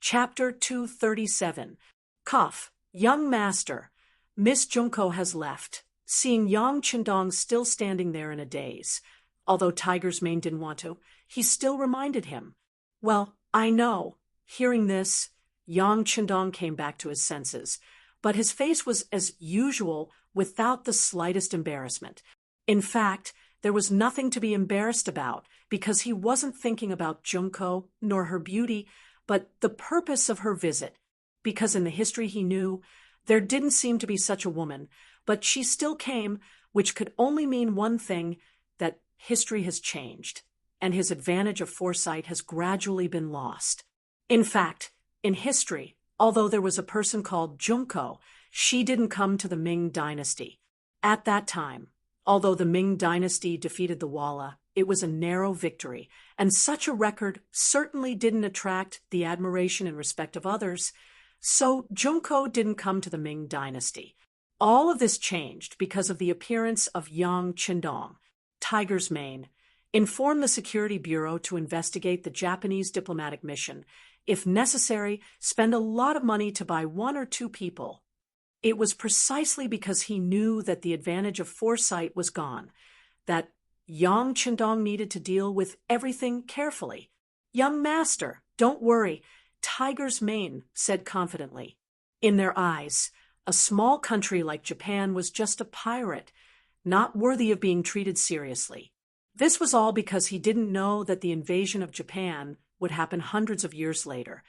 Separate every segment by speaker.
Speaker 1: Chapter 237. Cough. Young master. Miss Junko has left, seeing Yang Chendong still standing there in a daze. Although Tiger's Mane didn't want to, he still reminded him. Well, I know. Hearing this, Yang Chendong came back to his senses, but his face was as usual without the slightest embarrassment. In fact, there was nothing to be embarrassed about because he wasn't thinking about Junko nor her beauty, but the purpose of her visit, because in the history he knew, there didn't seem to be such a woman, but she still came, which could only mean one thing, that history has changed, and his advantage of foresight has gradually been lost. In fact, in history, although there was a person called Junko, she didn't come to the Ming dynasty. At that time, although the Ming dynasty defeated the Walla, it was a narrow victory, and such a record certainly didn't attract the admiration and respect of others, so Junko didn't come to the Ming dynasty. All of this changed because of the appearance of Yang Chendong, Tiger's Mane, informed the Security Bureau to investigate the Japanese diplomatic mission, if necessary, spend a lot of money to buy one or two people. It was precisely because he knew that the advantage of foresight was gone, that Yang Chendong needed to deal with everything carefully. Young master, don't worry, Tiger's Mane said confidently. In their eyes, a small country like Japan was just a pirate, not worthy of being treated seriously. This was all because he didn't know that the invasion of Japan would happen hundreds of years later,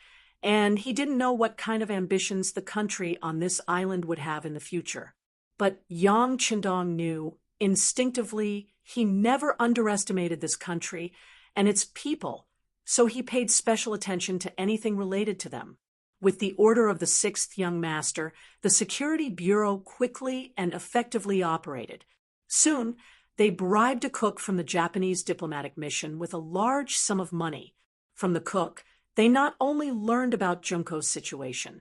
Speaker 1: and he didn't know what kind of ambitions the country on this island would have in the future. But Yang Chendong knew, instinctively, he never underestimated this country and its people, so he paid special attention to anything related to them. With the order of the sixth young master, the Security Bureau quickly and effectively operated. Soon, they bribed a cook from the Japanese diplomatic mission with a large sum of money. From the cook, they not only learned about Junko's situation,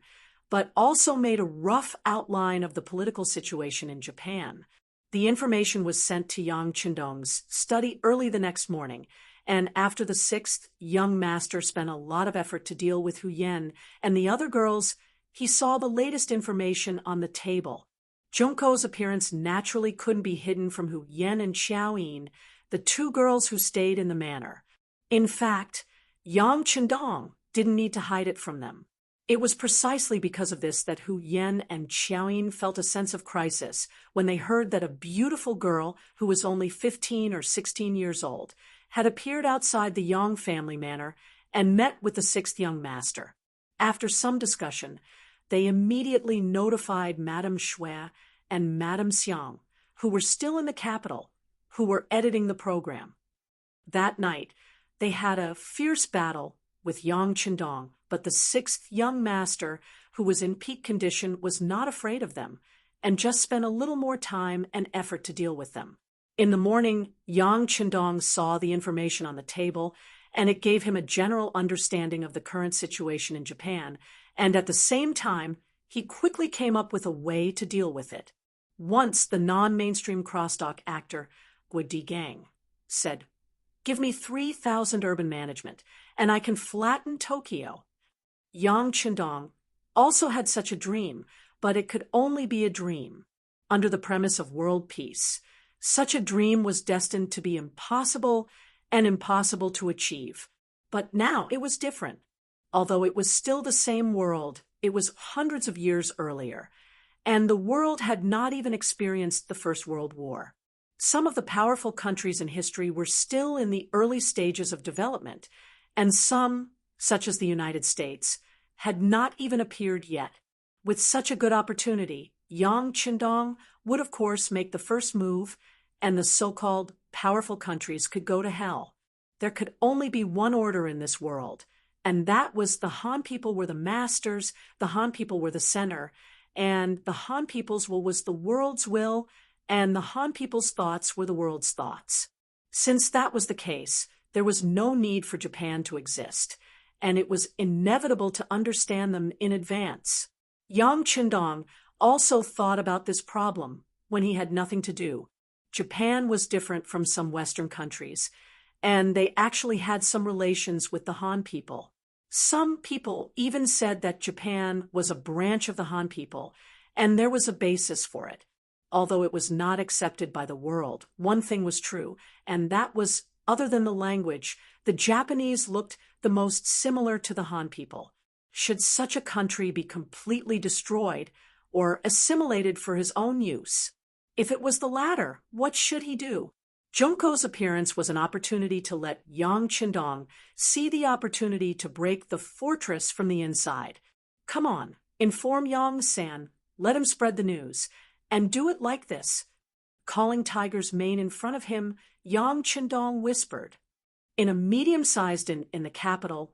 Speaker 1: but also made a rough outline of the political situation in Japan. The information was sent to Yang Chendong's study early the next morning, and after the sixth young master spent a lot of effort to deal with Hu Yen and the other girls, he saw the latest information on the table. Junko's appearance naturally couldn't be hidden from Hu Yen and Xiaoyin, the two girls who stayed in the manor. In fact, Yang Chendong didn't need to hide it from them. It was precisely because of this that Hu Yen and Xiaoyin felt a sense of crisis when they heard that a beautiful girl who was only 15 or 16 years old had appeared outside the Yang family manor and met with the sixth young master. After some discussion, they immediately notified Madame Shui and Madame Xiang, who were still in the capital, who were editing the program. That night, they had a fierce battle with Yang Chendong, but the sixth young master, who was in peak condition, was not afraid of them, and just spent a little more time and effort to deal with them. In the morning, Yang Chendong saw the information on the table, and it gave him a general understanding of the current situation in Japan, and at the same time, he quickly came up with a way to deal with it. Once the non-mainstream crosstalk actor, Guodi Gang, said, "Give me 3,000 urban management, and I can flatten Tokyo." Yang Chendong also had such a dream, but it could only be a dream. Under the premise of world peace, such a dream was destined to be impossible and impossible to achieve. But now it was different. Although it was still the same world, it was hundreds of years earlier, and the world had not even experienced the First World War. Some of the powerful countries in history were still in the early stages of development, and some, such as the United States, had not even appeared yet. With such a good opportunity, Yang Chendong would of course make the first move, and the so-called powerful countries could go to hell. There could only be one order in this world, and that was the Han people were the masters, the Han people were the center, and the Han people's will was the world's will, and the Han people's thoughts were the world's thoughts. Since that was the case, there was no need for Japan to exist, and it was inevitable to understand them in advance. Yang Chendong also thought about this problem when he had nothing to do. Japan was different from some Western countries, and they actually had some relations with the Han people. Some people even said that Japan was a branch of the Han people, and there was a basis for it. Although it was not accepted by the world, one thing was true, and that was, other than the language, the Japanese looked the most similar to the Han people. Should such a country be completely destroyed or assimilated for his own use? If it was the latter, what should he do? Junko's appearance was an opportunity to let Yang Qindong see the opportunity to break the fortress from the inside. Come on, inform Yang-san, let him spread the news, and do it like this. Calling Tiger's mane in front of him, Yang Qindong whispered. In a medium-sized inn in the capital,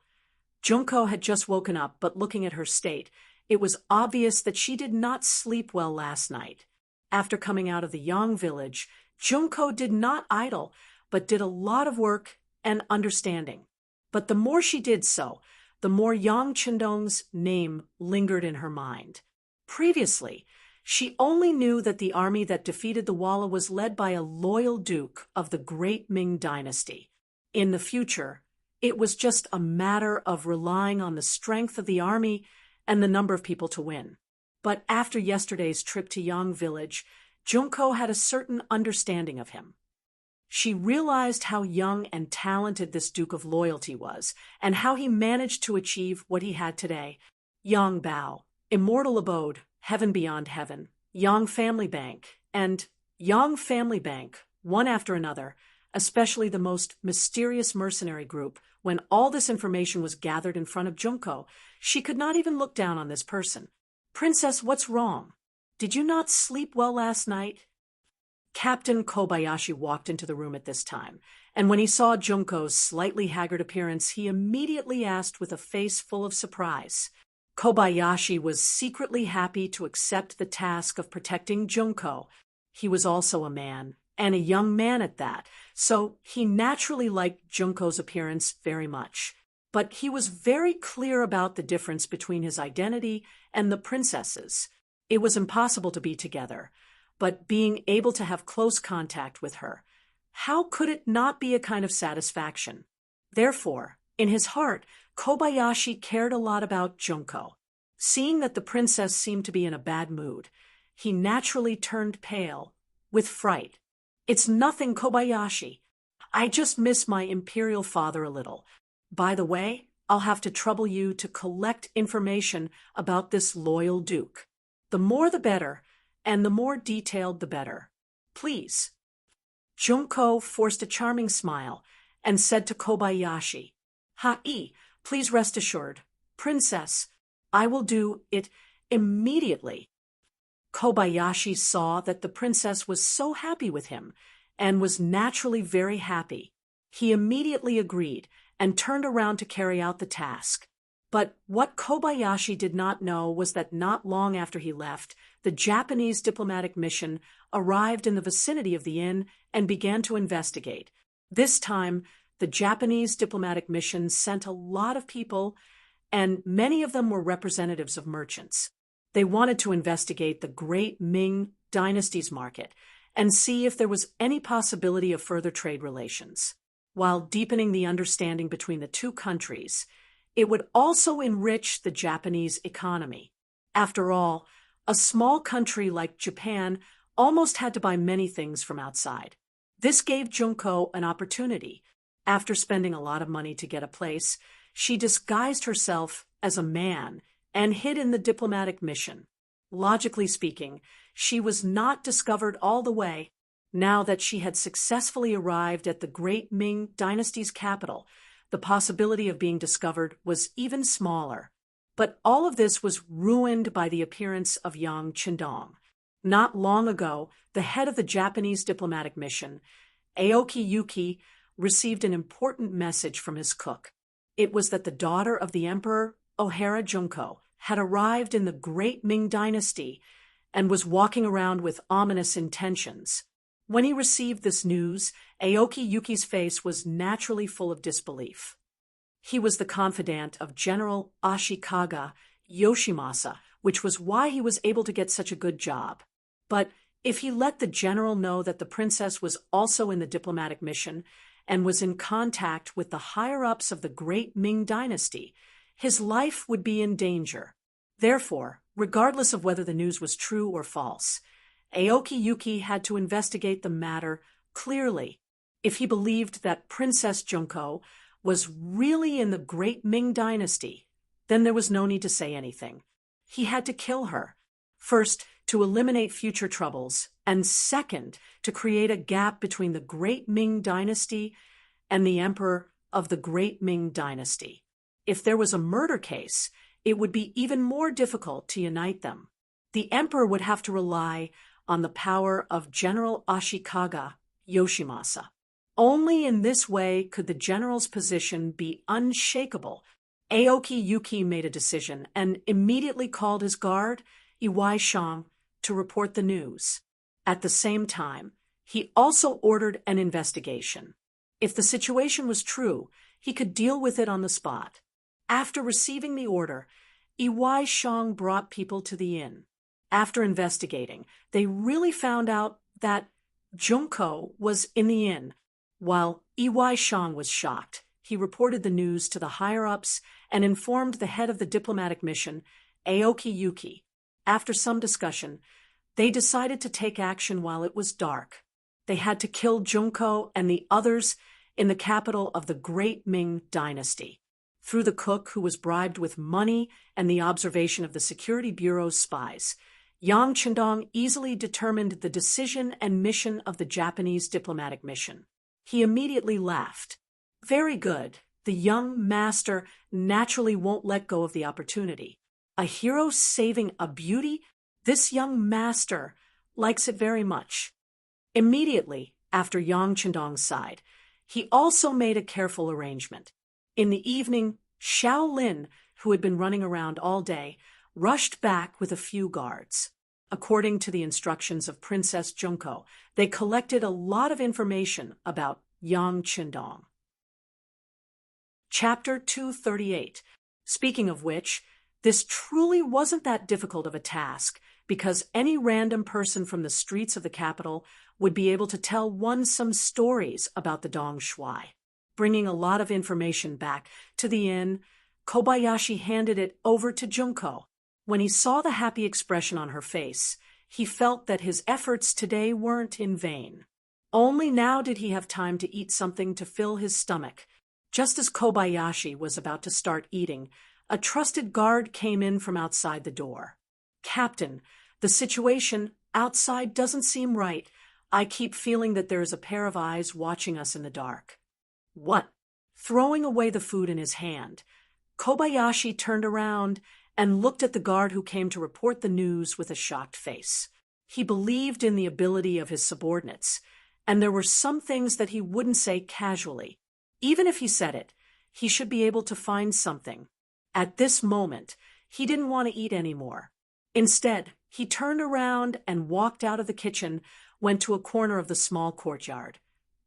Speaker 1: Junko had just woken up, but looking at her state, it was obvious that she did not sleep well last night. After coming out of the Yang village, Junko did not idle, but did a lot of work and understanding. But the more she did so, the more Yang Qindong's name lingered in her mind. Previously, she only knew that the army that defeated the Walla was led by a loyal duke of the great Ming dynasty. In the future, it was just a matter of relying on the strength of the army and the number of people to win. But after yesterday's trip to Yang village, Junko had a certain understanding of him. She realized how young and talented this Duke of Loyalty was, and how he managed to achieve what he had today. Yang Bao, Immortal Abode, Heaven Beyond Heaven, Yang Family Bank, and Yang Family Bank, one after another, especially the most mysterious mercenary group. When all this information was gathered in front of Junko, she could not even look down on this person. Princess, what's wrong? Did you not sleep well last night? Captain Kobayashi walked into the room at this time, and when he saw Junko's slightly haggard appearance, he immediately asked with a face full of surprise. Kobayashi was secretly happy to accept the task of protecting Junko. He was also a man, and a young man at that, so he naturally liked Junko's appearance very much. But he was very clear about the difference between his identity and the princess's. It was impossible to be together, but being able to have close contact with her, how could it not be a kind of satisfaction? Therefore, in his heart, Kobayashi cared a lot about Junko. Seeing that the princess seemed to be in a bad mood, he naturally turned pale, with fright. It's nothing, Kobayashi. I just miss my imperial father a little. By the way, I'll have to trouble you to collect information about this loyal duke. The more the better, and the more detailed the better. Please. Junko forced a charming smile and said to Kobayashi, "Ha-e, please rest assured. Princess, I will do it immediately." Kobayashi saw that the princess was so happy with him and was naturally very happy. He immediately agreed and turned around to carry out the task. But what Kobayashi did not know was that not long after he left, the Japanese diplomatic mission arrived in the vicinity of the inn and began to investigate. This time, the Japanese diplomatic mission sent a lot of people, and many of them were representatives of merchants. They wanted to investigate the great Ming dynasty's market and see if there was any possibility of further trade relations. While deepening the understanding between the two countries, it would also enrich the Japanese economy. After all, a small country like Japan almost had to buy many things from outside. This gave Junko an opportunity. After spending a lot of money to get a place, she disguised herself as a man and hid in the diplomatic mission. Logically speaking, she was not discovered all the way. Now that she had successfully arrived at the great Ming dynasty's capital, the possibility of being discovered was even smaller. But all of this was ruined by the appearance of Yang Qindong. Not long ago, the head of the Japanese diplomatic mission, Aoki Yuki, received an important message from his cook. It was that the daughter of the Emperor, Ohara Junko, had arrived in the great Ming dynasty and was walking around with ominous intentions. When he received this news, Aoki Yuki's face was naturally full of disbelief. He was the confidant of General Ashikaga Yoshimasa, which was why he was able to get such a good job. But if he let the general know that the princess was also in the diplomatic mission and was in contact with the higher-ups of the great Ming dynasty, His life would be in danger. Therefore, regardless of whether the news was true or false, Aoki Yuki had to investigate the matter clearly. If he believed that Princess Junko was really in the great Ming dynasty, then there was no need to say anything. He had to kill her. First, to eliminate future troubles, and second, to create a gap between the great Ming dynasty and the emperor of the great Ming dynasty. If there was a murder case, it would be even more difficult to unite them. The emperor would have to rely on the power of General Ashikaga Yoshimasa. Only in this way could the general's position be unshakable. Aoki Yuki made a decision and immediately called his guard, Iwai Shang, to report the news. At the same time, he also ordered an investigation. If the situation was true, he could deal with it on the spot. After receiving the order, Iwai Shang brought people to the inn. After investigating, they really found out that Junko was in the inn. While Iwai Shang was shocked, he reported the news to the higher-ups and informed the head of the diplomatic mission, Aoki Yuki. After some discussion, they decided to take action while it was dark. They had to kill Junko and the others in the capital of the Great Ming dynasty. Through the cook who was bribed with money and the observation of the Security Bureau's spies, Yang Chendong easily determined the decision and mission of the Japanese diplomatic mission. He immediately laughed. Very good. The young master naturally won't let go of the opportunity. A hero saving a beauty? This young master likes it very much. Immediately after Yang Chendong's side, he also made a careful arrangement. In the evening, Xiao Lin, who had been running around all day, rushed back with a few guards. According to the instructions of Princess Junko, they collected a lot of information about Yang Chendong. Chapter 238. Speaking of which, this truly wasn't that difficult of a task, because any random person from the streets of the capital would be able to tell one some stories about the Dong Shuai. Bringing a lot of information back to the inn, Kobayashi handed it over to Junko. When he saw the happy expression on her face, he felt that his efforts today weren't in vain. Only now did he have time to eat something to fill his stomach. Just as Kobayashi was about to start eating, a trusted guard came in from outside the door. "Captain, the situation outside doesn't seem right. I keep feeling that there is a pair of eyes watching us in the dark." "What?" Throwing away the food in his hand, Kobayashi turned around and looked at the guard who came to report the news with a shocked face. He believed in the ability of his subordinates, and there were some things that he wouldn't say casually. Even if he said it, he should be able to find something. At this moment, he didn't want to eat anymore. Instead, he turned around and walked out of the kitchen, went to a corner of the small courtyard,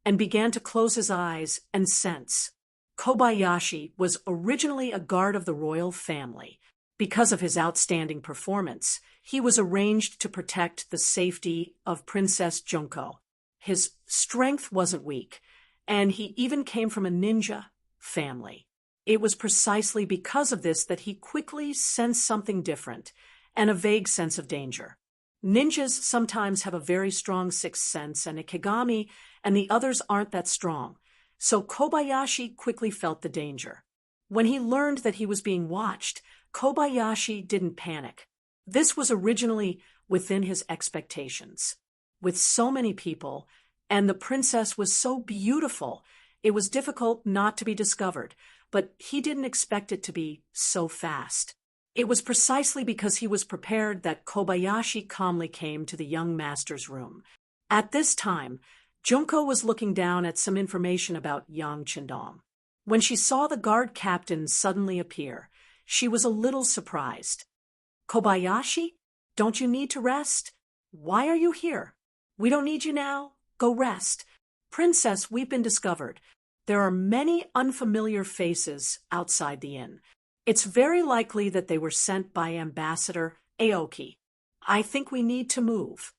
Speaker 1: and began to close his eyes and sense. Kobayashi was originally a guard of the royal family. Because of his outstanding performance, he was arranged to protect the safety of Princess Junko. His strength wasn't weak, and he even came from a ninja family. It was precisely because of this that he quickly sensed something different and a vague sense of danger. Ninjas sometimes have a very strong sixth sense, and Ikigami and the others aren't that strong, so Kobayashi quickly felt the danger. When he learned that he was being watched, Kobayashi didn't panic. This was originally within his expectations. With so many people, and the princess was so beautiful, it was difficult not to be discovered, but he didn't expect it to be so fast. It was precisely because he was prepared that Kobayashi calmly came to the young master's room. At this time, Junko was looking down at some information about Yang Chendong. When she saw the guard captain suddenly appear, she was a little surprised. "Kobayashi, don't you need to rest? Why are you here? We don't need you now. Go rest. Princess, we've been discovered. There are many unfamiliar faces outside the inn. It's very likely that they were sent by Ambassador Aoki. I think we need to move."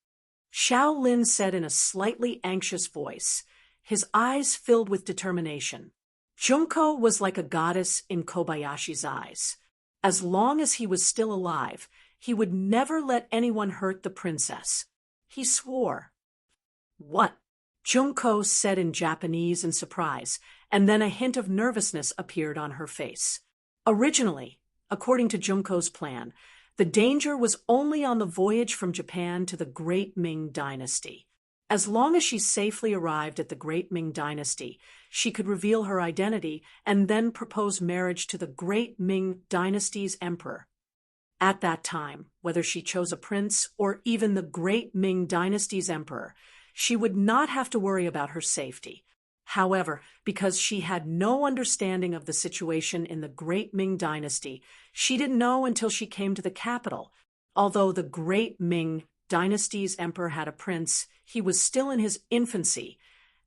Speaker 1: Xiao Lin said in a slightly anxious voice, his eyes filled with determination. Junko was like a goddess in Kobayashi's eyes. As long as he was still alive, he would never let anyone hurt the princess. He swore. What? Junko said in Japanese in surprise, and then a hint of nervousness appeared on her face. Originally, according to Junko's plan, the danger was only on the voyage from Japan to the Great Ming Dynasty. As long as she safely arrived at the Great Ming Dynasty, she could reveal her identity and then propose marriage to the Great Ming Dynasty's emperor. At that time, whether she chose a prince or even the Great Ming Dynasty's emperor, she would not have to worry about her safety. However, because she had no understanding of the situation in the Great Ming Dynasty, she didn't know until she came to the capital. Although the Great Ming Dynasty's emperor had a prince, he was still in his infancy,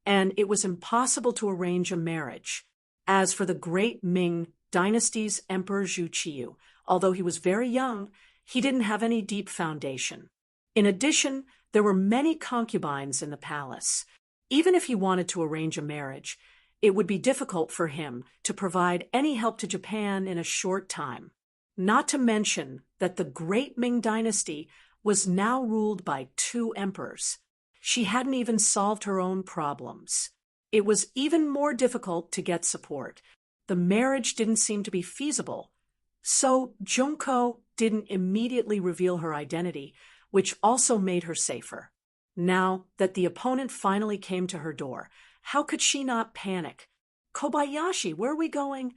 Speaker 1: and it was impossible to arrange a marriage. As for the Great Ming Dynasty's emperor Zhu Qiyu, although he was very young, he didn't have any deep foundation. In addition, there were many concubines in the palace. Even if he wanted to arrange a marriage, it would be difficult for him to provide any help to Japan in a short time. Not to mention that the Great Ming Dynasty was now ruled by 2 emperors. She hadn't even solved her own problems. It was even more difficult to get support. The marriage didn't seem to be feasible. So Junko didn't immediately reveal her identity, which also made her safer. Now that the opponent finally came to her door, how could she not panic? Kobayashi, where are we going?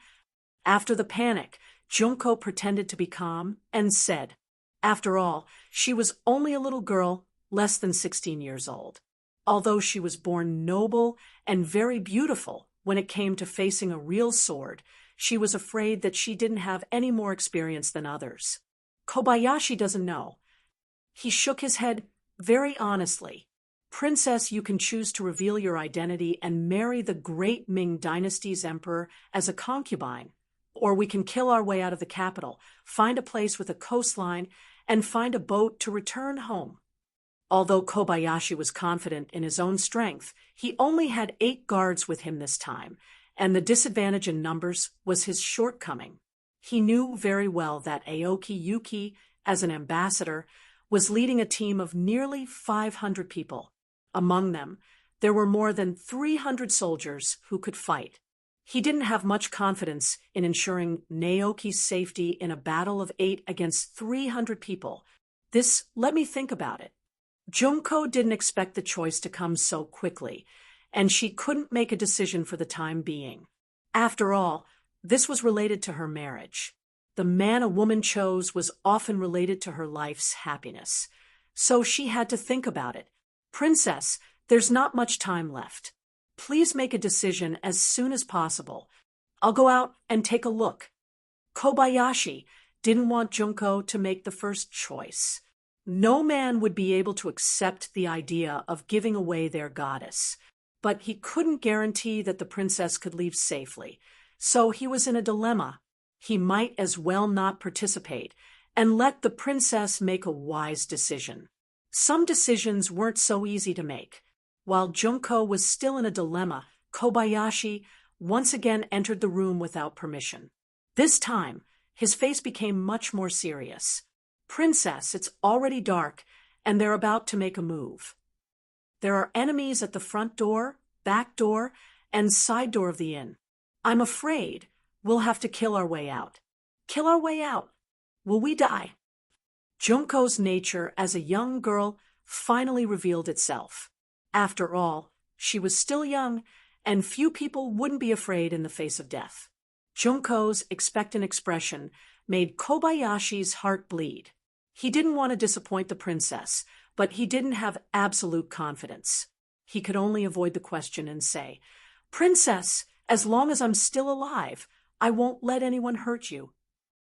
Speaker 1: After the panic, Junko pretended to be calm and said, after all, she was only a little girl, less than 16 years old. Although she was born noble and very beautiful, when it came to facing a real sword, she was afraid that she didn't have any more experience than others. Kobayashi doesn't know. He shook his head very honestly. Princess, you can choose to reveal your identity and marry the Great Ming Dynasty's emperor as a concubine. Or we can kill our way out of the capital, find a place with a coastline, and find a boat to return home. Although Kobayashi was confident in his own strength, he only had 8 guards with him this time, and the disadvantage in numbers was his shortcoming. He knew very well that Aoki Yuki, as an ambassador, was leading a team of nearly 500 people. Among them, there were more than 300 soldiers who could fight. He didn't have much confidence in ensuring Naoki's safety in a battle of 8 against 300 people. Let me think about it. Junko didn't expect the choice to come so quickly, and she couldn't make a decision for the time being. After all, this was related to her marriage. The man a woman chose was often related to her life's happiness. So she had to think about it. Princess, there's not much time left. Please make a decision as soon as possible. I'll go out and take a look. Kobayashi didn't want Junko to make the first choice. No man would be able to accept the idea of giving away their goddess, but he couldn't guarantee that the princess could leave safely, so he was in a dilemma. He might as well not participate and let the princess make a wise decision. Some decisions weren't so easy to make. While Junko was still in a dilemma, Kobayashi once again entered the room without permission. This time, his face became much more serious. Princess, it's already dark, and they're about to make a move. There are enemies at the front door, back door, and side door of the inn. I'm afraid we'll have to kill our way out. Kill our way out? Will we die? Junko's nature as a young girl finally revealed itself. After all, she was still young, and few people wouldn't be afraid in the face of death. Junko's expectant expression made Kobayashi's heart bleed. He didn't want to disappoint the princess, but he didn't have absolute confidence. He could only avoid the question and say, "Princess, as long as I'm still alive, I won't let anyone hurt you."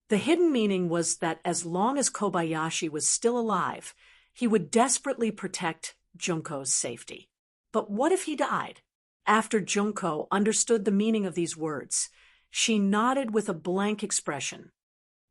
Speaker 1: The hidden meaning was that as long as Kobayashi was still alive, he would desperately protect Junko's safety. But what if he died? After Junko understood the meaning of these words, she nodded with a blank expression.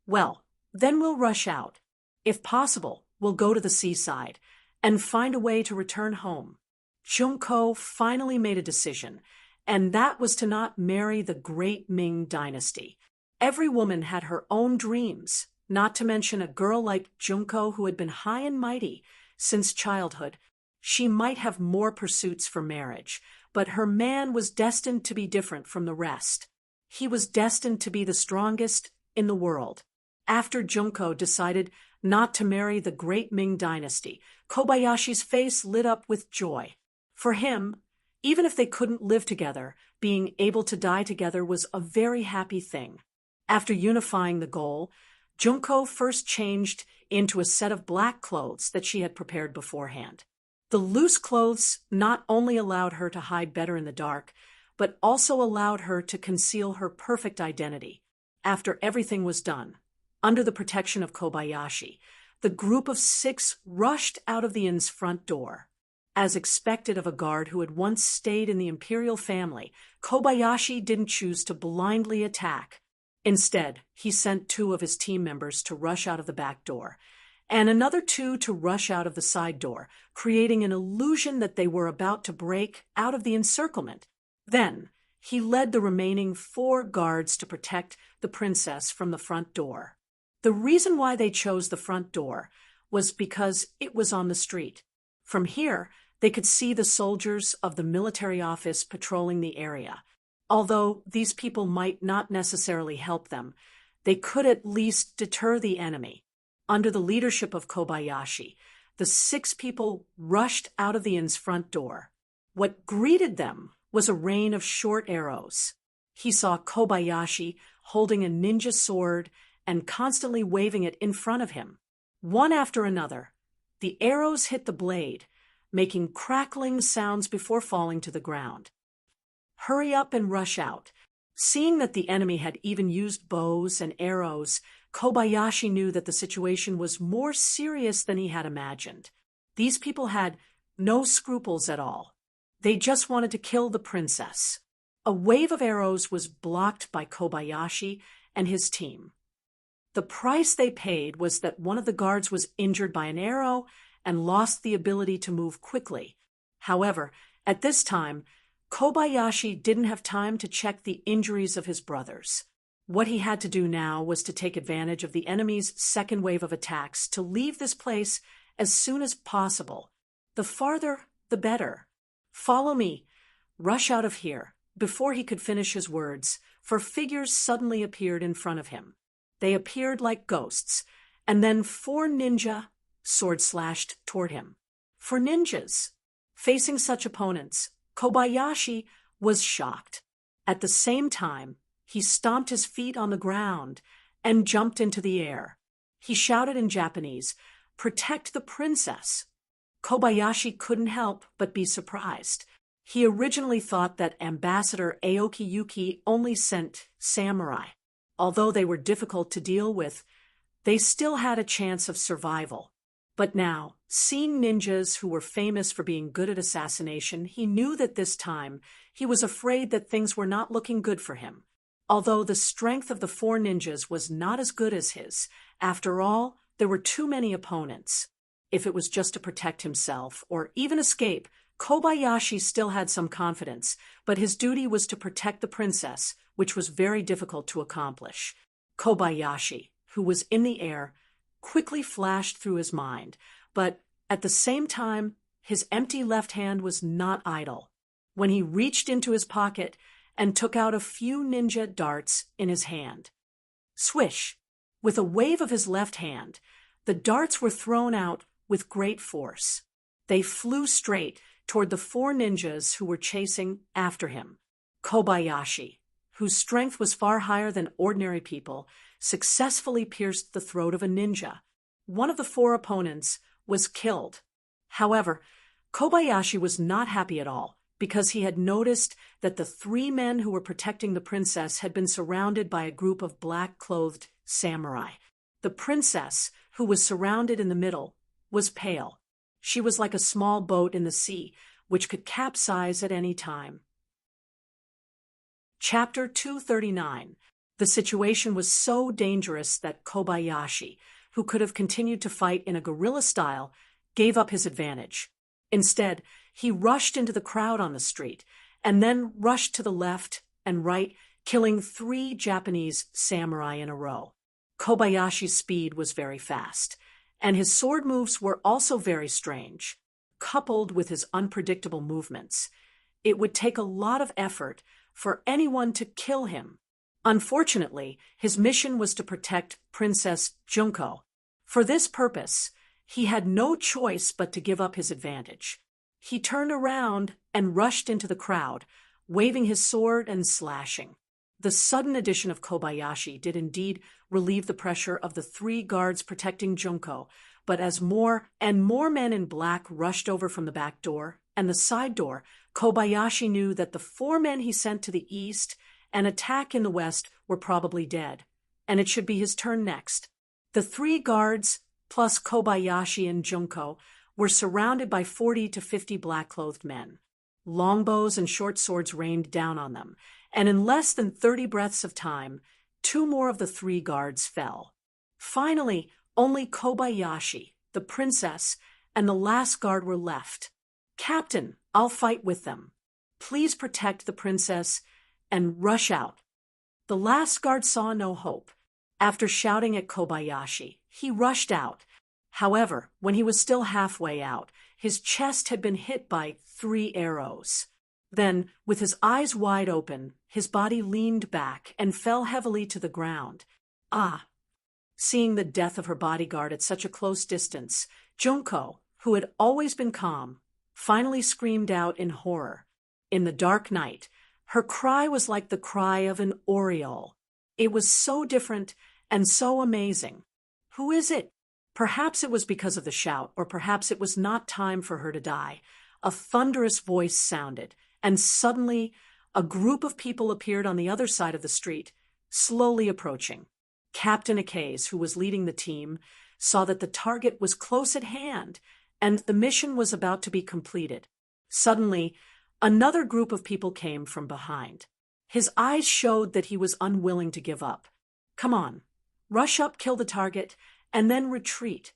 Speaker 1: Well, then we'll rush out. If possible, we'll go to the seaside and find a way to return home. Junko finally made a decision, and that was to not marry the great Ming dynasty. Every woman had her own dreams, not to mention a girl like Junko who had been high and mighty since childhood. She might have more pursuits for marriage, but her man was destined to be different from the rest. He was destined to be the strongest in the world. After Junko decided not to marry the great Ming dynasty, Kobayashi's face lit up with joy. For him, even if they couldn't live together, being able to die together was a very happy thing. After unifying the goal, Junko first changed into a set of black clothes that she had prepared beforehand. The loose clothes not only allowed her to hide better in the dark, but also allowed her to conceal her perfect identity. After everything was done, under the protection of Kobayashi, the group of 6 rushed out of the inn's front door. As expected of a guard who had once stayed in the imperial family, Kobayashi didn't choose to blindly attack. Instead, he sent 2 of his team members to rush out of the back door, and another 2 to rush out of the side door, creating an illusion that they were about to break out of the encirclement. Then, he led the remaining 4 guards to protect the princess from the front door. The reason why they chose the front door was because it was on the street. From here, they could see the soldiers of the military office patrolling the area. Although these people might not necessarily help them, they could at least deter the enemy. Under the leadership of Kobayashi, the 6 people rushed out of the inn's front door. What greeted them was a rain of short arrows. He saw Kobayashi holding a ninja sword and constantly waving it in front of him. One after another, the arrows hit the blade, making crackling sounds before falling to the ground. Hurry up and rush out. Seeing that the enemy had even used bows and arrows, Kobayashi knew that the situation was more serious than he had imagined. These people had no scruples at all. They just wanted to kill the princess. A wave of arrows was blocked by Kobayashi and his team. The price they paid was that one of the guards was injured by an arrow and lost the ability to move quickly. However, at this time, Kobayashi didn't have time to check the injuries of his brothers. What he had to do now was to take advantage of the enemy's second wave of attacks to leave this place as soon as possible. The farther, the better. Follow me. Rush out of here. Before he could finish his words, 4 figures suddenly appeared in front of him. They appeared like ghosts, and then 4 ninja sword slashed toward him. 4 ninjas. Facing such opponents, Kobayashi was shocked. At the same time, he stomped his feet on the ground and jumped into the air. He shouted in Japanese, "Protect the princess." Kobayashi couldn't help but be surprised. He originally thought that Ambassador Aoki Yuki only sent samurai. Although they were difficult to deal with, they still had a chance of survival. But now, seeing ninjas who were famous for being good at assassination, he knew that this time he was afraid that things were not looking good for him. Although the strength of the 4 ninjas was not as good as his, after all, there were too many opponents. If it was just to protect himself or even escape, Kobayashi still had some confidence, but his duty was to protect the princess, which was very difficult to accomplish. Kobayashi, who was in the air, quickly flashed through his mind, but at the same time, his empty left hand was not idle. When he reached into his pocket and took out a few ninja darts in his hand. Swish! With a wave of his left hand, the darts were thrown out with great force. They flew straight toward the 4 ninjas who were chasing after him. Kobayashi, whose strength was far higher than ordinary people, successfully pierced the throat of a ninja. One of the 4 opponents was killed. However, Kobayashi was not happy at all because he had noticed that the 3 men who were protecting the princess had been surrounded by a group of black-clothed samurai. The princess, who was surrounded in the middle, was pale. She was like a small boat in the sea, which could capsize at any time. Chapter 239. The situation was so dangerous that Kobayashi, who could have continued to fight in a guerrilla style, gave up his advantage. Instead, he rushed into the crowd on the street and then rushed to the left and right, killing 3 Japanese samurai in a row. Kobayashi's speed was very fast, and his sword moves were also very strange. Coupled with his unpredictable movements, it would take a lot of effort for anyone to kill him. Unfortunately, his mission was to protect Princess Junko. For this purpose, he had no choice but to give up his advantage. He turned around and rushed into the crowd, waving his sword and slashing. The sudden addition of Kobayashi did indeed relieve the pressure of the 3 guards protecting Junko, but as more and more men in black rushed over from the back door and the side door, Kobayashi knew that the 4 men he sent to the east and attack in the west were probably dead, and it should be his turn next. The 3 guards, plus Kobayashi and Junko, were surrounded by 40 to 50 black-clothed men. Longbows and short swords rained down on them, and in less than 30 breaths of time, 2 more of the 3 guards fell. Finally, only Kobayashi, the princess, and the last guard were left. "Captain, I'll fight with them. Please protect the princess and rush out." The last guard saw no hope. After shouting at Kobayashi, he rushed out. However, when he was still halfway out, his chest had been hit by 3 arrows. Then, with his eyes wide open, his body leaned back and fell heavily to the ground. Ah! Seeing the death of her bodyguard at such a close distance, Junko, who had always been calm, finally screamed out in horror. In the dark night, her cry was like the cry of an oriole. It was so different and so amazing. "Who is it?" Perhaps it was because of the shout, or perhaps it was not time for her to die. A thunderous voice sounded, and suddenly a group of people appeared on the other side of the street, slowly approaching. Captain Akase, who was leading the team, saw that the target was close at hand, and the mission was about to be completed. Suddenly, another group of people came from behind. His eyes showed that he was unwilling to give up. "Come on, rush up, kill the target, and then retreat."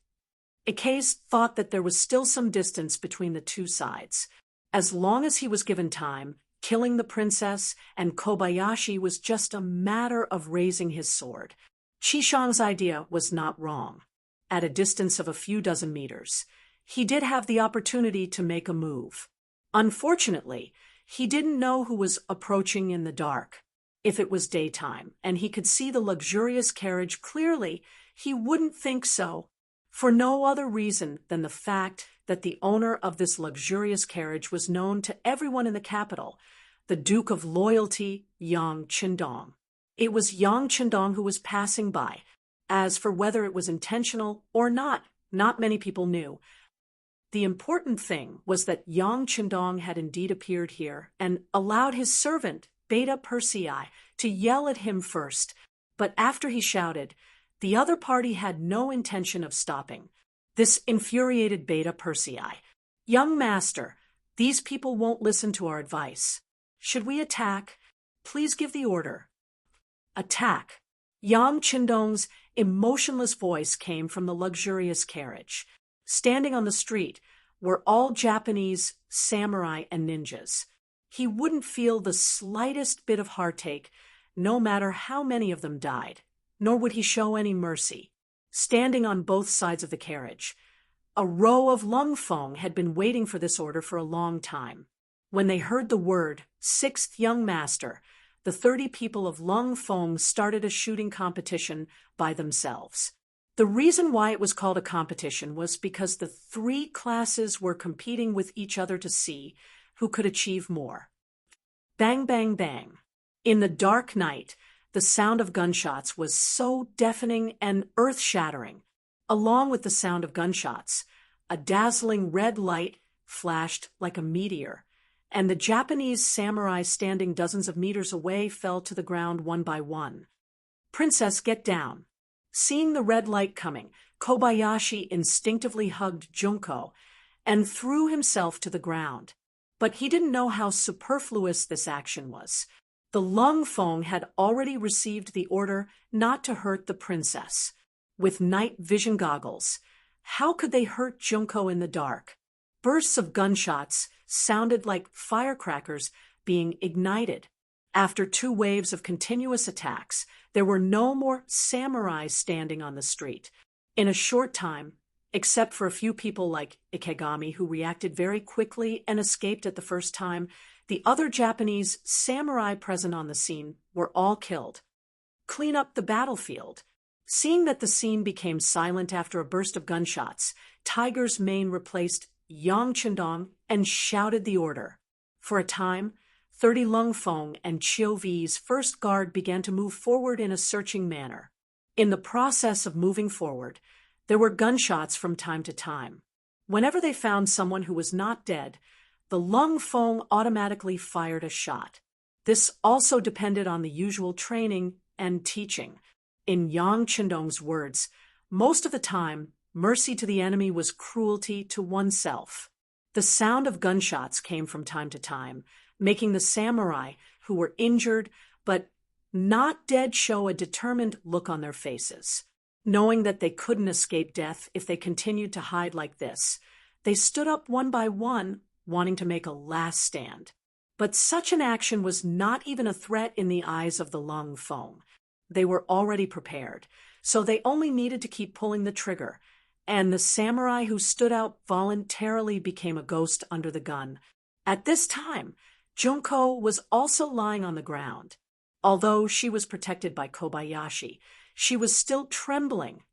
Speaker 1: Akase thought that there was still some distance between the 2 sides. As long as he was given time, killing the princess and Kobayashi was just a matter of raising his sword. Qishang's idea was not wrong. At a distance of a few dozen meters, he did have the opportunity to make a move. Unfortunately, he didn't know who was approaching in the dark. If it was daytime and he could see the luxurious carriage clearly, he wouldn't think so, for no other reason than the fact that the owner of this luxurious carriage was known to everyone in the capital, the Duke of Loyalty, Yang Qindong. It was Yang Qindong who was passing by. As for whether it was intentional or not many people knew. The important thing was that Yang Qindong had indeed appeared here and allowed his servant, Beta Persei, to yell at him first, but after he shouted, the other party had no intention of stopping. This infuriated Beta Persei. "Young master, these people won't listen to our advice. Should we attack? Please give the order." "Attack." Yang Qindong's emotionless voice came from the luxurious carriage. Standing on the street were all Japanese samurai and ninjas. He wouldn't feel the slightest bit of heartache, no matter how many of them died, nor would he show any mercy. Standing on both sides of the carriage, a row of Lungfeng had been waiting for this order for a long time. When they heard the word, 6th young master, the 30 people of Lungfeng started a shooting competition by themselves. The reason why it was called a competition was because the 3 classes were competing with each other to see who could achieve more. Bang, bang, bang. In the dark night, the sound of gunshots was so deafening and earth-shattering. Along with the sound of gunshots, a dazzling red light flashed like a meteor, and the Japanese samurai standing dozens of meters away fell to the ground one by one. "Princess, get down." Seeing the red light coming, Kobayashi instinctively hugged Junko and threw himself to the ground. But he didn't know how superfluous this action was. The Lungfeng had already received the order not to hurt the princess. With night vision goggles, how could they hurt Junko in the dark? Bursts of gunshots sounded like firecrackers being ignited. After 2 waves of continuous attacks, there were no more samurai standing on the street. In a short time, except for a few people like Ikegami who reacted very quickly and escaped at the first time, the other Japanese samurai present on the scene were all killed. Clean up the battlefield. Seeing that the scene became silent after a burst of gunshots, Tiger's Mane replaced Yang Chendong and shouted the order. For a time, 30 Lung Feng and Chiu V's first guard began to move forward in a searching manner. In the process of moving forward, there were gunshots from time to time. Whenever they found someone who was not dead, the Lung Feng automatically fired a shot. This also depended on the usual training and teaching. In Yang Chendong's words, most of the time, mercy to the enemy was cruelty to oneself. The sound of gunshots came from time to time, making the samurai who were injured but not dead show a determined look on their faces. Knowing that they couldn't escape death if they continued to hide like this, they stood up one by one, wanting to make a last stand. But such an action was not even a threat in the eyes of the Lung Feng. They were already prepared, so they only needed to keep pulling the trigger, and the samurai who stood out voluntarily became a ghost under the gun. At this time, Junko was also lying on the ground. Although she was protected by Kobayashi, she was still trembling.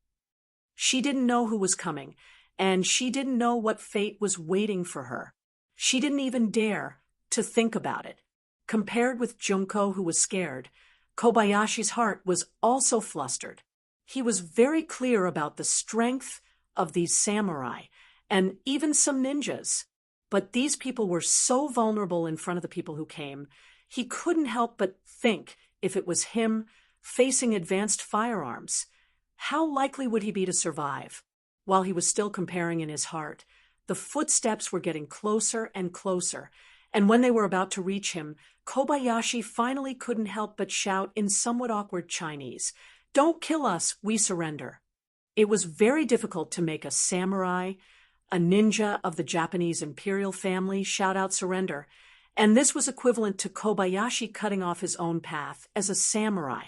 Speaker 1: She didn't know who was coming, and she didn't know what fate was waiting for her. She didn't even dare to think about it. Compared with Junko, who was scared, Kobayashi's heart was also flustered. He was very clear about the strength of these samurai, and even some ninjas. But these people were so vulnerable in front of the people who came, he couldn't help but think if it was him facing advanced firearms, how likely would he be to survive? While he was still comparing in his heart, the footsteps were getting closer and closer, and when they were about to reach him, Kobayashi finally couldn't help but shout in somewhat awkward Chinese, "Don't kill us, we surrender." It was very difficult to make a samurai, a ninja of the Japanese imperial family, shout out surrender, and this was equivalent to Kobayashi cutting off his own path as a samurai.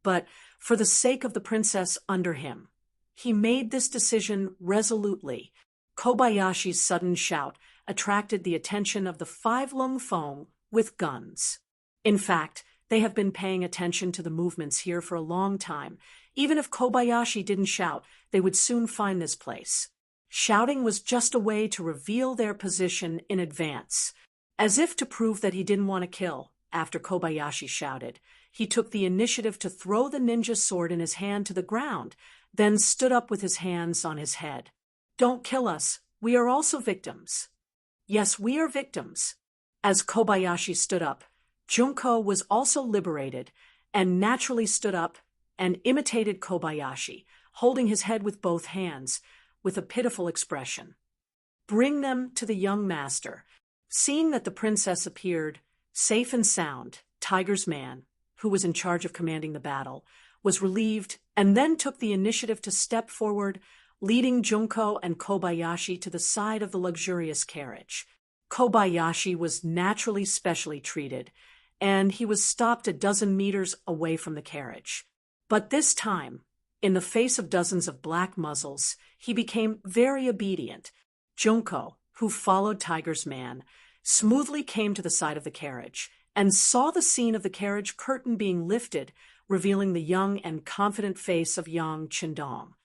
Speaker 1: But for the sake of the princess under him, he made this decision resolutely. Kobayashi's sudden shout attracted the attention of the 5 Lung Feng with guns. In fact, they have been paying attention to the movements here for a long time. Even if Kobayashi didn't shout, they would soon find this place. Shouting was just a way to reveal their position in advance. As if to prove that he didn't want to kill, after Kobayashi shouted, he took the initiative to throw the ninja sword in his hand to the ground, then stood up with his hands on his head. "Don't kill us. We are also victims." "Yes, we are victims." As Kobayashi stood up, Junko was also liberated and naturally stood up and imitated Kobayashi, holding his head with both hands, with a pitiful expression. "Bring them to the young master." Seeing that the princess appeared, safe and sound, Tiger's man, who was in charge of commanding the battle, was relieved and then took the initiative to step forward, leading Junko and Kobayashi to the side of the luxurious carriage. Kobayashi was naturally specially treated, and he was stopped a dozen meters away from the carriage. But this time, in the face of dozens of black muzzles, he became very obedient. Junko, who followed Tiger's man, smoothly came to the side of the carriage and saw the scene of the carriage curtain being lifted, revealing the young and confident face of Yang Chendong.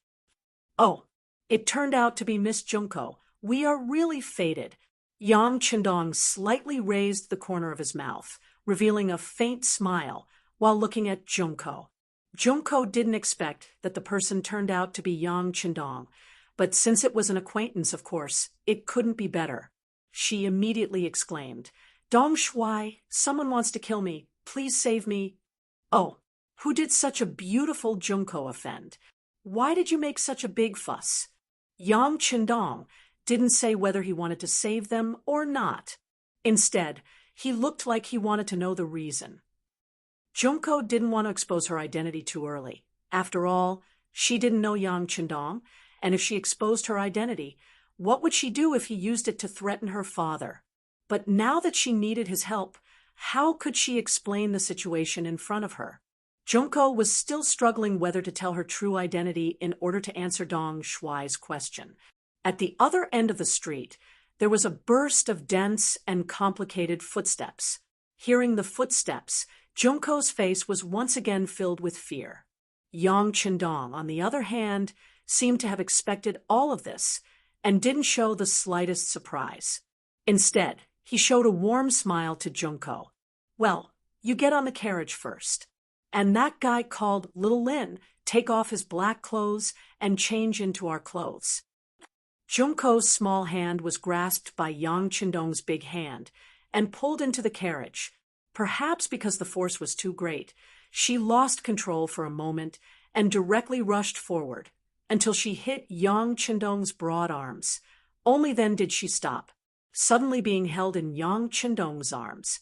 Speaker 1: "Oh, it turned out to be Miss Junko. We are really fated." Yang Chendong slightly raised the corner of his mouth, revealing a faint smile while looking at Junko. Junko didn't expect that the person turned out to be Yang Chendong, but since it was an acquaintance, of course, it couldn't be better. She immediately exclaimed, "Dong Shuai, someone wants to kill me. Please save me." "Oh, who did such a beautiful Junko offend? Why did you make such a big fuss?" Yang Chendong didn't say whether he wanted to save them or not. Instead, he looked like he wanted to know the reason. Junko didn't want to expose her identity too early. After all, she didn't know Yang Chendong, and if she exposed her identity, what would she do if he used it to threaten her father? But now that she needed his help, how could she explain the situation in front of her? Junko was still struggling whether to tell her true identity in order to answer Dong Shuai's question. At the other end of the street, there was a burst of dense and complicated footsteps. Hearing the footsteps, Junko's face was once again filled with fear. Yang Qindong, on the other hand, seemed to have expected all of this and didn't show the slightest surprise. Instead, he showed a warm smile to Junko. "Well, you get on the carriage first. And that guy called Little Lin take off his black clothes and change into our clothes." Junko's small hand was grasped by Yang Qindong's big hand and pulled into the carriage. Perhaps because the force was too great, she lost control for a moment and directly rushed forward until she hit Yang Qindong's broad arms. Only then did she stop, suddenly being held in Yang Qindong's arms.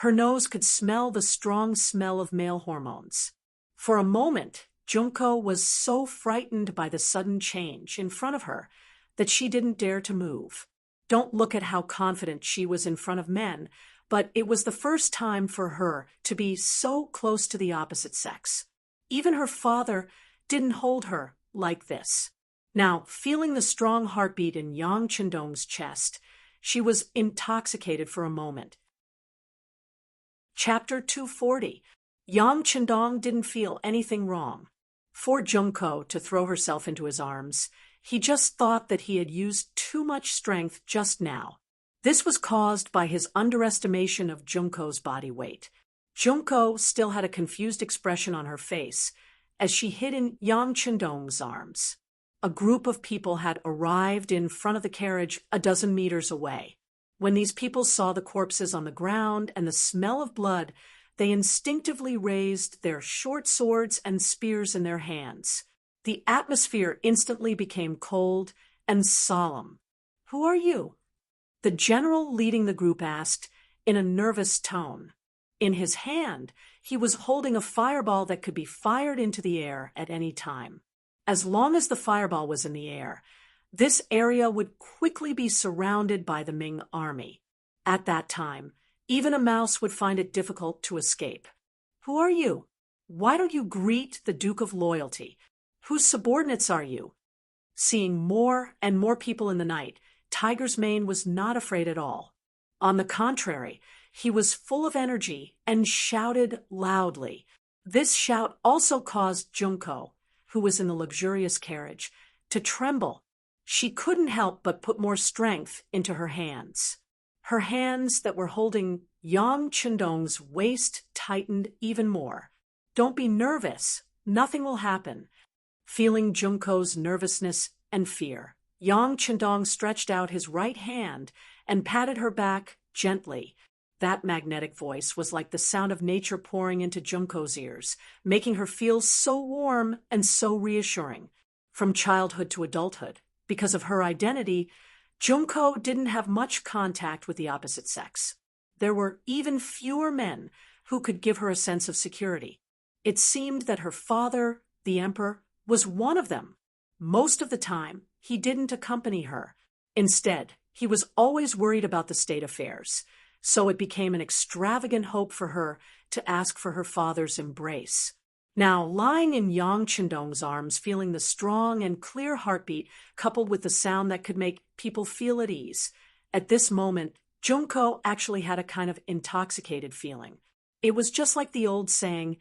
Speaker 1: Her nose could smell the strong smell of male hormones. For a moment, Junko was so frightened by the sudden change in front of her that she didn't dare to move. Don't look at how confident she was in front of men, but it was the first time for her to be so close to the opposite sex. Even her father didn't hold her like this. Now, feeling the strong heartbeat in Yang Qindong's chest, she was intoxicated for a moment. Chapter 240. Yang Qindong didn't feel anything wrong. For Junko to throw herself into his arms, he just thought that he had used too much strength just now. This was caused by his underestimation of Junko's body weight. Junko still had a confused expression on her face as she hid in Yang Qindong's arms. A group of people had arrived in front of the carriage a dozen meters away. When these people saw the corpses on the ground and the smell of blood, they instinctively raised their short swords and spears in their hands. The atmosphere instantly became cold and solemn. "Who are you?" the general leading the group asked in a nervous tone. In his hand, he was holding a fireball that could be fired into the air at any time. As long as the fireball was in the air, this area would quickly be surrounded by the Ming army. At that time, even a mouse would find it difficult to escape. "Who are you? Why don't you greet the Duke of Loyalty? Whose subordinates are you?" Seeing more and more people in the night, Tiger's Mane was not afraid at all. On the contrary, he was full of energy and shouted loudly. This shout also caused Junko, who was in the luxurious carriage, to tremble. She couldn't help but put more strength into her hands. Her hands that were holding Yang Qindong's waist tightened even more. "Don't be nervous. Nothing will happen." Feeling Junko's nervousness and fear, Yang Qindong stretched out his right hand and patted her back gently. That magnetic voice was like the sound of nature pouring into Junko's ears, making her feel so warm and so reassuring. From childhood to adulthood, because of her identity, Junko didn't have much contact with the opposite sex. There were even fewer men who could give her a sense of security. It seemed that her father, the emperor, was one of them. Most of the time, he didn't accompany her. Instead, he was always worried about the state affairs, so it became an extravagant hope for her to ask for her father's embrace. Now, lying in Yang Qindong's arms, feeling the strong and clear heartbeat coupled with the sound that could make people feel at ease, at this moment, Junko actually had a kind of intoxicated feeling. It was just like the old saying,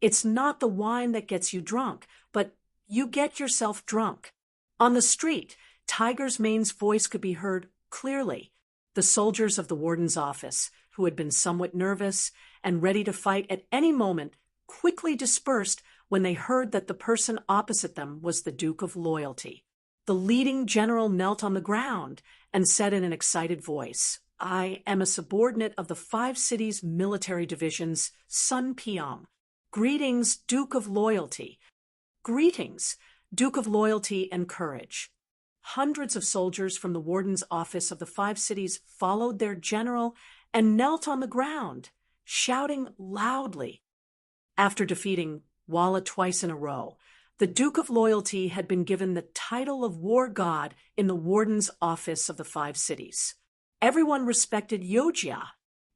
Speaker 1: "It's not the wine that gets you drunk, but you get yourself drunk." On the street, Tiger's Mane's voice could be heard clearly. The soldiers of the warden's office, who had been somewhat nervous and ready to fight at any moment, quickly dispersed when they heard that the person opposite them was the Duke of Loyalty. The leading general knelt on the ground and said in an excited voice, "I am a subordinate of the 5 cities military division's Sun Piang. Greetings, Duke of Loyalty. Greetings, Duke of Loyalty and Courage." Hundreds of soldiers from the warden's office of the 5 cities followed their general and knelt on the ground, shouting loudly. After defeating Walla twice in a row, the Duke of Loyalty had been given the title of War God in the warden's office of the 5 cities. Everyone respected Yojia.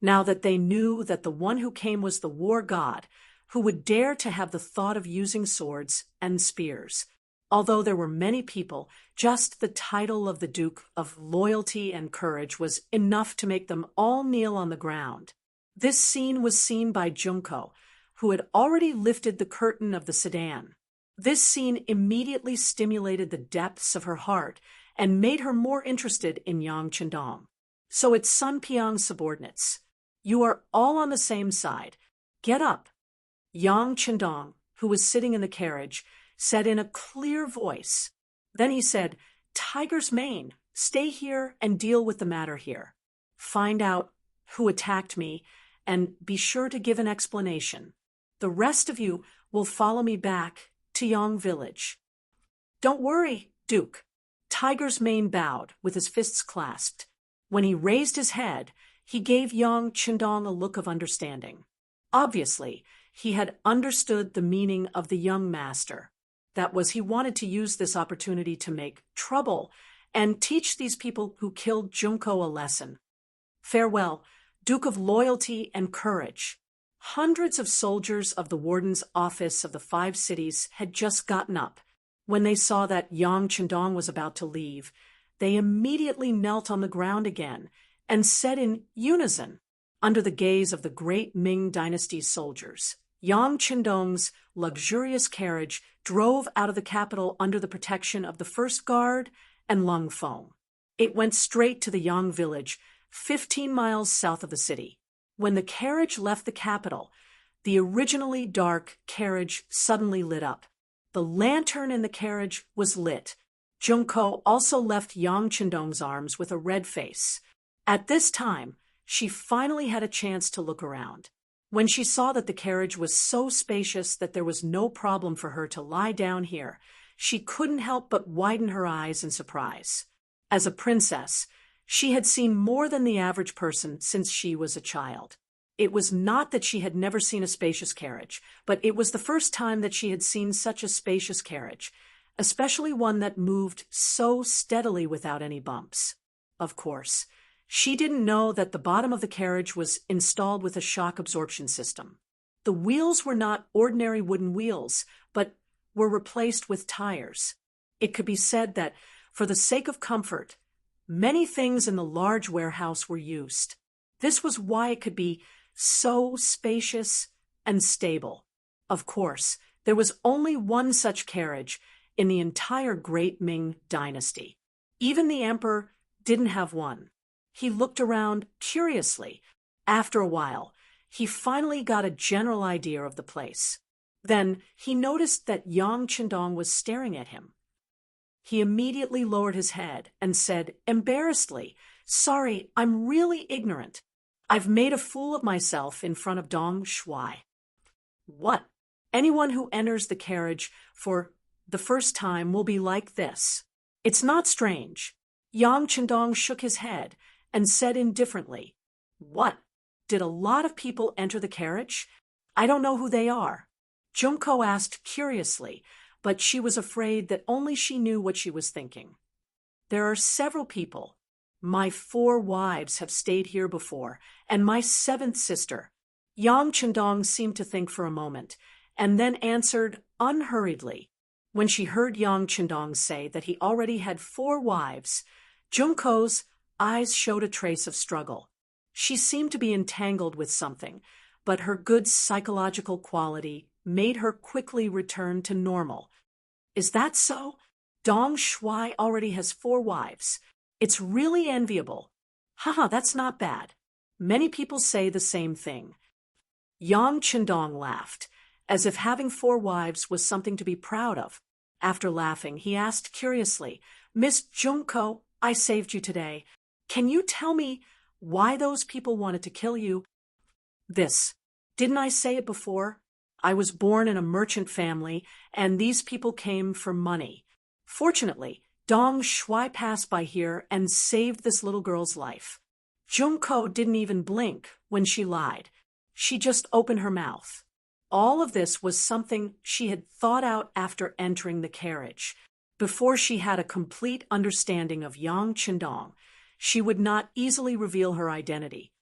Speaker 1: now that they knew that the one who came was the war god, who would dare to have the thought of using swords and spears. Although there were many people, just the title of the Duke of Loyalty and Courage was enough to make them all kneel on the ground. This scene was seen by Junko, who had already lifted the curtain of the sedan. This scene immediately stimulated the depths of her heart and made her more interested in Yang Chendong. So it's Sun Piang's subordinates. You are all on the same side. Get up. Yang Chendong, who was sitting in the carriage, said in a clear voice. Then he said, Tiger's Mane, stay here and deal with the matter here. Find out who attacked me and be sure to give an explanation. The rest of you will follow me back to Yang Village. Don't worry, Duke. Tiger's Mane bowed with his fists clasped. When he raised his head, he gave Yang Chendong a look of understanding. Obviously, he had understood the meaning of the young master. That was, he wanted to use this opportunity to make trouble and teach these people who killed Junko a lesson. Farewell, Duke of Loyalty and Courage. Hundreds of soldiers of the warden's office of the 5 cities had just gotten up. When they saw that Yang Chendong was about to leave, they immediately knelt on the ground again and said in unison, under the gaze of the great Ming dynasty's soldiers, Yang Chendong's luxurious carriage drove out of the capital under the protection of the First Guard and Lung Feng. It went straight to the Yang Village, 15 miles south of the city. When the carriage left the capital, the originally dark carriage suddenly lit up. The lantern in the carriage was lit. Junko also left Yang Chendong's arms with a red face. At this time, she finally had a chance to look around. When she saw that the carriage was so spacious that there was no problem for her to lie down here, she couldn't help but widen her eyes in surprise. As a princess, she had seen more than the average person since she was a child. It was not that she had never seen a spacious carriage, but it was the first time that she had seen such a spacious carriage, especially one that moved so steadily without any bumps. Of course, she didn't know that the bottom of the carriage was installed with a shock absorption system. The wheels were not ordinary wooden wheels, but were replaced with tires. It could be said that, for the sake of comfort, many things in the large warehouse were used. This was why it could be so spacious and stable. Of course, there was only one such carriage in the entire Great Ming dynasty. Even the emperor didn't have one. He looked around curiously. After a while, he finally got a general idea of the place. Then he noticed that Yang Chendong was staring at him. He immediately lowered his head and said, embarrassedly, Sorry, I'm really ignorant. I've made a fool of myself in front of Dong Shuai. What? Anyone who enters the carriage for the first time will be like this. It's not strange. Yang Chendong shook his head and said indifferently, What? Did a lot of people enter the carriage? I don't know who they are. Junko asked curiously, but she was afraid that only she knew what she was thinking. There are several people. My 4 wives have stayed here before, and my 7th sister. Yang Chendong seemed to think for a moment, and then answered unhurriedly. When she heard Yang Chendong say that he already had 4 wives, Junko's eyes showed a trace of struggle. She seemed to be entangled with something, but her good psychological quality made her quickly return to normal. Is that so? Dong Shuai already has 4 wives. It's really enviable. Haha, that's not bad. Many people say the same thing. Yang Chendong laughed, as if having 4 wives was something to be proud of. After laughing, he asked curiously, Miss Junko, I saved you today. Can you tell me why those people wanted to kill you? Didn't I say it before? I was born in a merchant family, and these people came for money. Fortunately, Dong Shuai passed by here and saved this little girl's life. Junko didn't even blink when she lied. She just opened her mouth. All of this was something she had thought out after entering the carriage. Before she had a complete understanding of Yang Chendong, she would not easily reveal her identity.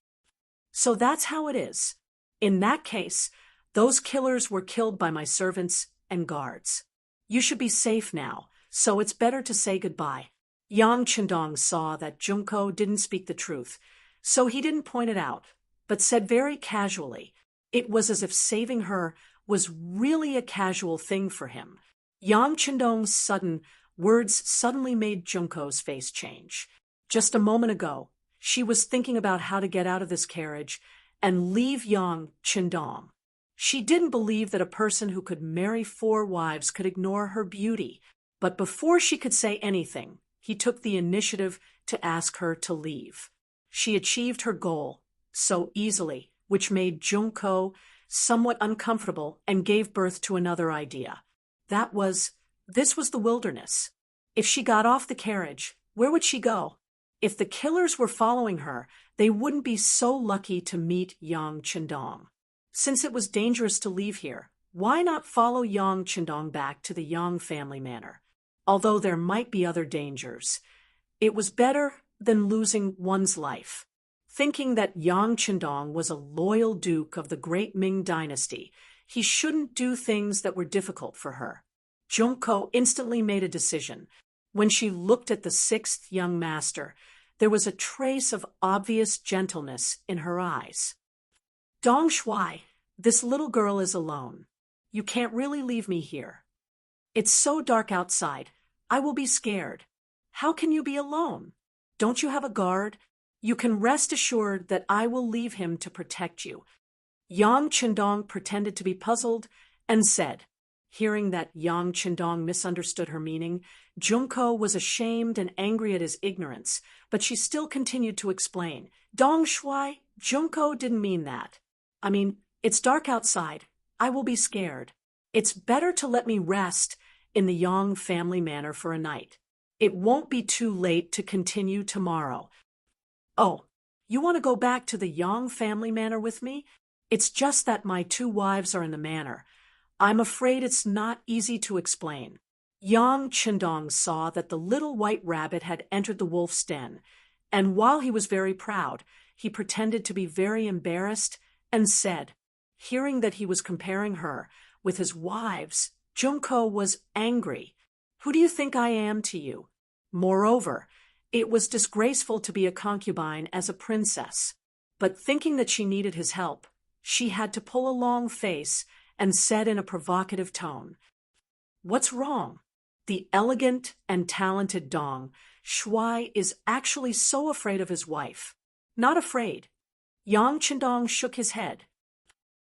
Speaker 1: So that's how it is. In that case, those killers were killed by my servants and guards. You should be safe now, so it's better to say goodbye. Yang Chendong saw that Junko didn't speak the truth, so he didn't point it out, but said very casually. It was as if saving her was really a casual thing for him. Yang Chendong's sudden words suddenly made Junko's face change. Just a moment ago, she was thinking about how to get out of this carriage and leave Yang Chendong. She didn't believe that a person who could marry 4 wives could ignore her beauty, but before she could say anything, he took the initiative to ask her to leave. She achieved her goal so easily, which made Junko somewhat uncomfortable and gave birth to another idea. This was the wilderness. If she got off the carriage, where would she go? If the killers were following her, they wouldn't be so lucky to meet Yang Chendong. Since it was dangerous to leave here, why not follow Yang Chendong back to the Yang family manor? Although there might be other dangers, it was better than losing one's life. Thinking that Yang Chendong was a loyal duke of the great Ming dynasty, he shouldn't do things that were difficult for her. Junko instantly made a decision. When she looked at the 6th young master, there was a trace of obvious gentleness in her eyes. Dong Shuai, this little girl is alone. You can't really leave me here. It's so dark outside. I will be scared. How can you be alone? Don't you have a guard? You can rest assured that I will leave him to protect you. Yang Chendong pretended to be puzzled and said. Hearing that Yang Chendong misunderstood her meaning, Junko was ashamed and angry at his ignorance, but she still continued to explain. Dong Shuai, Junko didn't mean that. I mean, it's dark outside. I will be scared. It's better to let me rest in the Yang family manor for a night. It won't be too late to continue tomorrow. Oh, you want to go back to the Yang family manor with me? It's just that my 2 wives are in the manor. I'm afraid it's not easy to explain. Yang Chendong saw that the little white rabbit had entered the wolf's den, and while he was very proud, he pretended to be very embarrassed and said, hearing that he was comparing her with his wives, Junko was angry. Who do you think I am to you? Moreover, it was disgraceful to be a concubine as a princess. But thinking that she needed his help, she had to pull a long face and said in a provocative tone, What's wrong? The elegant and talented Dong Shuai is actually so afraid of his wife. Not afraid. Yang Chendong shook his head.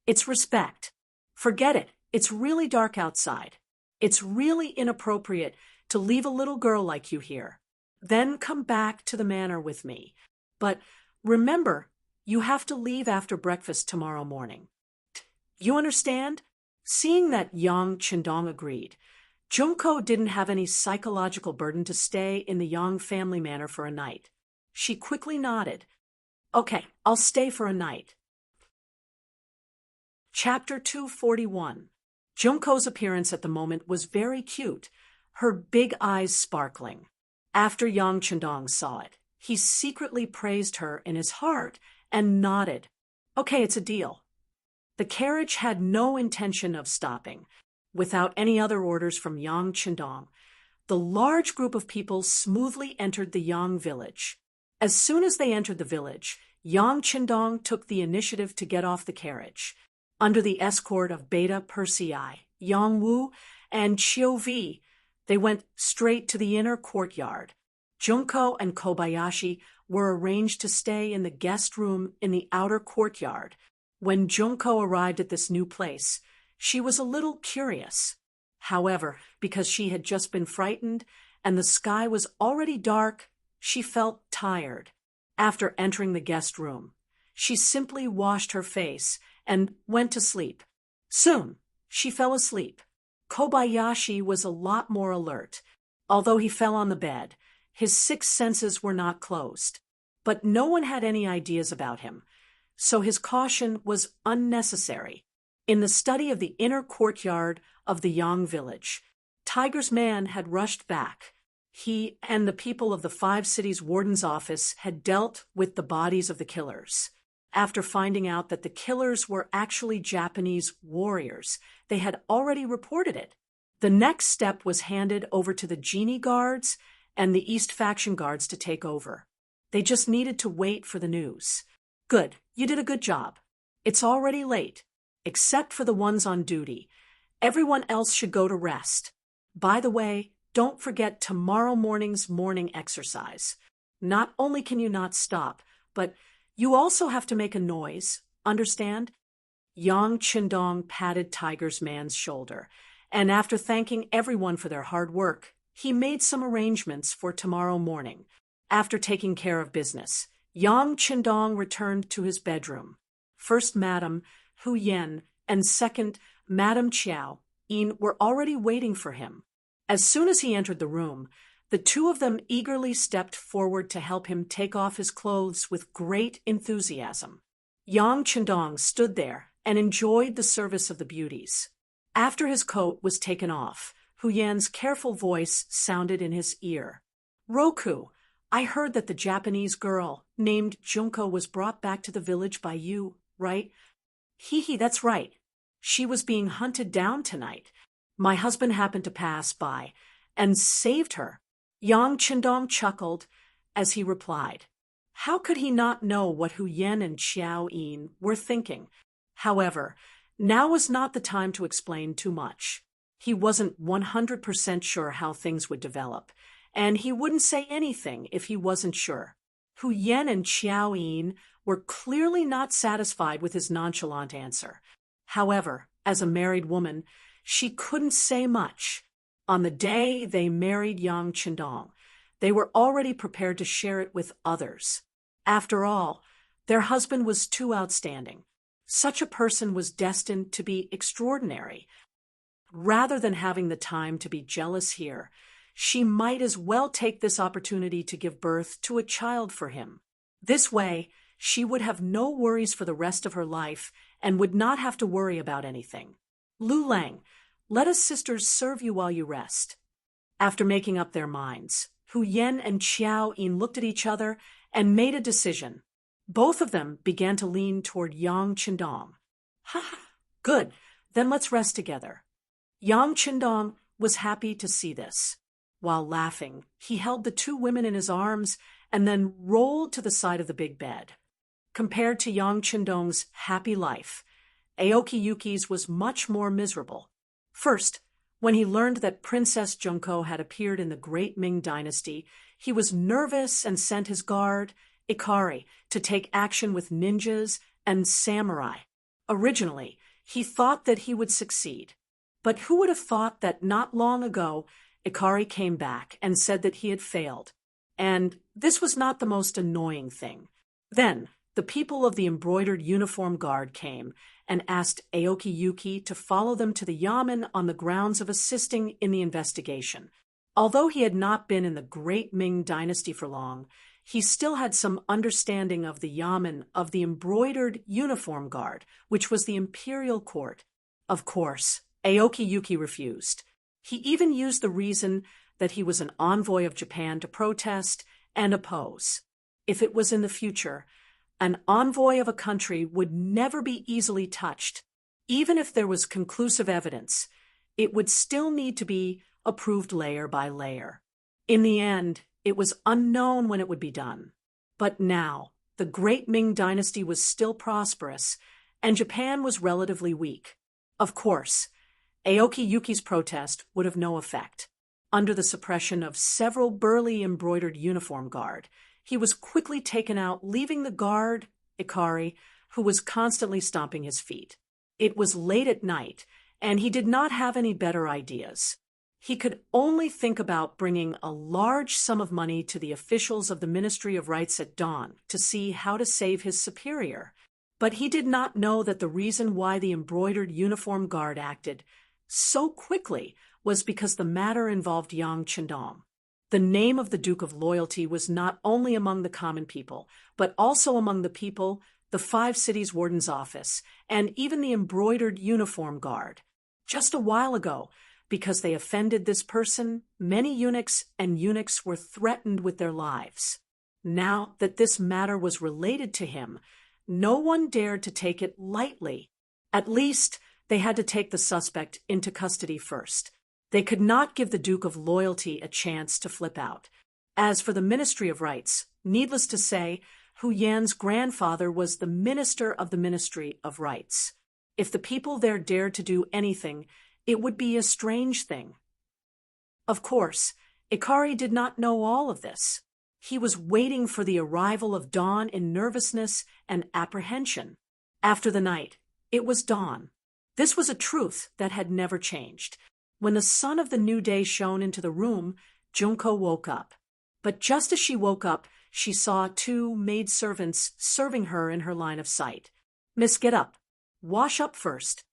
Speaker 1: It's respect. Forget it. It's really dark outside. It's really inappropriate to leave a little girl like you here. Then come back to the manor with me. But remember, you have to leave after breakfast tomorrow morning. You understand? Seeing that Yang Chendong agreed, Junko didn't have any psychological burden to stay in the Yang family manor for a night. She quickly nodded. Okay, I'll stay for a night. Chapter 241. Junko's appearance at the moment was very cute, her big eyes sparkling. After Yang Chendong saw it, he secretly praised her in his heart and nodded. Okay, it's a deal. The carriage had no intention of stopping. Without any other orders from Yang Chendong, the large group of people smoothly entered the Yang village. As soon as they entered the village, Yang Chendong took the initiative to get off the carriage. Under the escort of Beta Persei, Yang Wu, and Chiu Vi, they went straight to the inner courtyard. Junko and Kobayashi were arranged to stay in the guest room in the outer courtyard. When Junko arrived at this new place, she was a little curious. However, because she had just been frightened and the sky was already dark, she felt tired. After entering the guest room, she simply washed her face and went to sleep. Soon, she fell asleep. Kobayashi was a lot more alert. Although he fell on the bed, his 6 senses were not closed. But no one had any ideas about him, so his caution was unnecessary. In the study of the inner courtyard of the Yang village, Tiger's man had rushed back. He and the people of the 5 cities warden's office had dealt with the bodies of the killers. after finding out that the killers were actually Japanese warriors. They had already reported it. The next step was handed over to the Genie guards and the East faction guards to take over. They just needed to wait for the news. Good, you did a good job. It's already late, except for the ones on duty. Everyone else should go to rest. By the way, don't forget tomorrow morning's morning exercise. Not only can you not stop, but you also have to make a noise, understand? Yang Qindong patted Tiger's man's shoulder, and after thanking everyone for their hard work, he made some arrangements for tomorrow morning. After taking care of business, Yang Qindong returned to his bedroom. First Madame Hu Yen and second Madame Chiao Yin were already waiting for him. As soon as he entered the room, the two of them eagerly stepped forward to help him take off his clothes with great enthusiasm. Yang Qindong stood there and enjoyed the service of the beauties. After his coat was taken off, Hu Yan's careful voice sounded in his ear. "Roku, I heard that the Japanese girl named Junko was brought back to the village by you, right?" "Hee, that's right. She was being hunted down tonight. My husband happened to pass by and saved her." Yang Qindong chuckled as he replied. How could he not know what Hu Yan and Xiao Yin were thinking? However, now was not the time to explain too much. He wasn't 100% sure how things would develop, and he wouldn't say anything if he wasn't sure. Hu Yan and Xiao Yin were clearly not satisfied with his nonchalant answer. However, as a married woman, she couldn't say much. On the day they married Yang Qindong, they were already prepared to share it with others. After all, their husband was too outstanding. Such a person was destined to be extraordinary. Rather than having the time to be jealous here, she might as well take this opportunity to give birth to a child for him. This way, she would have no worries for the rest of her life and would not have to worry about anything. "Lu Lang, let us sisters serve you while you rest." After making up their minds, Hu Yan and Xiao Yin looked at each other and made a decision. Both of them began to lean toward Yang Qindong. "Ha! Good, then let's rest together." Yang Qindong was happy to see this. While laughing, he held the two women in his arms and then rolled to the side of the big bed. Compared to Yang Qindong's happy life, Aoki Yuki's was much more miserable. First, when he learned that Princess Junko had appeared in the Great Ming Dynasty, he was nervous and sent his guard, Ikari, to take action with ninjas and samurai. Originally, he thought that he would succeed. But who would have thought that not long ago, Ikari came back and said that he had failed. And this was not the most annoying thing. Then, the people of the embroidered uniform guard came and asked Aoki Yuki to follow them to the yamen on the grounds of assisting in the investigation. Although he had not been in the Great Ming Dynasty for long, he still had some understanding of the yamen of the embroidered uniform guard, which was the imperial court. Of course, Aoki Yuki refused. He even used the reason that he was an envoy of Japan to protest and oppose. If it was in the future, an envoy of a country would never be easily touched. Even if there was conclusive evidence, it would still need to be approved layer by layer. In the end, it was unknown when it would be done. But now, the Great Ming Dynasty was still prosperous, and Japan was relatively weak. Of course, Aoki Yuki's protest would have no effect. Under the suppression of several burly embroidered uniform guard, he was quickly taken out, leaving the guard, Ikari, who was constantly stomping his feet. It was late at night, and he did not have any better ideas. He could only think about bringing a large sum of money to the officials of the Ministry of Rights at dawn to see how to save his superior. But he did not know that the reason why the embroidered uniform guard acted so quickly was because the matter involved Yang Qindong. The name of the Duke of Loyalty was not only among the common people, but also among the people, the 5 cities warden's office, and even the embroidered uniform guard. Just a while ago, because they offended this person, many eunuchs and eunuchs were threatened with their lives. Now that this matter was related to him, No one dared to take it lightly. At least, they had to take the suspect into custody first. They could not give the Duke of Loyalty a chance to flip out. As for the Ministry of Rights, needless to say, Hu Yan's grandfather was the minister of the Ministry of Rights. If the people there dared to do anything, it would be a strange thing. Of course, Ikari did not know all of this. He was waiting for the arrival of dawn in nervousness and apprehension. After the night, it was dawn. This was a truth that had never changed. When the sun of the new day shone into the room, Junko woke up. But just as she woke up, she saw two maidservants serving her in her line of sight. "Miss, get up. Wash up first."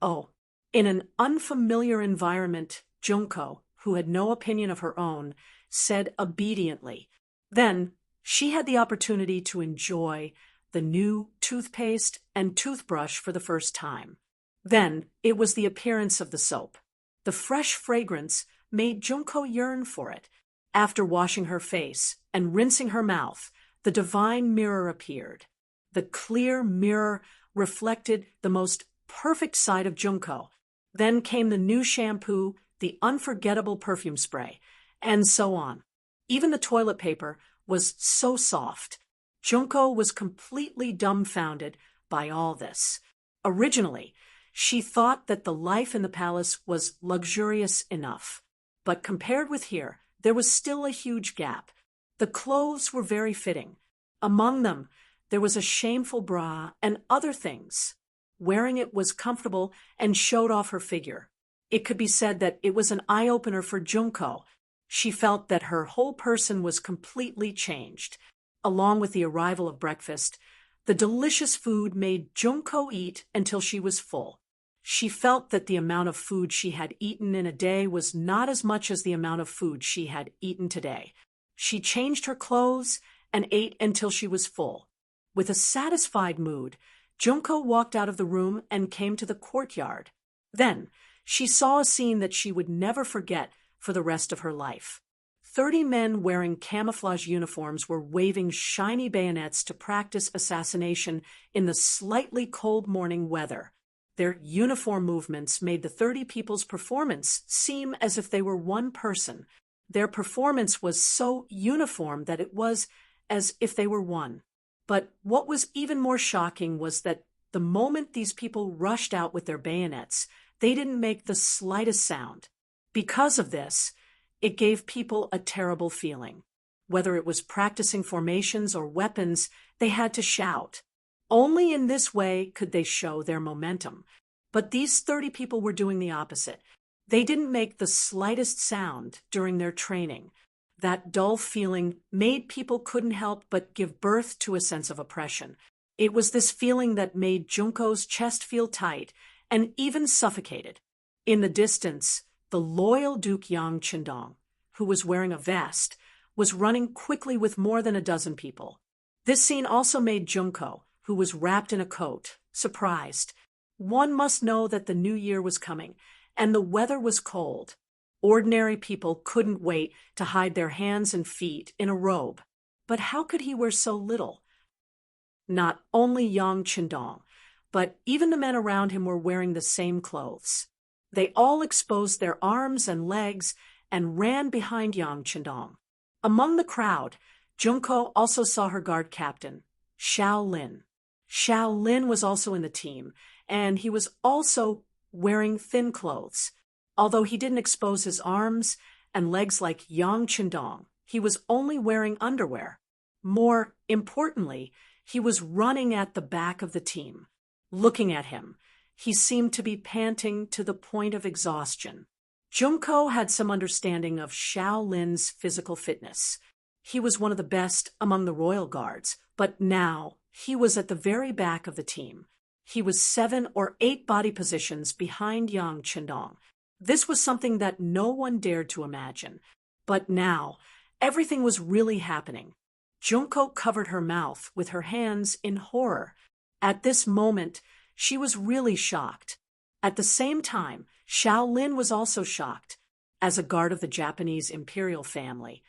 Speaker 1: Oh, in an unfamiliar environment, Junko, who had no opinion of her own, said obediently. Then she had the opportunity to enjoy the new toothpaste and toothbrush for the first time. Then it was the appearance of the soap. The fresh fragrance made Junko yearn for it. After washing her face and rinsing her mouth, the divine mirror appeared. The clear mirror reflected the most perfect side of Junko. Then came the new shampoo, the unforgettable perfume spray, and so on. Even the toilet paper was so soft. Junko was completely dumbfounded by all this. Originally, she thought that the life in the palace was luxurious enough. But compared with here, there was still a huge gap. The clothes were very fitting. Among them, there was a shameful bra and other things. Wearing it was comfortable and showed off her figure. It could be said that it was an eye-opener for Junko. She felt that her whole person was completely changed. Along with the arrival of breakfast, the delicious food made Junko eat until she was full. She felt that the amount of food she had eaten in a day was not as much as the amount of food she had eaten today. She changed her clothes and ate until she was full. With a satisfied mood, Junko walked out of the room and came to the courtyard. Then, she saw a scene that she would never forget for the rest of her life. 30 men wearing camouflage uniforms were waving shiny bayonets to practice assassination in the slightly cold morning weather. Their uniform movements made the 30 people's performance seem as if they were one person. Their performance was so uniform that it was as if they were one. But what was even more shocking was that the moment these people rushed out with their bayonets, they didn't make the slightest sound. Because of this, it gave people a terrible feeling. Whether it was practicing formations or weapons, they had to shout. Only in this way could they show their momentum. But these 30 people were doing the opposite. They didn't make the slightest sound during their training. That dull feeling made people couldn't help but give birth to a sense of oppression. It was this feeling that made Junko's chest feel tight and even suffocated. In the distance, the loyal Duke Yang Chendong, who was wearing a vest, was running quickly with more than a dozen people. This scene also made Junko, who was wrapped in a coat, surprised. One must know that the new year was coming, and the weather was cold. Ordinary people couldn't wait to hide their hands and feet in a robe. But how could he wear so little? Not only Yang Chendong, but even the men around him were wearing the same clothes. They all exposed their arms and legs and ran behind Yang Chendong. Among the crowd, Junko also saw her guard captain, Xiao Lin. Xiao Lin was also in the team, and he was also wearing thin clothes. Although he didn't expose his arms and legs like Yang Chendong, he was only wearing underwear. More importantly, he was running at the back of the team. Looking at him, he seemed to be panting to the point of exhaustion. Junko had some understanding of Xiao Lin's physical fitness. He was one of the best among the royal guards, but now he was at the very back of the team. He was 7 or 8 body positions behind Yang Chendong. This was something that no one dared to imagine. But now, everything was really happening. Junko covered her mouth with her hands in horror. At this moment, she was really shocked. At the same time, Xiao Lin was also shocked. As a guard of the Japanese imperial family,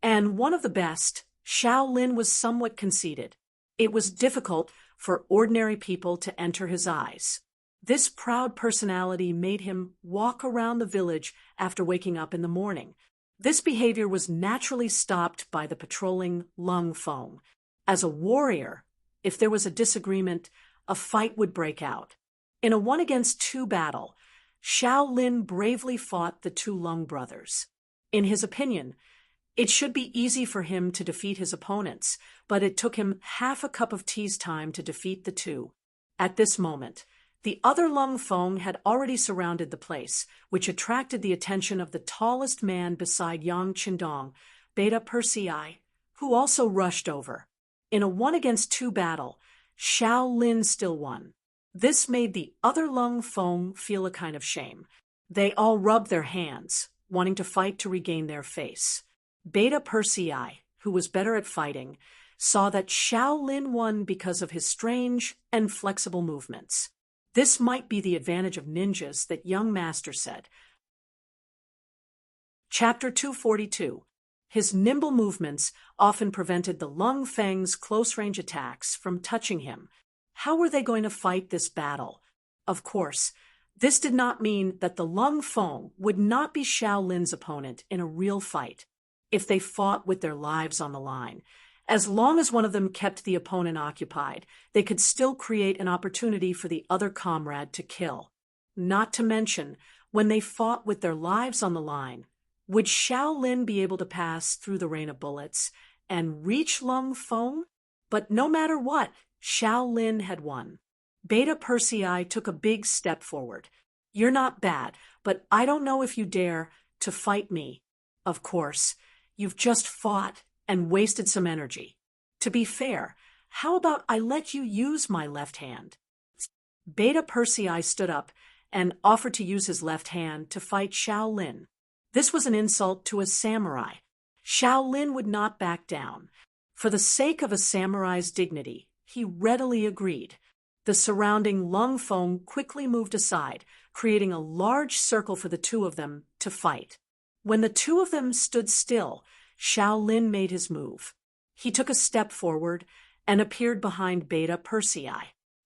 Speaker 1: and one of the best, Xiao Lin was somewhat conceited. It was difficult for ordinary people to enter his eyes. This proud personality made him walk around the village after waking up in the morning. This behavior was naturally stopped by the patrolling Lung Feng. As a warrior, if there was a disagreement, a fight would break out. In a 1-against-2 battle, Xiao Lin bravely fought the two Lung brothers. In his opinion, it should be easy for him to defeat his opponents, but it took him half a cup of tea's time to defeat the two. At this moment, the other Lung Feng had already surrounded the place, which attracted the attention of the tallest man beside Yang Qindong, Beta Persei, who also rushed over. In a 1-against-2 battle, Xiao Lin still won. This made the other Lung Feng feel a kind of shame. They all rubbed their hands, wanting to fight to regain their face. Beta Persei, who was better at fighting, saw that Xiao Lin won because of his strange and flexible movements. This might be the advantage of ninjas, that young master said. Chapter 242. His nimble movements often prevented the Lung Feng's close-range attacks from touching him. How were they going to fight this battle? Of course, this did not mean that the Lung Feng would not be Xiao Lin's opponent in a real fight, if they fought with their lives on the line. As long as one of them kept the opponent occupied, they could still create an opportunity for the other comrade to kill. Not to mention, when they fought with their lives on the line, would Xiao Lin be able to pass through the rain of bullets and reach Lung Feng? But no matter what, Xiao Lin had won. Beta Persei took a big step forward. You're not bad, but I don't know if you dare to fight me. Of course, you've just fought and wasted some energy. To be fair, how about I let you use my left hand? Beta Persei stood up and offered to use his left hand to fight Xiao Lin. This was an insult to a samurai. Xiao Lin would not back down. For the sake of a samurai's dignity, he readily agreed. The surrounding Lung Feng quickly moved aside, creating a large circle for the two of them to fight. When the two of them stood still, Xiao Lin made his move. He took a step forward and appeared behind Beta Persei.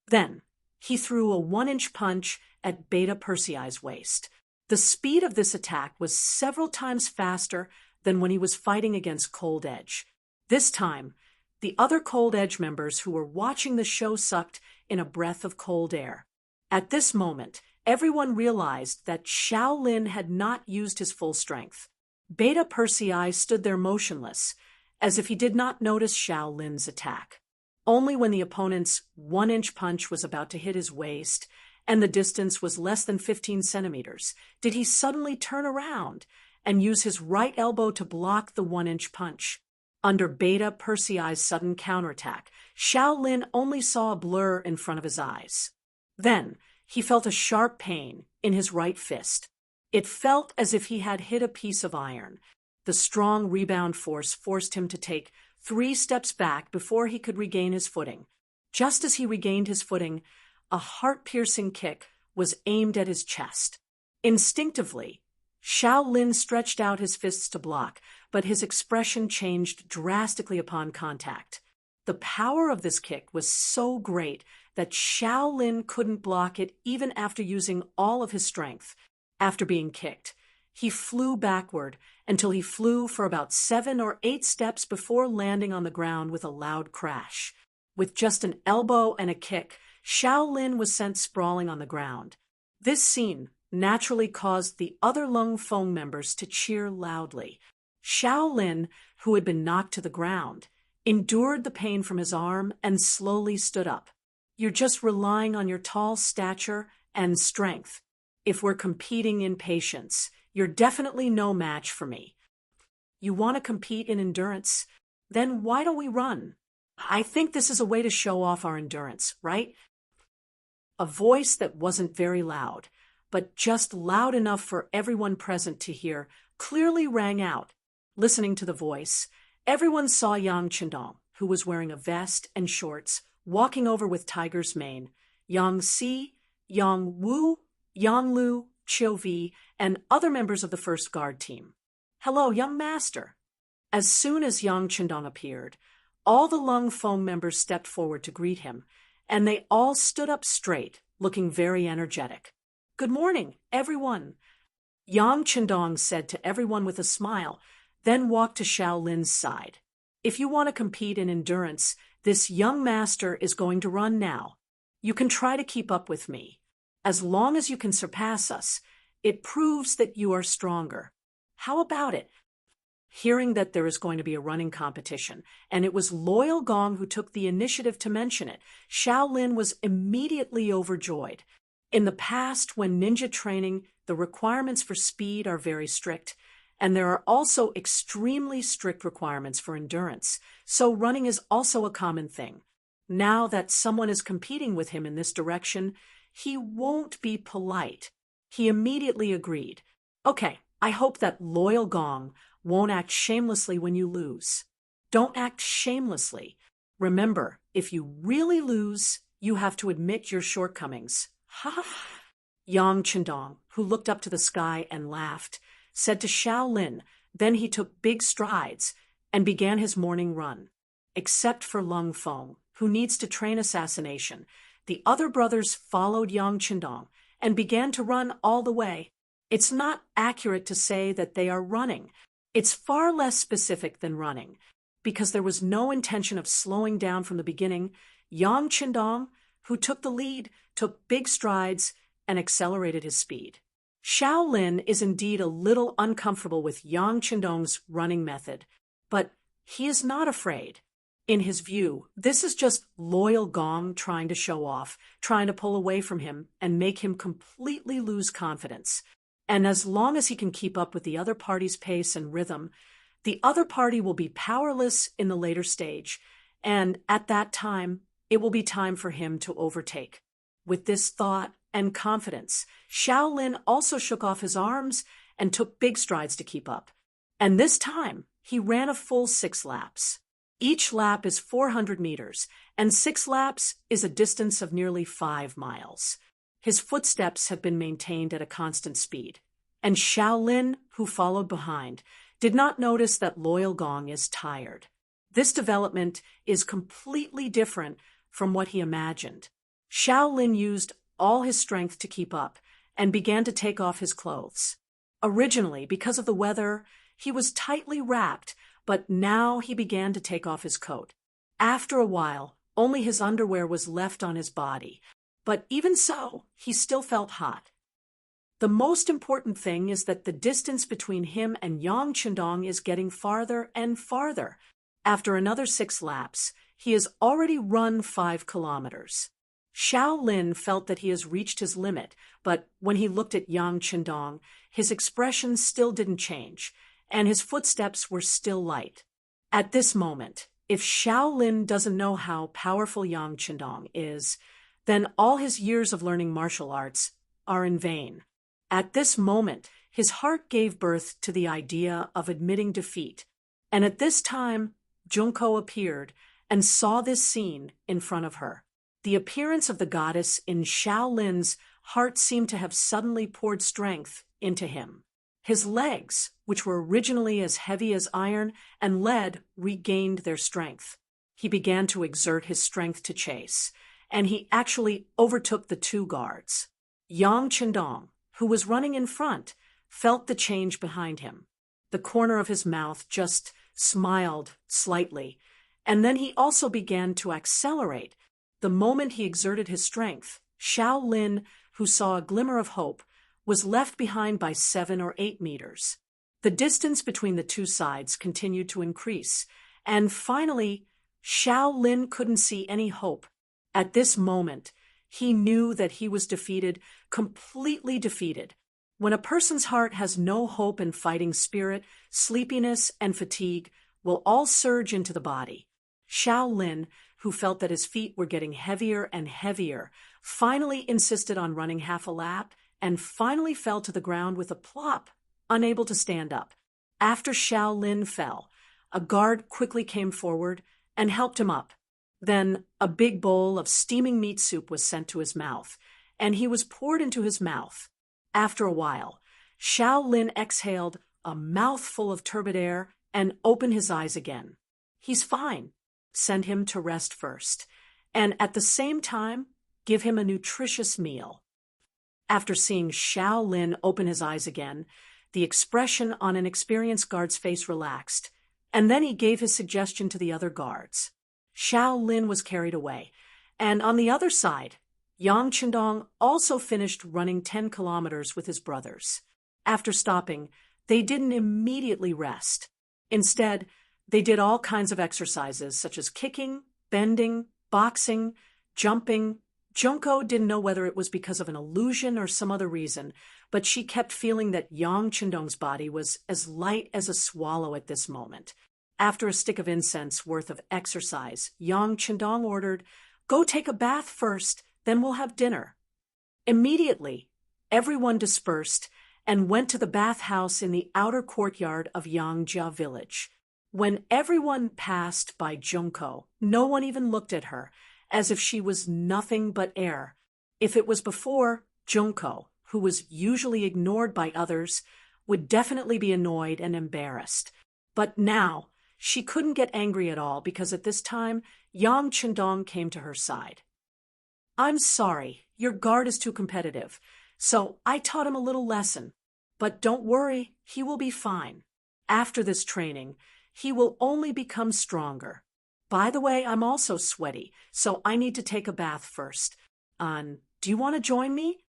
Speaker 1: Then, he threw a 1-inch punch at Beta Persei's waist. The speed of this attack was several times faster than when he was fighting against Cold Edge. This time, the other Cold Edge members who were watching the show sucked in a breath of cold air. At this moment, everyone realized that Xiao Lin had not used his full strength. Beta Persei stood there motionless, as if he did not notice Xiao Lin's attack. Only when the opponent's 1-inch punch was about to hit his waist, and the distance was less than 15 centimeters, did he suddenly turn around and use his right elbow to block the 1-inch punch. Under Beta Persei's sudden counterattack, Xiao Lin only saw a blur in front of his eyes. Then, he felt a sharp pain in his right fist. It felt as if he had hit a piece of iron. The strong rebound force forced him to take 3 steps back before he could regain his footing. Just as he regained his footing, a heart-piercing kick was aimed at his chest. Instinctively, Xiao Lin stretched out his fists to block, but his expression changed drastically upon contact. The power of this kick was so great that Xiao Lin couldn't block it even after using all of his strength. After being kicked, he flew backward until he flew for about 7 or 8 steps before landing on the ground with a loud crash. With just an elbow and a kick, Xiao Lin was sent sprawling on the ground. This scene naturally caused the other Lung Feng members to cheer loudly. Xiao Lin, who had been knocked to the ground, endured the pain from his arm and slowly stood up. You're just relying on your tall stature and strength. If we're competing in patience, you're definitely no match for me. You want to compete in endurance? Then why don't we run? I think this is a way to show off our endurance, right? A voice that wasn't very loud, but just loud enough for everyone present to hear, clearly rang out. Listening to the voice, everyone saw Yang Qindong, who was wearing a vest and shorts, walking over with Tiger's mane, Yang Si, Yang Wu, Yang Lu, Chiu Vi, and other members of the First Guard team. Hello, young master. As soon as Yang Qindong appeared, All the Lung Feng members stepped forward to greet him, and they all stood up straight, looking very energetic. "Good morning, everyone," Yang Chendong said to everyone with a smile, then walked to Xiao Lin's side. "If you want to compete in endurance, this young master is going to run now. You can try to keep up with me. As long as you can surpass us, it proves that you are stronger. How about it?" Hearing that there is going to be a running competition, and it was Loyal Gong who took the initiative to mention it, Xiao Lin was immediately overjoyed. In the past, when ninja training, the requirements for speed are very strict, and there are also extremely strict requirements for endurance, so running is also a common thing. Now that someone is competing with him in this direction, he won't be polite. He immediately agreed. "Okay, I hope that Loyal Gong won't act shamelessly when you lose. Don't act shamelessly. Remember, if you really lose, you have to admit your shortcomings." "Ha ha!" Yang Chendong, who looked up to the sky and laughed, said to Xiao Lin. Then he took big strides and began his morning run. Except for Lung Feng, who needs to train assassination, the other brothers followed Yang Chendong and began to run all the way. It's not accurate to say that they are running. It's far less specific than running, because there was no intention of slowing down from the beginning. Yang Chendong, who took the lead, took big strides and accelerated his speed. Xiao Lin is indeed a little uncomfortable with Yang Chendong's running method, but he is not afraid. In his view, this is just Loyal Gong trying to show off, trying to pull away from him and make him completely lose confidence. And as long as he can keep up with the other party's pace and rhythm, the other party will be powerless in the later stage, and at that time, it will be time for him to overtake. With this thought and confidence, Xiao Lin also shook off his arms and took big strides to keep up. And this time, he ran a full 6 laps. Each lap is 400 meters, and 6 laps is a distance of nearly 5 miles. His footsteps have been maintained at a constant speed, and Xiao Lin, who followed behind, did not notice that Loyal Gong is tired. This development is completely different from what he imagined. Xiao Lin used all his strength to keep up and began to take off his clothes. Originally, because of the weather, he was tightly wrapped, but now he began to take off his coat. After a while, only his underwear was left on his body, but even so, he still felt hot. The most important thing is that the distance between him and Yang Chendong is getting farther and farther. After another 6 laps, he has already run 5 kilometers. Xiao Lin felt that he has reached his limit, but when he looked at Yang Chendong, his expression still didn't change, and his footsteps were still light. At this moment, if Xiao Lin doesn't know how powerful Yang Chendong is, then all his years of learning martial arts are in vain. At this moment, his heart gave birth to the idea of admitting defeat, and at this time, Junko appeared and saw this scene in front of her. The appearance of the goddess in Xiao Lin's heart seemed to have suddenly poured strength into him. His legs, which were originally as heavy as iron and lead, regained their strength. He began to exert his strength to chase, and he actually overtook the 2 guards. Yang Chendong, who was running in front, felt the change behind him. The corner of his mouth just smiled slightly, and then he also began to accelerate. The moment he exerted his strength, Xiao Lin, who saw a glimmer of hope, was left behind by 7 or 8 meters. The distance between the 2 sides continued to increase, and finally, Xiao Lin couldn't see any hope. At this moment, he knew that he was defeated, completely defeated. When a person's heart has no hope and fighting spirit, sleepiness and fatigue will all surge into the body. Xiao Lin, who felt that his feet were getting heavier and heavier, finally insisted on running half a lap and finally fell to the ground with a plop, unable to stand up. After Xiao Lin fell, a guard quickly came forward and helped him up. Then a big bowl of steaming meat soup was sent to his mouth, and he was poured into his mouth. After a while, Xiao Lin exhaled a mouthful of turbid air and opened his eyes again. He's fine. send him to rest first, and at the same time, give him a nutritious meal. After seeing Xiao Lin open his eyes again, the expression on an experienced guard's face relaxed, and then he gave his suggestion to the other guards. Xiao Lin was carried away, and on the other side, Yang Chendong also finished running 10 kilometers with his brothers. After stopping, they didn't immediately rest. Instead, they did all kinds of exercises such as kicking, bending, boxing, jumping. Junko didn't know whether it was because of an illusion or some other reason, but she kept feeling that Yang Chendong's body was as light as a swallow at this moment. After a stick of incense worth of exercise, Yang Chendong ordered, "Go take a bath first, then we'll have dinner." Immediately, everyone dispersed and went to the bathhouse in the outer courtyard of Yangjia village. When everyone passed by Junko, no one even looked at her, as if she was nothing but air. If it was before, Junko, who was usually ignored by others, would definitely be annoyed and embarrassed. But now, she couldn't get angry at all because at this time, Yang Chendong came to her side. "I'm sorry, your guard is too competitive, so I taught him a little lesson. But don't worry, he will be fine. After this training, he will only become stronger. By the way, I'm also sweaty, so I need to take a bath first. Do you want to join me?"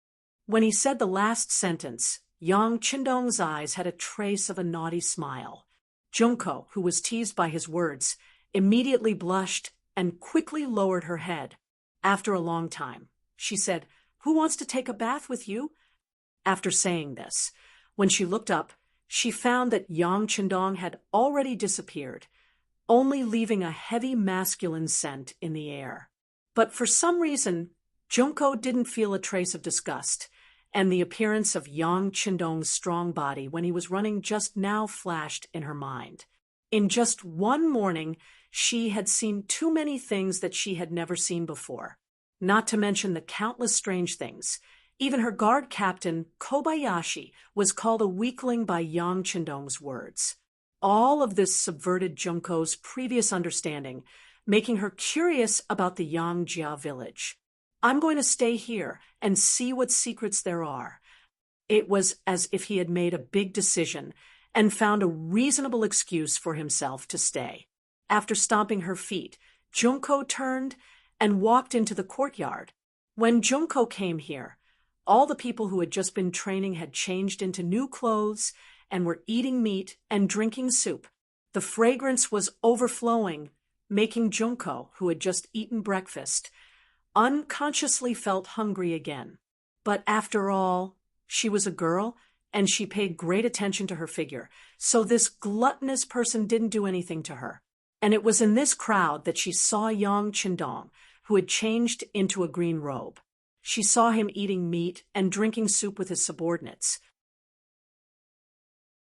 Speaker 1: When he said the last sentence, Yang Chendong's eyes had a trace of a naughty smile. Junko, who was teased by his words, immediately blushed and quickly lowered her head. After a long time, she said, "Who wants to take a bath with you?" After saying this, when she looked up, she found that Yang Chendong had already disappeared, only leaving a heavy masculine scent in the air. But for some reason, Junko didn't feel a trace of disgust, and the appearance of Yang Chendong's strong body when he was running just now flashed in her mind. In just one morning, she had seen too many things that she had never seen before, not to mention the countless strange things. Even her guard captain, Kobayashi, was called a weakling by Yang Chendong's words. All of this subverted Junko's previous understanding, making her curious about the Yangjia village. "I'm going to stay here and see what secrets there are." It was as if he had made a big decision and found a reasonable excuse for himself to stay. After stomping her feet, Junko turned and walked into the courtyard. When Junko came here, all the people who had just been training had changed into new clothes and were eating meat and drinking soup. The fragrance was overflowing, making Junko, who had just eaten breakfast, unconsciously felt hungry again. But after all, she was a girl, and she paid great attention to her figure, so this gluttonous person didn't do anything to her. And it was in this crowd that she saw Yang Chendong, who had changed into a green robe. She saw him eating meat and drinking soup with his subordinates.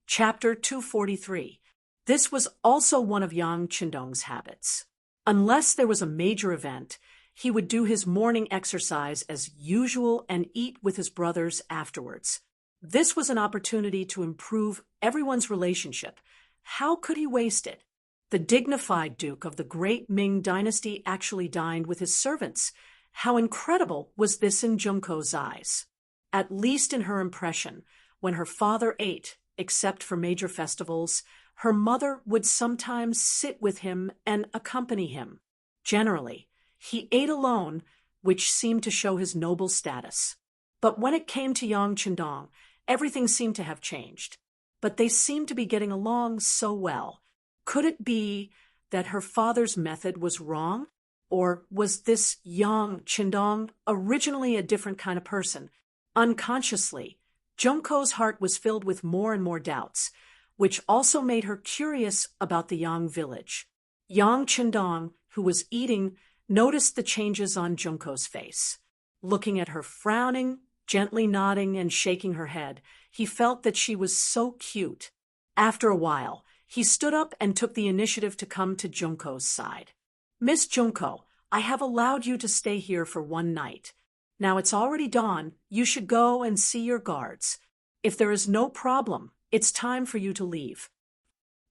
Speaker 1: Chapter 243. This was also one of Yang Chendong's habits. Unless there was a major event, he would do his morning exercise as usual and eat with his brothers afterwards. This was an opportunity to improve everyone's relationship. How could he waste it? The dignified duke of the great Ming dynasty actually dined with his servants. How incredible was this in Junko's eyes? At least in her impression, when her father ate, except for major festivals, her mother would sometimes sit with him and accompany him. Generally, he ate alone, which seemed to show his noble status. But when it came to Yang Chendong, everything seemed to have changed. But they seemed to be getting along so well. Could it be that her father's method was wrong? Or was this Yang Chendong originally a different kind of person? Unconsciously, Junko's heart was filled with more and more doubts, which also made her curious about the Yang village. Yang Chendong, who was eating, noticed the changes on Junko's face. Looking at her frowning, gently nodding and shaking her head, he felt that she was so cute. After a while, he stood up and took the initiative to come to Junko's side. "Miss Junko, I have allowed you to stay here for one night. Now it's already dawn, you should go and see your guards. If there is no problem, it's time for you to leave."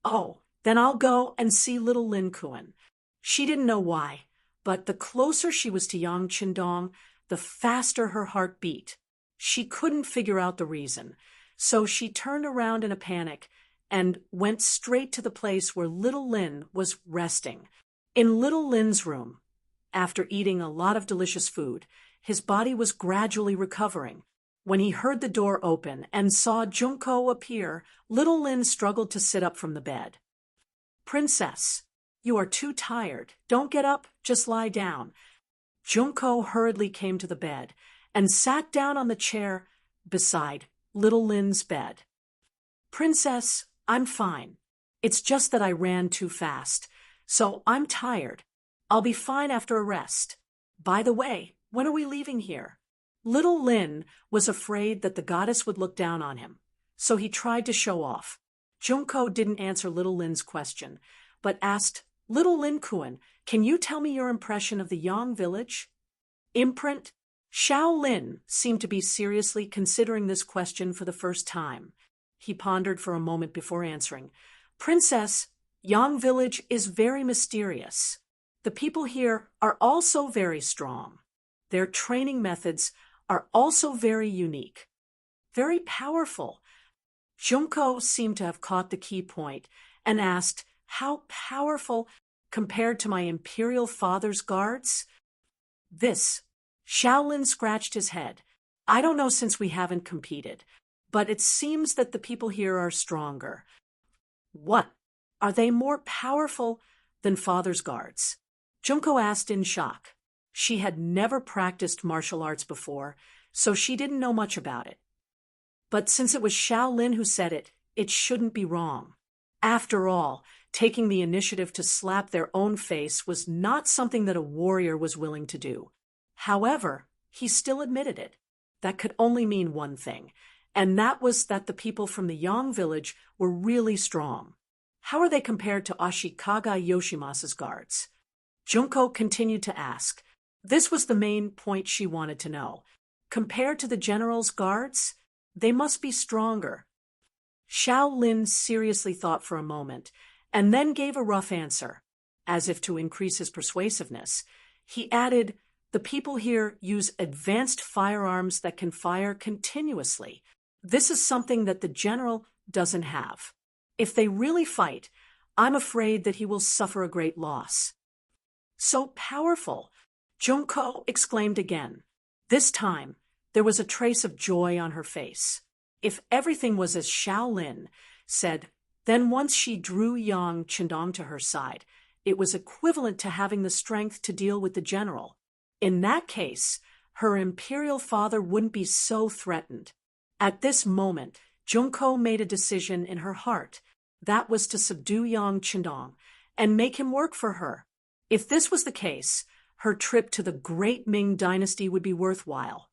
Speaker 1: "Oh, then I'll go and see little Lin Kuan." She didn't know why, but the closer she was to Yang Qindong, the faster her heart beat. She couldn't figure out the reason, so she turned around in a panic and went straight to the place where little Lin was resting. In little Lin's room, after eating a lot of delicious food, his body was gradually recovering. When he heard the door open and saw Junko appear, little Lin struggled to sit up from the bed. "Princess, you are too tired. Don't get up, just lie down." Junko hurriedly came to the bed and sat down on the chair beside little Lin's bed. "Princess, I'm fine. It's just that I ran too fast, so I'm tired. I'll be fine after a rest. By the way, when are we leaving here?" Little Lin was afraid that the goddess would look down on him, so he tried to show off. Junko didn't answer little Lin's question, but asked, "Little Lin Kuan, can you tell me your impression of the Yang village?" Imprint? Xiao Lin seemed to be seriously considering this question for the first time. He pondered for a moment before answering. "Princess, Yang village is very mysterious. The people here are also very strong. Their training methods are also very unique, very powerful." Junko seemed to have caught the key point and asked, "How powerful compared to my imperial father's guards?" "This." Shaolin scratched his head. "I don't know since we haven't competed, but it seems that the people here are stronger." "What? Are they more powerful than father's guards?" Junko asked in shock. She had never practiced martial arts before, so she didn't know much about it. But since it was Shaolin who said it, it shouldn't be wrong. After all, taking the initiative to slap their own face was not something that a warrior was willing to do. However, he still admitted it. That could only mean one thing, and that was that the people from the Yang village were really strong. How are they compared to Ashikaga Yoshimasa's guards? Junko continued to ask. This was the main point she wanted to know. Compared to the general's guards, they must be stronger. Xiao Lin seriously thought for a moment, and then gave a rough answer. As if to increase his persuasiveness, he added, "The people here use advanced firearms that can fire continuously. This is something that the general doesn't have. If they really fight, I'm afraid that he will suffer a great loss." "So powerful!" Junko exclaimed again. This time, there was a trace of joy on her face. If everything was as Xiao Lin said, then once she drew Yang Qindong to her side, it was equivalent to having the strength to deal with the general. In that case, her imperial father wouldn't be so threatened. At this moment, Junko made a decision in her heart. That was to subdue Yang Qindong and make him work for her. If this was the case, her trip to the great Ming dynasty would be worthwhile.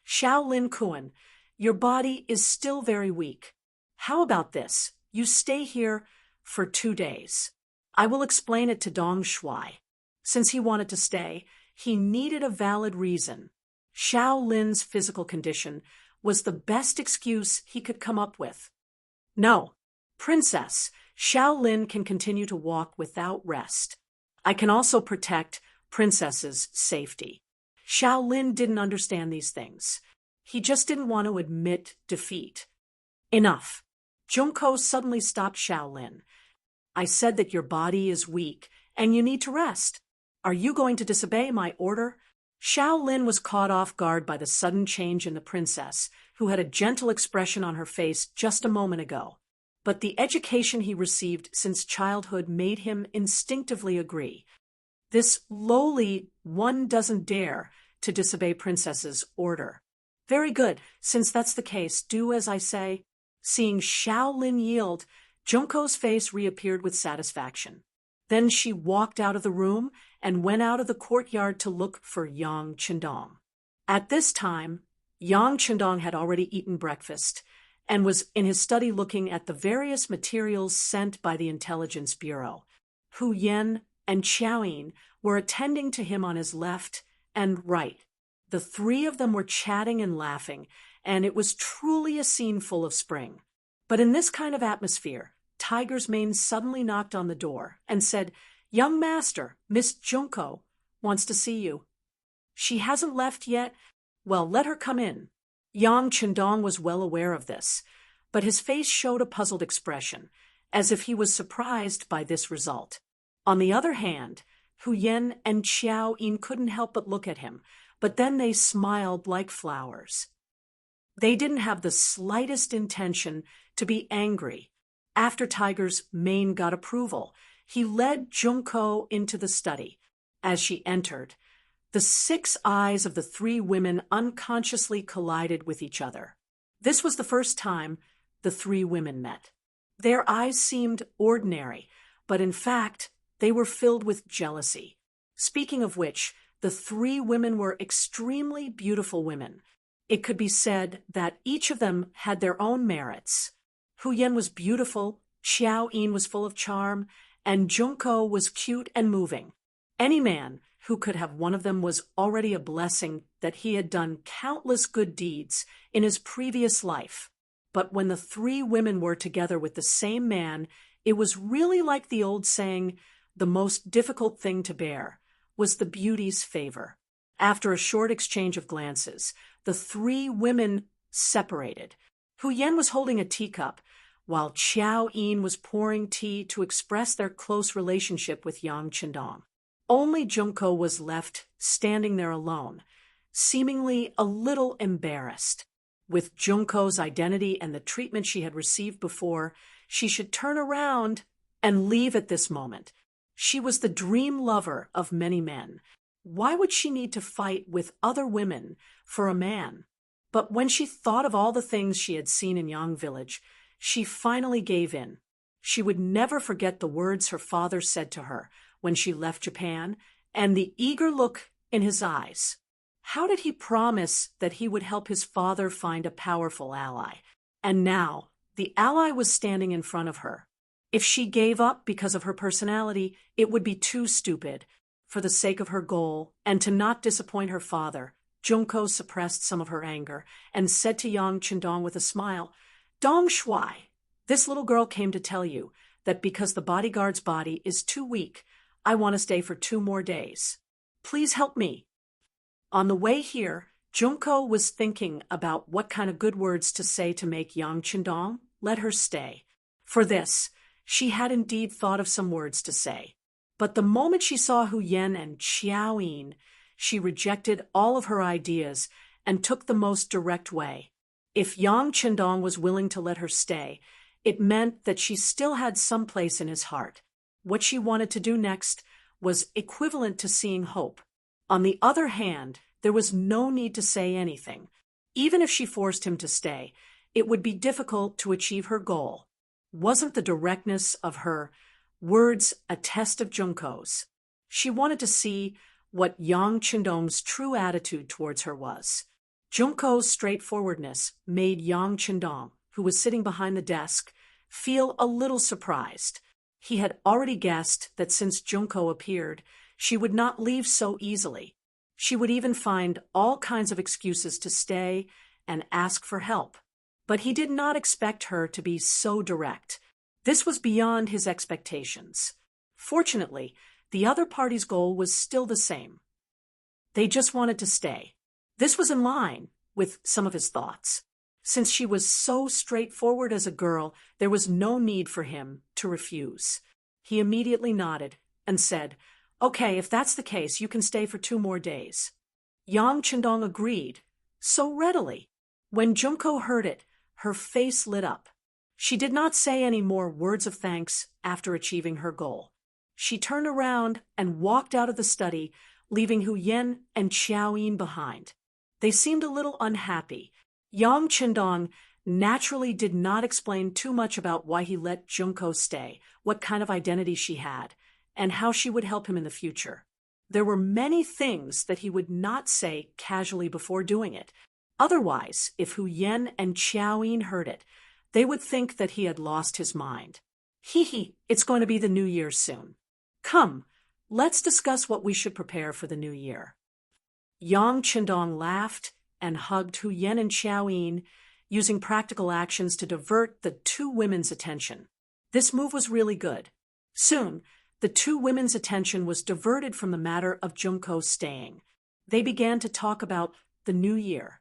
Speaker 1: "Xiao Lin Kuan, your body is still very weak. How about this? You stay here for 2 days. I will explain it to Dong Shuai." Since he wanted to stay, he needed a valid reason. Xiao Lin's physical condition was the best excuse he could come up with. "No, Princess, Xiao Lin can continue to walk without rest. I can also protect Princess's safety." Xiao Lin didn't understand these things. He just didn't want to admit defeat. "Enough." Junko suddenly stopped Xiao Lin. "I said that your body is weak and you need to rest. Are you going to disobey my order?" Xiao Lin was caught off guard by the sudden change in the princess, who had a gentle expression on her face just a moment ago. But the education he received since childhood made him instinctively agree. This lowly one doesn't dare to disobey princess's order. "Very good. Since that's the case, do as I say." Seeing Xiao Lin yield, Junko's face reappeared with satisfaction. Then she walked out of the room and went out of the courtyard to look for Yang Qindong. At this time, Yang Qindong had already eaten breakfast and was in his study looking at the various materials sent by the Intelligence Bureau. Hu Yen and Xiaoyin were attending to him on his left and right. The three of them were chatting and laughing, and it was truly a scene full of spring. But in this kind of atmosphere, Tiger's Mane suddenly knocked on the door and said, Young master, Miss Junko, wants to see you. She hasn't left yet? Well, let her come in. Yang Chendong was well aware of this, but his face showed a puzzled expression, as if he was surprised by this result. On the other hand, Hu Yen and Xiao Yin couldn't help but look at him, but then they smiled like flowers. They didn't have the slightest intention to be angry. After Tiger's Ming got approval, he led Junko into the study. As she entered, the 6 eyes of the 3 women unconsciously collided with each other. This was the first time the 3 women met. Their eyes seemed ordinary, but in fact, they were filled with jealousy. Speaking of which, the 3 women were extremely beautiful women. It could be said that each of them had their own merits. Hu Yen was beautiful, Xiao Yin was full of charm, and Junko was cute and moving. Any man who could have one of them was already a blessing that he had done countless good deeds in his previous life. But when the 3 women were together with the same man, it was really like the old saying, the most difficult thing to bear was the beauty's favor. After a short exchange of glances, the 3 women separated. Hu Yen was holding a teacup, while Xiao Yin was pouring tea to express their close relationship with Yang Chendong. Only Junko was left standing there alone, seemingly a little embarrassed. With Junko's identity and the treatment she had received before, she should turn around and leave at this moment. She was the dream lover of many men. Why would she need to fight with other women for a man? But when she thought of all the things she had seen in Yang Village, she finally gave in. She would never forget the words her father said to her when she left Japan, and the eager look in his eyes. How did he promise that he would help his father find a powerful ally? And now, the ally was standing in front of her. If she gave up because of her personality, it would be too stupid. For the sake of her goal, and to not disappoint her father, Junko suppressed some of her anger and said to Yang Chendong with a smile, "Dong Shuai, this little girl came to tell you that because the bodyguard's body is too weak, I want to stay for 2 more days. Please help me." On the way here, Junko was thinking about what kind of good words to say to make Yang Chendong let her stay. For this, she had indeed thought of some words to say. But the moment she saw Hu Yen and Xiao Yin, she rejected all of her ideas and took the most direct way. If Yang Chendong was willing to let her stay, it meant that she still had some place in his heart. What she wanted to do next was equivalent to seeing hope. On the other hand, there was no need to say anything. Even if she forced him to stay, it would be difficult to achieve her goal. Wasn't the directness of her words a test of Junko's? She wanted to see what Yang Chendong's true attitude towards her was. Junko's straightforwardness made Yang Chendong, who was sitting behind the desk, feel a little surprised. He had already guessed that since Junko appeared, she would not leave so easily. She would even find all kinds of excuses to stay and ask for help. But he did not expect her to be so direct. This was beyond his expectations. Fortunately, the other party's goal was still the same. They just wanted to stay. This was in line with some of his thoughts. Since she was so straightforward as a girl, there was no need for him to refuse. He immediately nodded and said, "Okay, if that's the case, you can stay for 2 more days." Yang Chendong agreed, so readily. When Junko heard it, her face lit up. She did not say any more words of thanks after achieving her goal. She turned around and walked out of the study, leaving Hu Yen and Xiao Yin behind. They seemed a little unhappy. Yang Chendong naturally did not explain too much about why he let Junko stay, what kind of identity she had, and how she would help him in the future. There were many things that he would not say casually before doing it. Otherwise, if Hu Yen and Xiao Yin heard it, they would think that he had lost his mind. Hee, it's going to be the new year soon. Come, let's discuss what we should prepare for the new year. Yang Chendong laughed and hugged Hu Yen and Xiao Yin, using practical actions to divert the 2 women's attention. This move was really good. Soon, the two women's attention was diverted from the matter of Junko staying. They began to talk about the new year.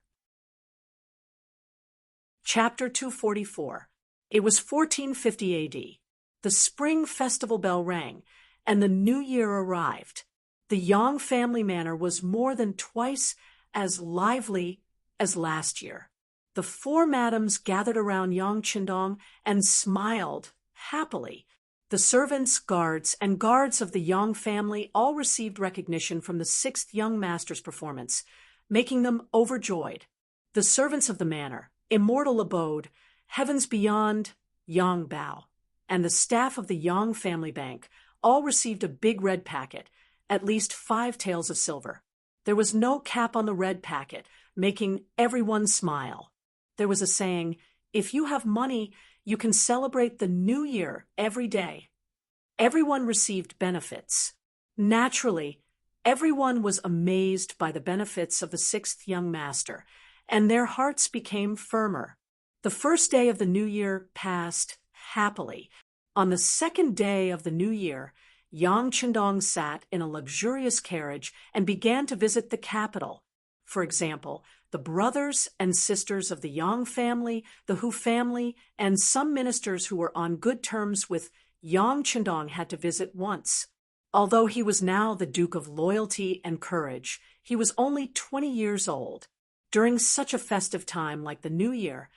Speaker 1: Chapter 244. It was 1450 A.D. The spring festival bell rang, and the new year arrived. The Yang family manor was more than twice as lively as last year. The four madams gathered around Yang Qindong and smiled happily. The servants, guards, and guards of the Yang family all received recognition from the sixth young master's performance, making them overjoyed. The servants of the manor, immortal abode, heavens beyond, Yang Bao, and the staff of the Yang family bank all received a big red packet, at least 5 taels of silver. There was no cap on the red packet, making everyone smile. There was a saying, "If you have money, you can celebrate the new year every day." Everyone received benefits. Naturally, everyone was amazed by the benefits of the sixth young master, and their hearts became firmer. The first day of the new year passed happily. On the second day of the new year, Yang Qindong sat in a luxurious carriage and began to visit the capital. For example, the brothers and sisters of the Yang family, the Hu family, and some ministers who were on good terms with Yang Qindong had to visit once. Although he was now the Duke of Loyalty and Courage, he was only 20 years old. During such a festive time like the New Year,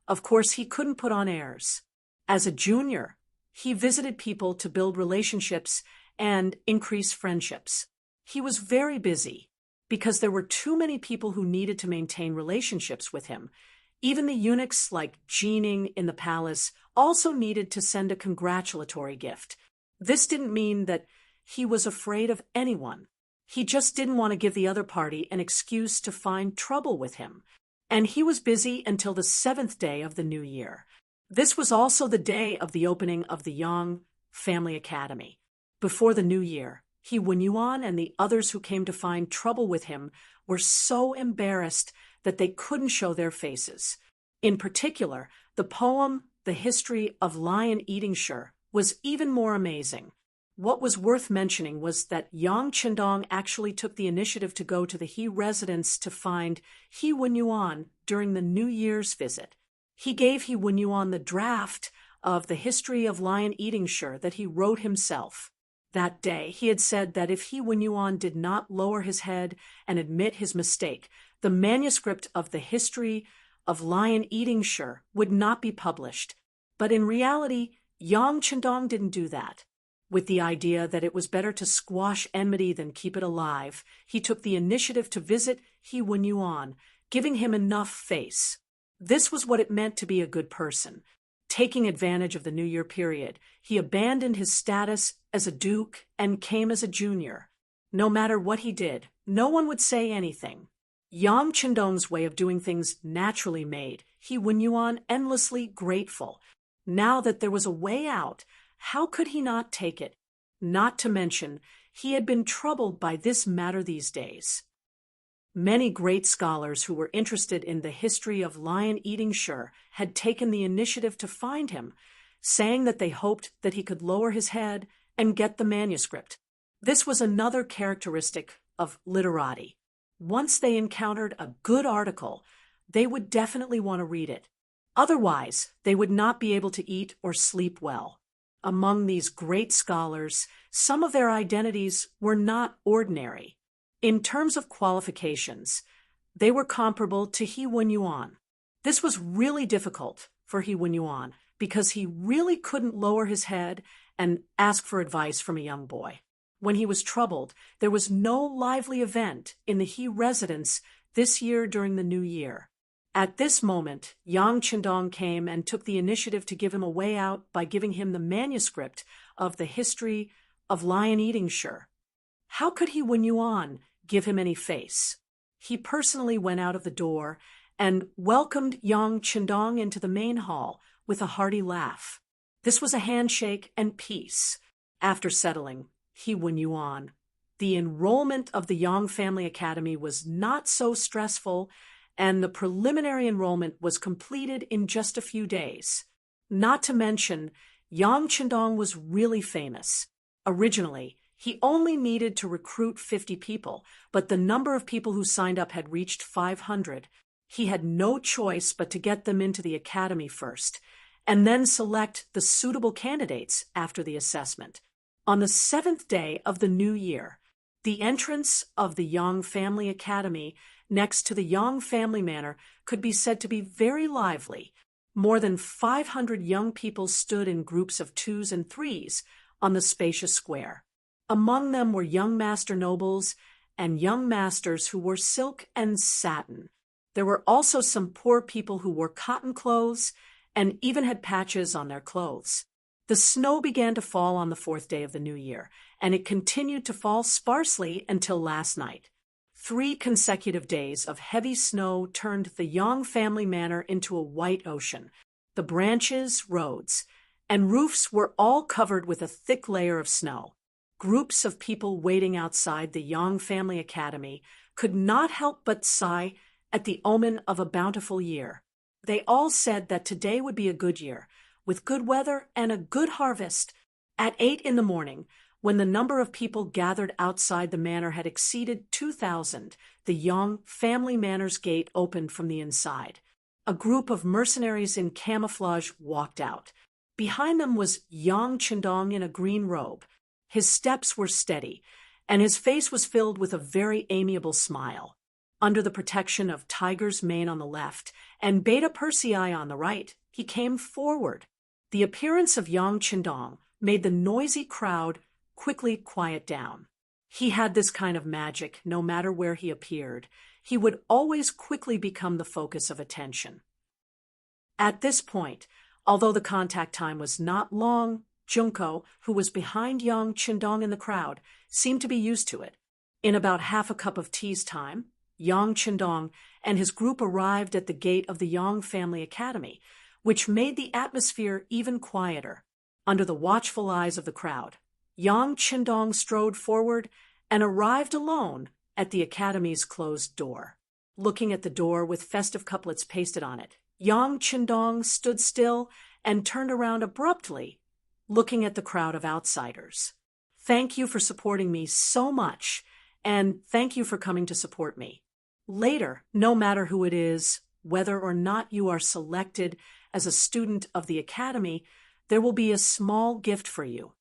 Speaker 1: of course he couldn't put on airs. As a junior, he visited people to build relationships and increase friendships. He was very busy because there were too many people who needed to maintain relationships with him. Even the eunuchs like Jining in the palace also needed to send a congratulatory gift. This didn't mean that he was afraid of anyone. He just didn't want to give the other party an excuse to find trouble with him. And he was busy until the 7th day of the new year. This was also the day of the opening of the Yang Family Academy. Before the new year, He Wenyuan and the others who came to find trouble with him were so embarrassed that they couldn't show their faces. In particular, the poem The History of Lion-Eating Shi was even more amazing. What was worth mentioning was that Yang Qindong actually took the initiative to go to the He residence to find He Wenyuan during the New Year's visit. He gave He Wenyuan the draft of the History of Lion-Eating Shi that he wrote himself. That day, he had said that if He Wenyuan did not lower his head and admit his mistake, the manuscript of the History of Lion-Eating Shi would not be published. But in reality, Yang Qindong didn't do that. With the idea that it was better to squash enmity than keep it alive, he took the initiative to visit He Wenyuan, giving him enough face. This was what it meant to be a good person. Taking advantage of the New Year period, he abandoned his status as a duke and came as a junior. No matter what he did, no one would say anything. Yang Qindong's way of doing things naturally made He Wenyuan endlessly grateful. Now that there was a way out, how could he not take it? Not to mention, he had been troubled by this matter these days. Many great scholars who were interested in the history of Lion-Eating Shi had taken the initiative to find him, saying that they hoped that he could lower his head and get the manuscript. This was another characteristic of literati. Once they encountered a good article, they would definitely want to read it. Otherwise, they would not be able to eat or sleep well. Among these great scholars, some of their identities were not ordinary. In terms of qualifications, they were comparable to He Wenyuan. This was really difficult for He Wenyuan because he really couldn't lower his head and ask for advice from a young boy. When he was troubled, there was no lively event in the He residence this year during the New Year. At this moment, Yang Qindong came and took the initiative to give him a way out by giving him the manuscript of the History of Lion-Eating Shi. How could He Wenyuan give him any face? He personally went out of the door and welcomed Yang Qindong into the main hall with a hearty laugh. This was a handshake and peace. After settling, He Wenyuan, the enrollment of the Yang Family Academy was not so stressful, and the preliminary enrollment was completed in just a few days. Not to mention, Yang Qindong was really famous. Originally, he only needed to recruit 50 people, but the number of people who signed up had reached 500. He had no choice but to get them into the academy first, and then select the suitable candidates after the assessment. On the 7th day of the new year, the entrance of the Yang Family Academy next to the Yang Family Manor could be said to be very lively. More than 500 young people stood in groups of twos and threes on the spacious square. Among them were young master nobles and young masters who wore silk and satin. There were also some poor people who wore cotton clothes and even had patches on their clothes. The snow began to fall on the 4th day of the new year, and it continued to fall sparsely until last night. 3 consecutive days of heavy snow turned the Yang Family Manor into a white ocean. The branches, roads, and roofs were all covered with a thick layer of snow. Groups of people waiting outside the Yang Family Academy could not help but sigh at the omen of a bountiful year. They all said that today would be a good year, with good weather and a good harvest. At 8 in the morning, when the number of people gathered outside the manor had exceeded 2,000, the Yang Family Manor's gate opened from the inside. A group of mercenaries in camouflage walked out. Behind them was Yang Chendong in a green robe. His steps were steady, and his face was filled with a very amiable smile. Under the protection of Tiger's Mane on the left and Beta Persei on the right, he came forward. The appearance of Yang Chendong made the noisy crowd quickly quiet down. He had this kind of magic no matter where he appeared. He would always quickly become the focus of attention. At this point, although the contact time was not long, Junko, who was behind Yang Chendong in the crowd, seemed to be used to it. In about half a cup of tea's time, Yang Chendong and his group arrived at the gate of the Yang Family Academy, which made the atmosphere even quieter. Under the watchful eyes of the crowd, Yang Chendong strode forward and arrived alone at the academy's closed door. Looking at the door with festive couplets pasted on it, Yang Chendong stood still and turned around abruptly, looking at the crowd of outsiders. "Thank you for supporting me so much, and thank you for coming to support me. Later, no matter who it is, whether or not you are selected as a student of the academy, there will be a small gift for you."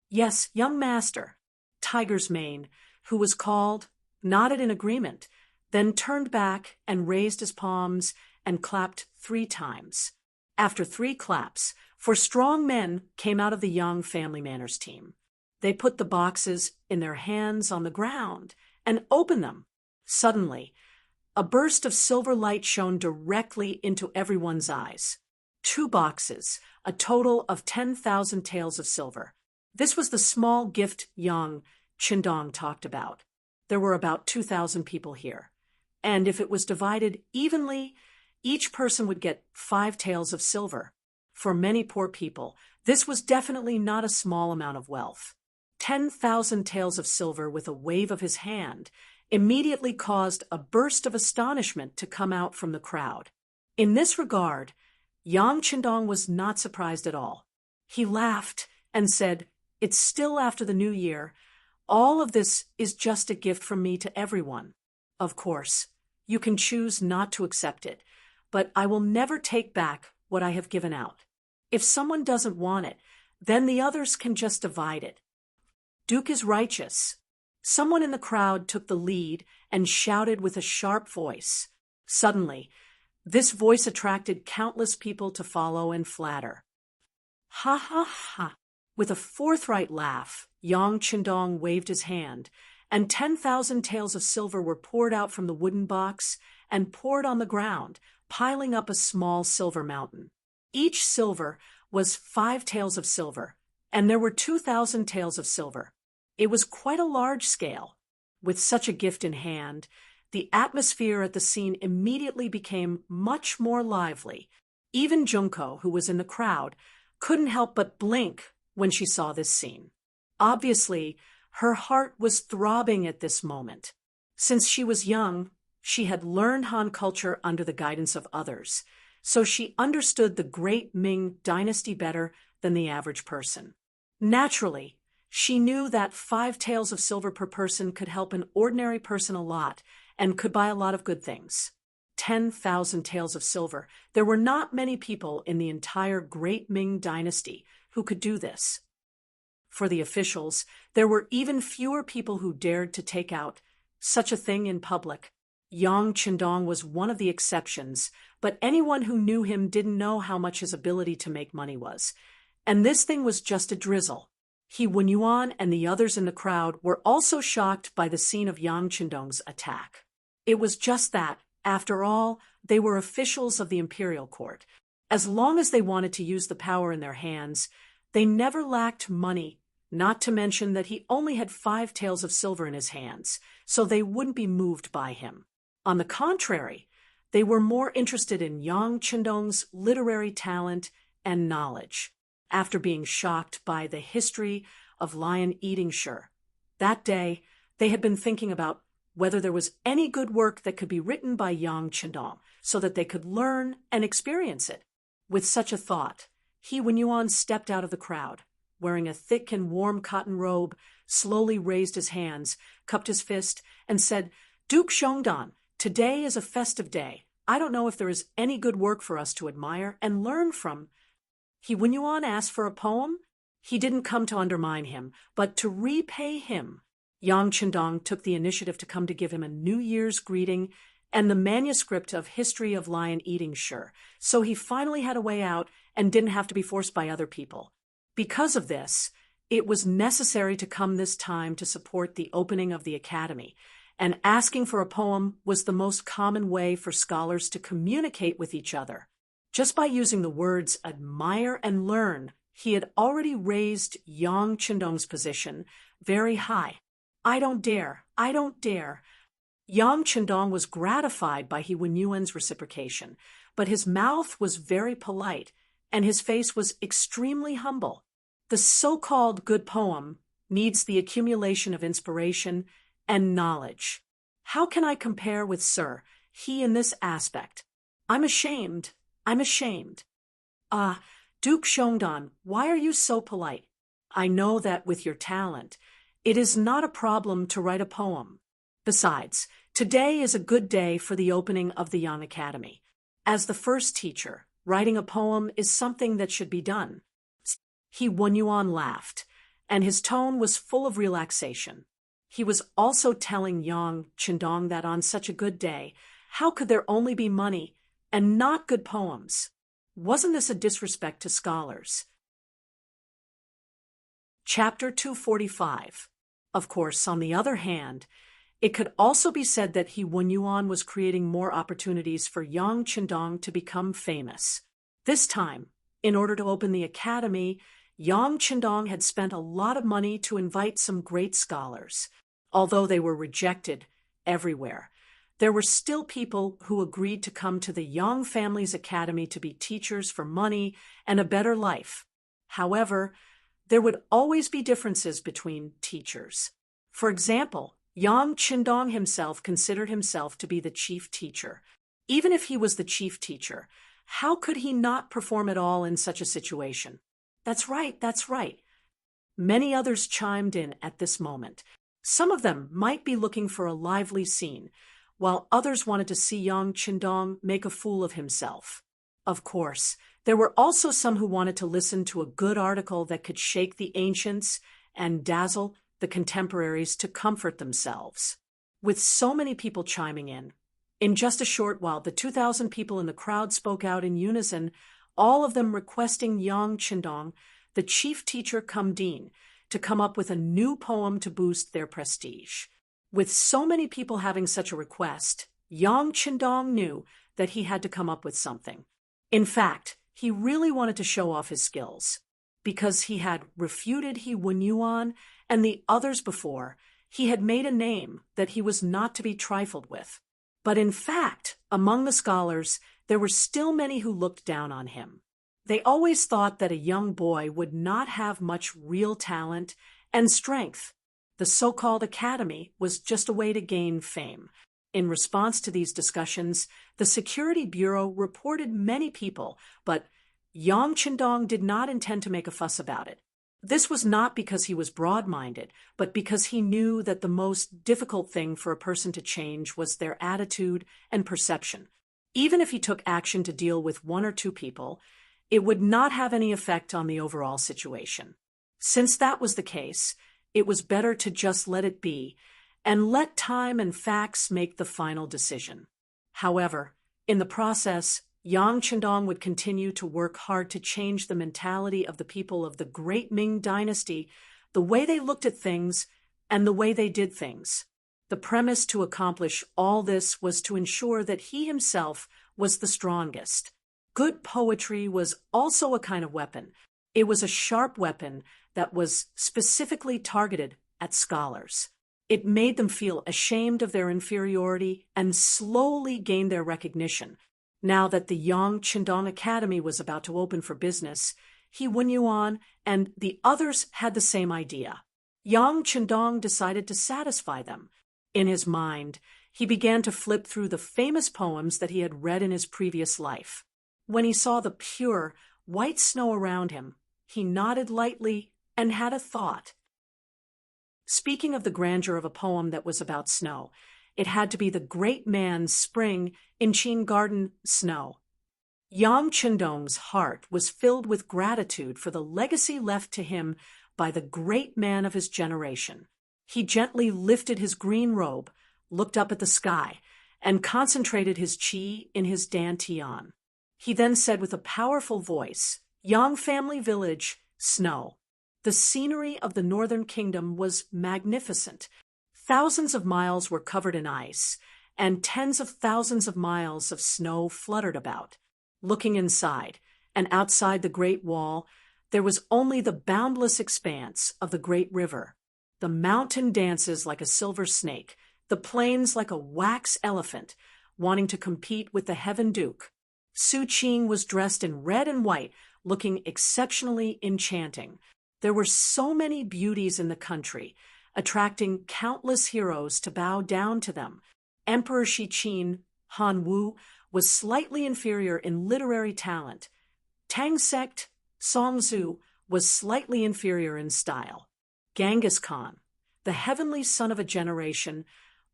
Speaker 1: "Yes, young master," Tiger's Mane, who was called, nodded in agreement, then turned back and raised his palms and clapped 3 times. After 3 claps, 4 strong men came out of the Yang Family Manor's team. They put the boxes in their hands on the ground and opened them. Suddenly, a burst of silver light shone directly into everyone's eyes. 2 boxes, a total of 10,000 taels of silver. This was the small gift Yang Chendong talked about. There were about 2,000 people here, and if it was divided evenly, each person would get 5 taels of silver. For many poor people, this was definitely not a small amount of wealth. 10,000 taels of silver with a wave of his hand immediately caused a burst of astonishment to come out from the crowd. In this regard, Yang Chendong was not surprised at all. He laughed and said, "It's still after the new year. All of this is just a gift from me to everyone. Of course, you can choose not to accept it, but I will never take back what I have given out. If someone doesn't want it, then the others can just divide it." Duke is righteous. Someone in the crowd took the lead and shouted with a sharp voice. Suddenly, this voice attracted countless people to follow and flatter. "Ha ha ha!" With a forthright laugh, Yang Chendong waved his hand, and 10,000 taels of silver were poured out from the wooden box and poured on the ground, piling up a small silver mountain. Each silver was 5 taels of silver, and there were 2,000 taels of silver. It was quite a large scale. With such a gift in hand, the atmosphere at the scene immediately became much more lively. Even Junko, who was in the crowd, couldn't help but blink when she saw this scene. Obviously, her heart was throbbing at this moment. Since she was young, she had learned Han culture under the guidance of others, so she understood the great Ming dynasty better than the average person. Naturally, She knew that 5 taels of silver per person could help an ordinary person a lot and could buy a lot of good things. 10,000 taels of silver. There were not many people in the entire Great Ming dynasty who could do this. For the officials, there were even fewer people who dared to take out such a thing in public. Yang Qindong was one of the exceptions, but anyone who knew him didn't know how much his ability to make money was. And this thing was just a drizzle. He Wenyuan and the others in the crowd were also shocked by the scene of Yang Qindong's attack. It was just that, after all, they were officials of the imperial court. As long as they wanted to use the power in their hands, they never lacked money, not to mention that he only had 5 taels of silver in his hands, so they wouldn't be moved by him. On the contrary, they were more interested in Yang Qindong's literary talent and knowledge. After being shocked by the history of lion-eating Shi, that day they had been thinking about whether there was any good work that could be written by Yang Qindong so that they could learn and experience it. With such a thought, He Wenyuan stepped out of the crowd, wearing a thick and warm cotton robe, slowly raised his hands, cupped his fist, and said, "Duke Shongdan, today is a festive day. I don't know if there is any good work for us to admire and learn from." He Wenyuan asked for a poem. He didn't come to undermine him, but to repay him. Yang Qindong took the initiative to come to give him a New Year's greeting and the manuscript of History of Lion-Eating Shi, so he finally had a way out and didn't have to be forced by other people. Because of this, it was necessary to come this time to support the opening of the academy, and asking for a poem was the most common way for scholars to communicate with each other. Just by using the words admire and learn, he had already raised Yang Qindong's position very high. "I don't dare, I don't dare." Yang Qindong was gratified by He Wenyuan's reciprocation, but his mouth was very polite, and his face was extremely humble. The so-called good poem needs the accumulation of inspiration and knowledge. How can I compare with Sir, he in this aspect? I'm ashamed. Duke Shongdan, why are you so polite? I know that with your talent, it is not a problem to write a poem. Besides, today is a good day for the opening of the Yang Academy. As the first teacher, writing a poem is something that should be done. He Wenyuan laughed, and his tone was full of relaxation. He was also telling Yang Qindong that on such a good day, how could there only be money and not good poems? Wasn't this a disrespect to scholars? Chapter 245. Of course, on the other hand, it could also be said that He Wenyuan was creating more opportunities for Yang Qindong to become famous. This time, in order to open the academy, Yang Qindong had spent a lot of money to invite some great scholars. Although they were rejected everywhere, there were still people who agreed to come to the Yang family's academy to be teachers for money and a better life. However, there would always be differences between teachers. For example, Yang Qindong himself considered himself to be the chief teacher. Even if he was the chief teacher, how could he not perform at all in such a situation? That's right. Many others chimed in at this moment. Some of them might be looking for a lively scene, while others wanted to see Yang Qindong make a fool of himself. Of course, there were also some who wanted to listen to a good article that could shake the ancients and dazzle the contemporaries to comfort themselves. With so many people chiming in just a short while, the 2,000 people in the crowd spoke out in unison, all of them requesting Yang Qindong, the chief teacher cum dean, to come up with a new poem to boost their prestige. With so many people having such a request, Yang Qindong knew that he had to come up with something. In fact, he really wanted to show off his skills. Because he had refuted He Wenyuan and the others before, he had made a name that he was not to be trifled with. But in fact, among the scholars, there were still many who looked down on him. They always thought that a young boy would not have much real talent and strength. The so-called academy was just a way to gain fame. In response to these discussions, the Security Bureau reported many people, but Yang Qindong did not intend to make a fuss about it. This was not because he was broad-minded, but because he knew that the most difficult thing for a person to change was their attitude and perception. Even if he took action to deal with one or two people, it would not have any effect on the overall situation. Since that was the case, it was better to just let it be and let time and facts make the final decision. However, in the process, Yang Chendong would continue to work hard to change the mentality of the people of the great Ming dynasty, the way they looked at things, and the way they did things. The premise to accomplish all this was to ensure that he himself was the strongest. Good poetry was also a kind of weapon. It was a sharp weapon that was specifically targeted at scholars. It made them feel ashamed of their inferiority and slowly gain their recognition. Now that the Yang Chendong Academy was about to open for business, he Wenyuan and the others had the same idea. Yang Chendong decided to satisfy them. In his mind, he began to flip through the famous poems that he had read in his previous life. When he saw the pure, white snow around him, he nodded lightly and had a thought. Speaking of the grandeur of a poem that was about snow, it had to be the great man's spring in Qin Garden Snow. Yang Chendong's heart was filled with gratitude for the legacy left to him by the great man of his generation. He gently lifted his green robe, looked up at the sky, and concentrated his qi in his dantian. He then said with a powerful voice, "Yang family village, snow." The scenery of the northern kingdom was magnificent. Thousands of miles were covered in ice, and tens of thousands of miles of snow fluttered about. Looking inside, and outside the Great Wall, there was only the boundless expanse of the great river. The mountain dances like a silver snake, the plains like a wax elephant, wanting to compete with the Heaven Duke. Su Qing was dressed in red and white, looking exceptionally enchanting. There were so many beauties in the country, attracting countless heroes to bow down to them. Emperor Shi Qin, Han Wu, was slightly inferior in literary talent. Tang Sect, Song Zhu, was slightly inferior in style. Genghis Khan, the heavenly son of a generation,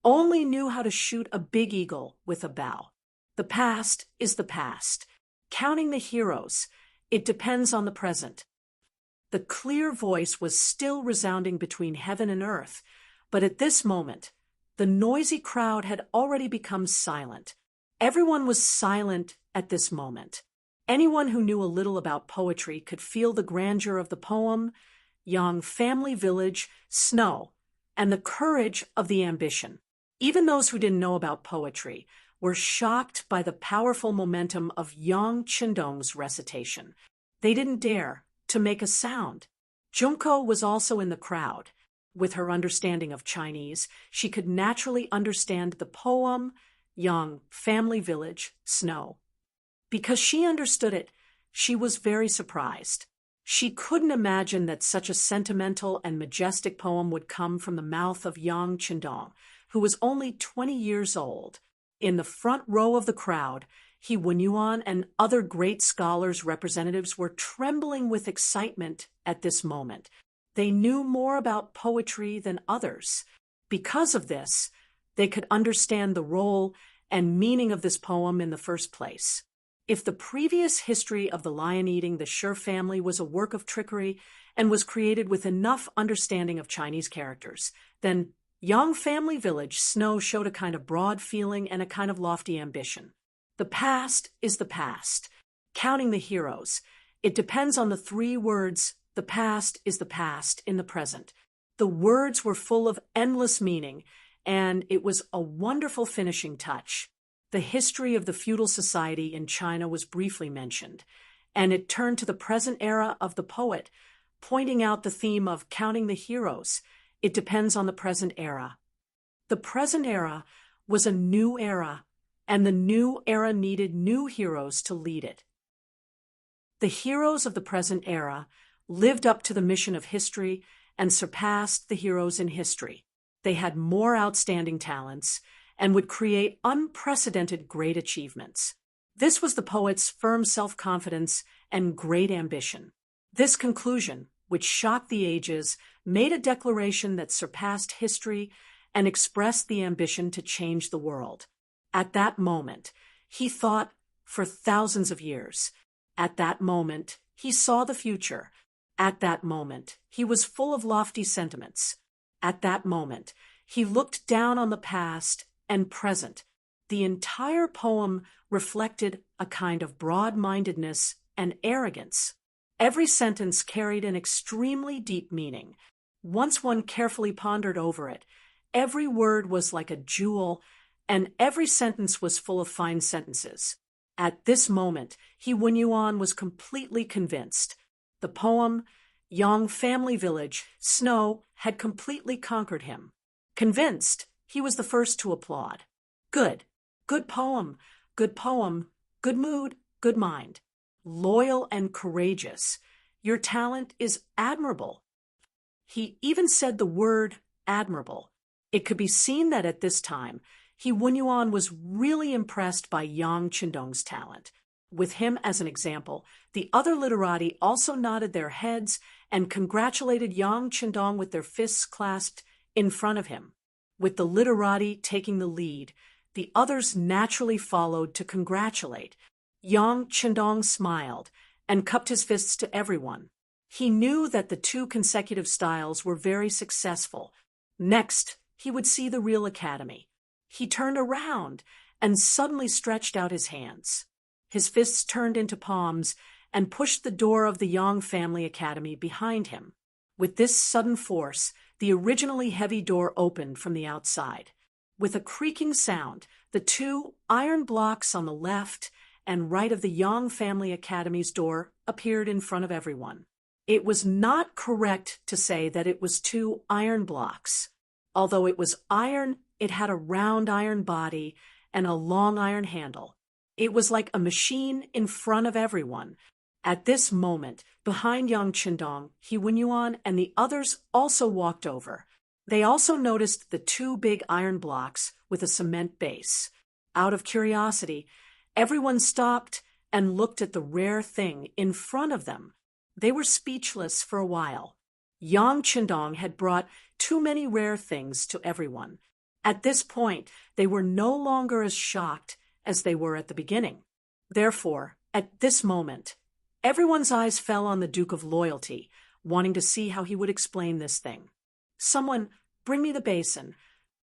Speaker 1: only knew how to shoot a big eagle with a bow. The past is the past. Counting the heroes, it depends on the present. The clear voice was still resounding between heaven and earth, but at this moment, the noisy crowd had already become silent. Everyone was silent at this moment. Anyone who knew a little about poetry could feel the grandeur of the poem, Yang family village, snow, and the courage of the ambition. Even those who didn't know about poetry were shocked by the powerful momentum of Yang Chendong's recitation. They didn't dare to make a sound. Junko was also in the crowd. With her understanding of Chinese, she could naturally understand the poem, Yang family village, snow. Because she understood it, she was very surprised. She couldn't imagine that such a sentimental and majestic poem would come from the mouth of Yang Chendong, who was only 20 years old. In the front row of the crowd, He Wenyuan and other great scholars' representatives were trembling with excitement at this moment. They knew more about poetry than others. Because of this, they could understand the role and meaning of this poem in the first place. If the previous history of the lion-eating the Shi family was a work of trickery and was created with enough understanding of Chinese characters, then Yang family village, Snow, showed a kind of broad feeling and a kind of lofty ambition. The past is the past. Counting the heroes, it depends on the three words, the past is the past, in the present. The words were full of endless meaning, and it was a wonderful finishing touch. The history of the feudal society in China was briefly mentioned, and it turned to the present era of the poet, pointing out the theme of counting the heroes. It depends on the present era. The present era was a new era, and the new era needed new heroes to lead it. The heroes of the present era lived up to the mission of history and surpassed the heroes in history. They had more outstanding talents and would create unprecedented great achievements. This was the poet's firm self-confidence and great ambition. This conclusion which shocked the ages, made a declaration that surpassed history and expressed the ambition to change the world. At that moment, he thought for thousands of years. At that moment, he saw the future. At that moment, he was full of lofty sentiments. At that moment, he looked down on the past and present. The entire poem reflected a kind of broad-mindedness and arrogance. Every sentence carried an extremely deep meaning. Once one carefully pondered over it, every word was like a jewel, and every sentence was full of fine sentences. At this moment, Hunyuan was completely convinced. The poem, Yang Family Village, Snow, had completely conquered him. Convinced, he was the first to applaud. Good. Good poem. Good poem. Good mood. Good mind. Loyal and courageous. Your talent is admirable. He even said the word admirable. It could be seen that at this time, Hunyuan was really impressed by Yang Chendong's talent. With him as an example, the other literati also nodded their heads and congratulated Yang Chendong with their fists clasped in front of him. With the literati taking the lead, the others naturally followed to congratulate. Yang Chendong smiled and cupped his fists to everyone. He knew that the 2 consecutive styles were very successful. Next, he would see the real academy. He turned around and suddenly stretched out his hands. His fists turned into palms and pushed the door of the Yang Family Academy behind him. With this sudden force, the originally heavy door opened from the outside. With a creaking sound, the 2 iron blocks on the left and right of the Yang Family Academy's door appeared in front of everyone. It was not correct to say that it was 2 iron blocks. Although it was iron, it had a round iron body and a long iron handle. It was like a machine in front of everyone. At this moment, behind Yang Chendong, Hunyuan and the others also walked over. They also noticed the 2 big iron blocks with a cement base. Out of curiosity, everyone stopped and looked at the rare thing in front of them. They were speechless for a while. Yang Chendong had brought too many rare things to everyone. At this point, they were no longer as shocked as they were at the beginning. Therefore, at this moment, everyone's eyes fell on the Duke of Loyalty, wanting to see how he would explain this thing. Someone, bring me the basin.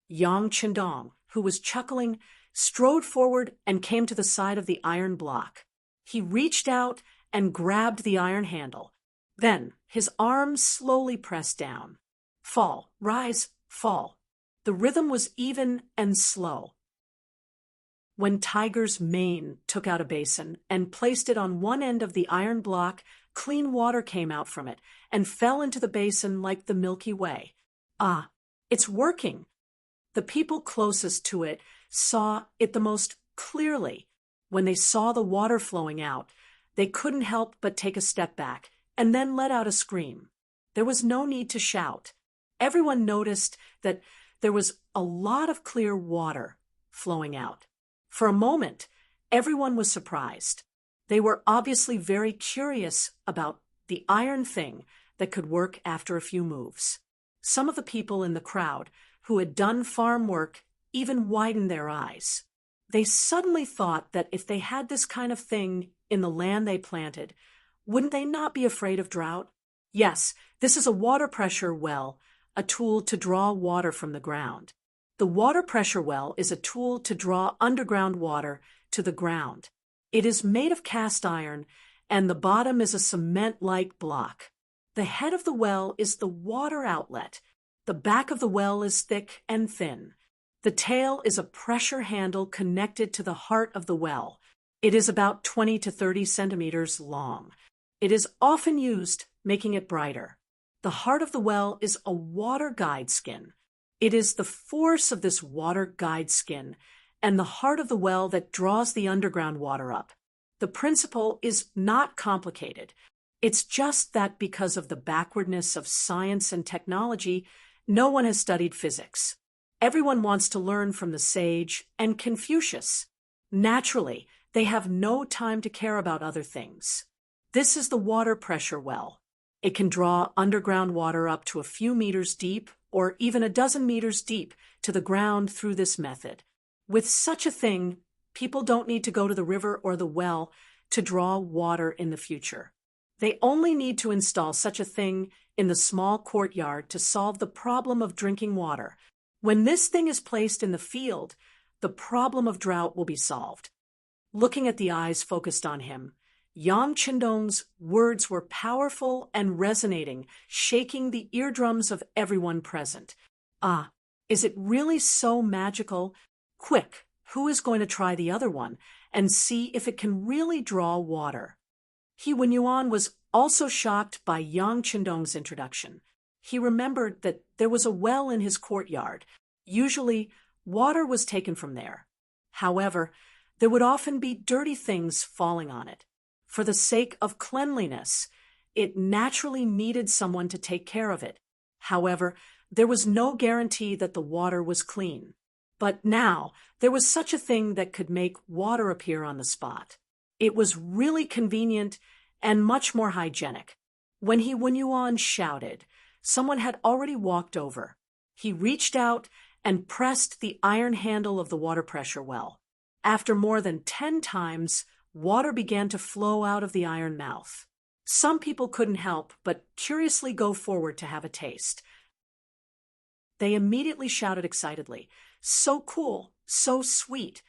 Speaker 1: Yang Chendong, who was chuckling, strode forward and came to the side of the iron block. He reached out and grabbed the iron handle. Then, his arms slowly pressed down. Fall, rise, fall. The rhythm was even and slow. When Tiger's mane took out a basin and placed it on one end of the iron block, clean water came out from it and fell into the basin like the Milky Way. Ah, it's working. The people closest to it saw it the most clearly. When they saw the water flowing out, they couldn't help but take a step back and then let out a scream. There was no need to shout. Everyone noticed that there was a lot of clear water flowing out. For a moment, everyone was surprised. They were obviously very curious about the iron thing that could work after a few moves. Some of the people in the crowd who had done farm work even widened their eyes. They suddenly thought that if they had this kind of thing in the land they planted, wouldn't they not be afraid of drought? Yes, this is a water pressure well, a tool to draw water from the ground. The water pressure well is a tool to draw underground water to the ground. It is made of cast iron, and the bottom is a cement-like block. The head of the well is the water outlet. The back of the well is thick and thin. The tail is a pressure handle connected to the heart of the well. It is about 20 to 30 centimeters long. It is often used, making it brighter. The heart of the well is a water guide skin. It is the force of this water guide skin and the heart of the well that draws the underground water up. The principle is not complicated. It's just that because of the backwardness of science and technology, no one has studied physics. Everyone wants to learn from the sage and Confucius. Naturally, they have no time to care about other things. This is the water pressure well. It can draw underground water up to a few meters deep or even a dozen meters deep to the ground through this method. With such a thing, people don't need to go to the river or the well to draw water in the future. They only need to install such a thing in the small courtyard to solve the problem of drinking water. When this thing is placed in the field, the problem of drought will be solved. Looking at the eyes focused on him, Yang Qindong's words were powerful and resonating, shaking the eardrums of everyone present. Ah, is it really so magical? Quick, who is going to try the other one and see if it can really draw water? He Wenyuan was also shocked by Yang Qindong's introduction. He remembered that there was a well in his courtyard. Usually, water was taken from there. However, there would often be dirty things falling on it. For the sake of cleanliness, it naturally needed someone to take care of it. However, there was no guarantee that the water was clean. But now, there was such a thing that could make water appear on the spot. It was really convenient and much more hygienic. When He Wenyuan shouted, someone had already walked over. He reached out and pressed the iron handle of the water pressure well. After more than 10 times, water began to flow out of the iron mouth. Some people couldn't help but curiously go forward to have a taste. They immediately shouted excitedly, "So cool, so sweet."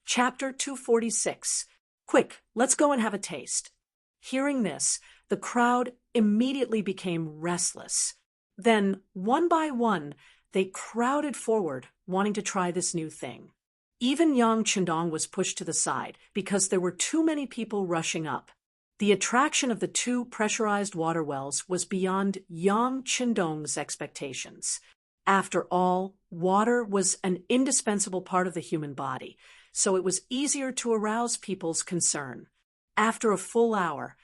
Speaker 1: Chapter 246. Quick, let's go and have a taste. Hearing this, the crowd immediately became restless. Then, one by one, they crowded forward, wanting to try this new thing. Even Yang Qindong was pushed to the side because there were too many people rushing up. The attraction of the 2 pressurized water wells was beyond Yang Qindong's expectations. After all, water was an indispensable part of the human body, so it was easier to arouse people's concern. After a full hour,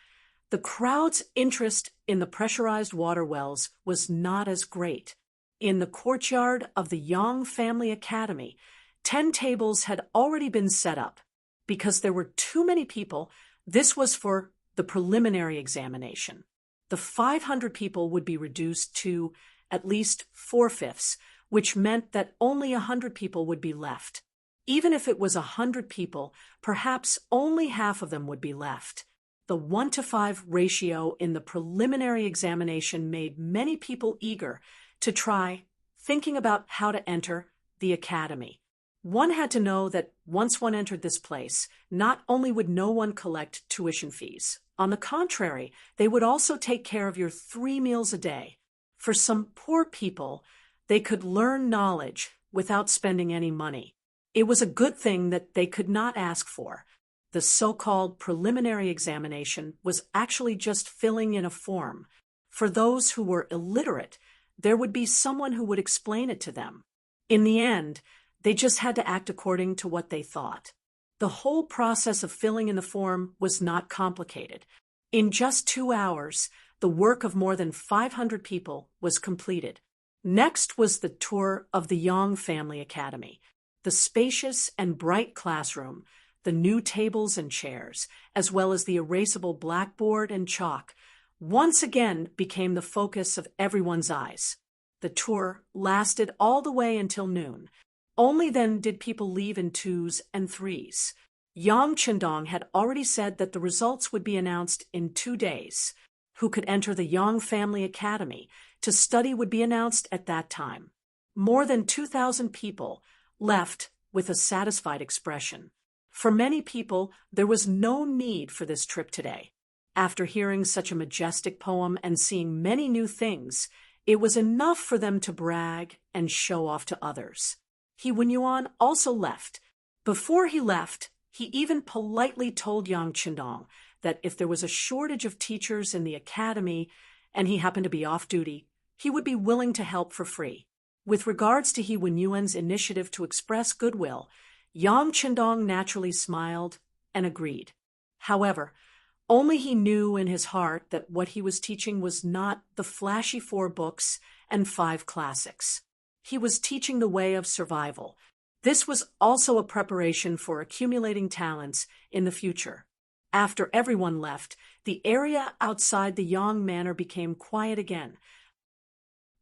Speaker 1: the crowd's interest in the pressurized water wells was not as great. In the courtyard of the Yang Family Academy, 10 tables had already been set up. Because there were too many people, this was for the preliminary examination. The 500 people would be reduced to at least 4/5, which meant that only 100 people would be left. Even if it was 100 people, perhaps only half of them would be left. The 1-to-5 ratio in the preliminary examination made many people eager to try thinking about how to enter the academy. One had to know that once one entered this place, not only would no one collect tuition fees, on the contrary, they would also take care of your 3 meals a day. For some poor people, they could learn knowledge without spending any money. It was a good thing that they could not ask for. The so-called preliminary examination was actually just filling in a form. For those who were illiterate, there would be someone who would explain it to them. In the end, they just had to act according to what they thought. The whole process of filling in the form was not complicated. In just 2 hours, the work of more than 500 people was completed. Next was the tour of the Yang Family Academy. The spacious and bright classroom, the new tables and chairs, as well as the erasable blackboard and chalk, once again became the focus of everyone's eyes. The tour lasted all the way until noon. Only then did people leave in 2s and 3s. Yang Qindong had already said that the results would be announced in 2 days. Who could enter the Yang Family Academy to study would be announced at that time. More than 2,000 people left with a satisfied expression. For many people, there was no need for this trip today. After hearing such a majestic poem and seeing many new things, it was enough for them to brag and show off to others. He Wenyuan also left. Before he left, he even politely told Yang Qindong that if there was a shortage of teachers in the academy and he happened to be off duty, he would be willing to help for free. With regards to He Wenyuan's initiative to express goodwill, Yang Qindong naturally smiled and agreed. However, only he knew in his heart that what he was teaching was not the flashy 4 books and 5 classics. He was teaching the way of survival. This was also a preparation for accumulating talents in the future. After everyone left, the area outside the Yang manor became quiet again.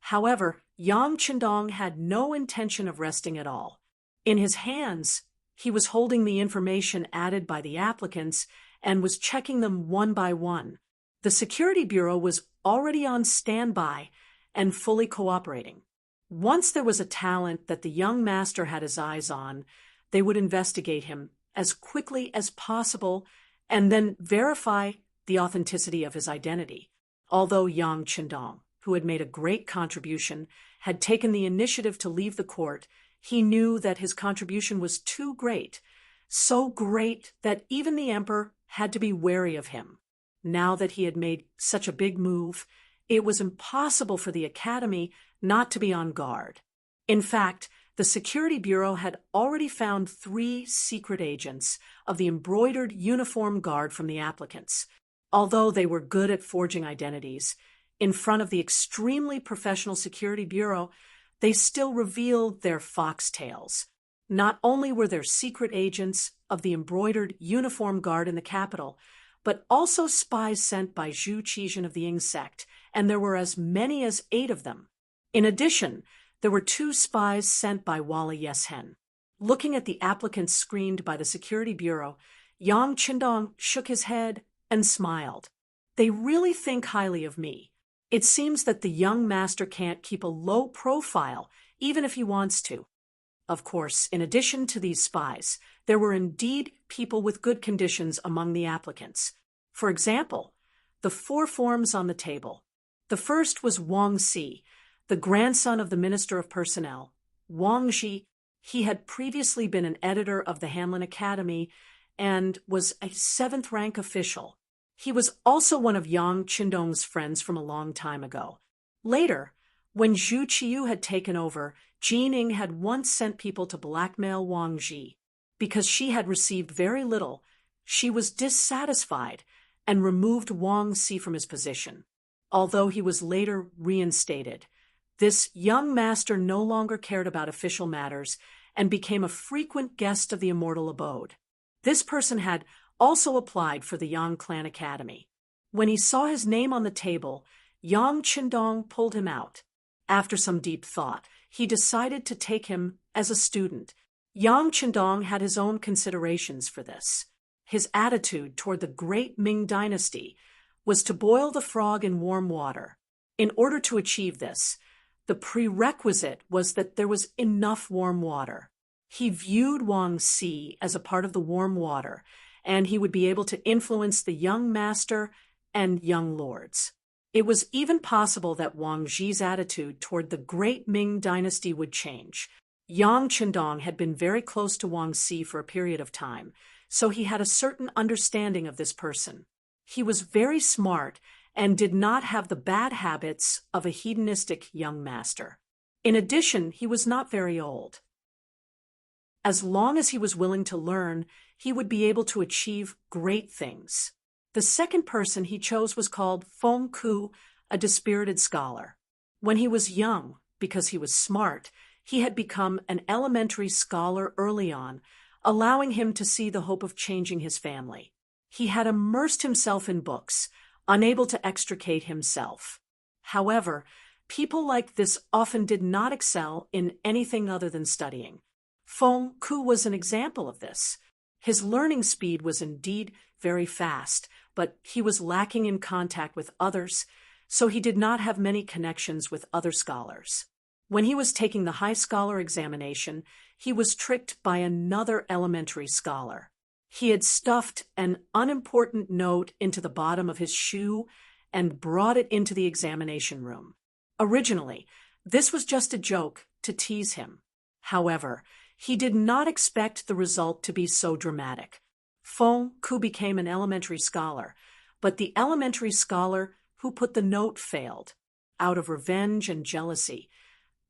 Speaker 1: However, Yang Chendong had no intention of resting at all. In his hands, he was holding the information added by the applicants and was checking them one by one. The Security Bureau was already on standby and fully cooperating. Once there was a talent that the young master had his eyes on, they would investigate him as quickly as possible and then verify the authenticity of his identity. Although Yang Chendong, who had made a great contribution, had taken the initiative to leave the court, he knew that his contribution was too great, so great that even the emperor had to be wary of him. Now that he had made such a big move, it was impossible for the academy not to be on guard. In fact, the Security Bureau had already found 3 secret agents of the embroidered uniform guard from the applicants. Although they were good at forging identities, in front of the extremely professional Security Bureau, they still revealed their foxtails. Not only were there secret agents of the embroidered uniform guard in the capital, but also spies sent by Zhu Qizhen of the Ying sect, and there were as many as 8 of them. In addition, there were 2 spies sent by Wali Yeshen. Looking at the applicants screened by the Security Bureau, Yang Chendong shook his head and smiled. They really think highly of me. It seems that the young master can't keep a low profile, even if he wants to. Of course, in addition to these spies, there were indeed people with good conditions among the applicants. For example, the 4 forms on the table. The first was Wang Si, the grandson of the Minister of Personnel. Wang Ji, he had previously been an editor of the Hanlin Academy and was a 7th rank official. He was also one of Yang Chendong's friends from a long time ago. Later, when Zhu Qiyu had taken over, Jining had once sent people to blackmail Wang Ji. Because she had received very little, she was dissatisfied and removed Wang Si from his position. Although he was later reinstated, this young master no longer cared about official matters and became a frequent guest of the immortal abode. This person had also applied for the Yang Clan Academy. When he saw his name on the table, Yang Chendong pulled him out. After some deep thought, he decided to take him as a student. Yang Chendong had his own considerations for this. His attitude toward the great Ming dynasty was to boil the frog in warm water. In order to achieve this, the prerequisite was that there was enough warm water. He viewed Wang Si as a part of the warm water, and he would be able to influence the young master and young lords. It was even possible that Wang Ji's attitude toward the great Ming dynasty would change. Yang Chendong had been very close to Wang Si for a period of time, so he had a certain understanding of this person. He was very smart and did not have the bad habits of a hedonistic young master. In addition, he was not very old. As long as he was willing to learn, he would be able to achieve great things. The second person he chose was called Feng Ku, a dispirited scholar. When he was young, because he was smart, he had become an elementary scholar early on, allowing him to see the hope of changing his family. He had immersed himself in books, unable to extricate himself. However, people like this often did not excel in anything other than studying. Feng Ku was an example of this. His learning speed was indeed very fast, but he was lacking in contact with others, so he did not have many connections with other scholars. When he was taking the high scholar examination, he was tricked by another elementary scholar. He had stuffed an unimportant note into the bottom of his shoe and brought it into the examination room. Originally, this was just a joke to tease him. However, he did not expect the result to be so dramatic. Feng Ku became an elementary scholar, but the elementary scholar who put the note failed. Out of revenge and jealousy,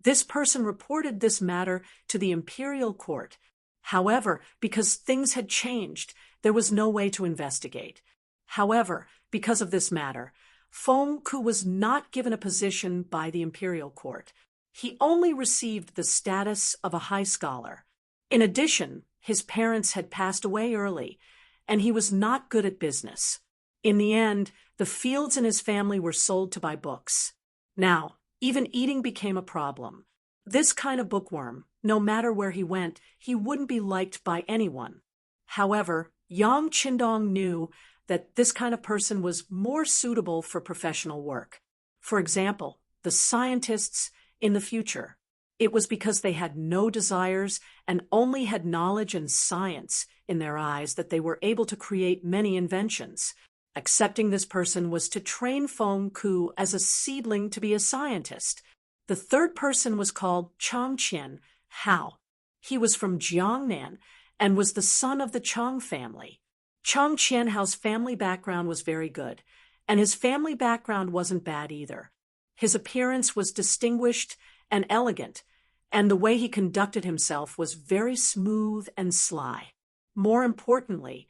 Speaker 1: this person reported this matter to the imperial court. However, because things had changed, there was no way to investigate. However, because of this matter, Feng Ku was not given a position by the imperial court. He only received the status of a high scholar. In addition, his parents had passed away early, and he was not good at business. In the end, the fields in his family were sold to buy books. Now, even eating became a problem. This kind of bookworm, no matter where he went, he wouldn't be liked by anyone. However, Yang Qindong knew that this kind of person was more suitable for professional work. For example, the scientists in the future. It was because they had no desires and only had knowledge and science in their eyes that they were able to create many inventions. Accepting this person was to train Feng Ku as a seedling to be a scientist. The third person was called Chang Qian Hao. He was from Jiangnan and was the son of the Chang family. Chang Qian Hao's family background was very good, and his family background wasn't bad either. His appearance was distinguished and elegant, and the way he conducted himself was very smooth and sly. More importantly,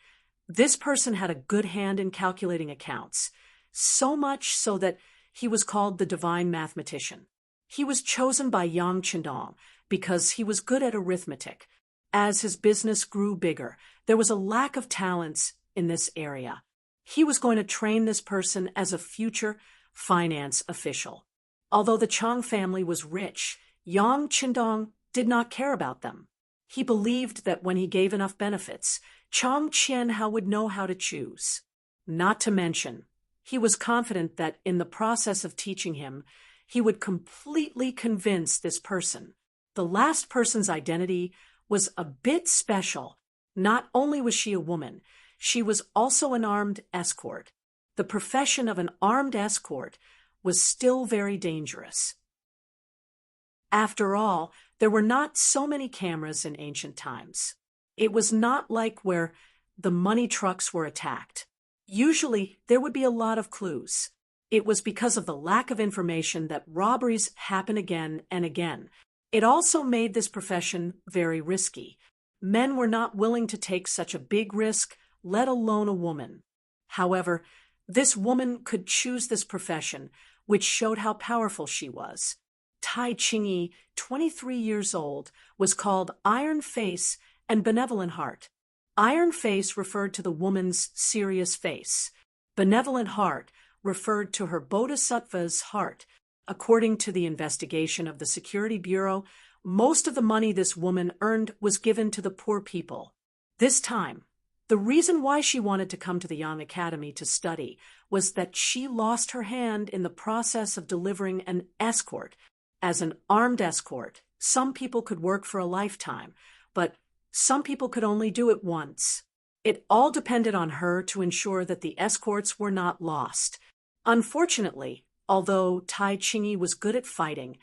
Speaker 1: this person had a good hand in calculating accounts, so much so that he was called the divine mathematician. He was chosen by Yang Qindong because he was good at arithmetic. As his business grew bigger, there was a lack of talents in this area. He was going to train this person as a future finance official. Although the Chang family was rich, Yang Qindong did not care about them. He believed that when he gave enough benefits, Chang Qianhao would know how to choose. Not to mention, he was confident that in the process of teaching him, he would completely convince this person. The last person's identity was a bit special. Not only was she a woman, she was also an armed escort. The profession of an armed escort was still very dangerous. After all, there were not so many cameras in ancient times. It was not like where the money trucks were attacked. Usually, there would be a lot of clues. It was because of the lack of information that robberies happen again and again. It also made this profession very risky. Men were not willing to take such a big risk, let alone a woman. However, this woman could choose this profession, which showed how powerful she was. Tai Qingyi, 23 years old, was called Iron Face and Benevolent Heart. Iron Face referred to the woman's serious face. Benevolent Heart referred to her bodhisattva's heart. According to the investigation of the Security Bureau, most of the money this woman earned was given to the poor people. This time, the reason why she wanted to come to the Yang Academy to study was that she lost her hand in the process of delivering an escort. As an armed escort, some people could work for a lifetime, but some people could only do it once. It all depended on her to ensure that the escorts were not lost. Unfortunately, although Tai Qingyi was good at fighting,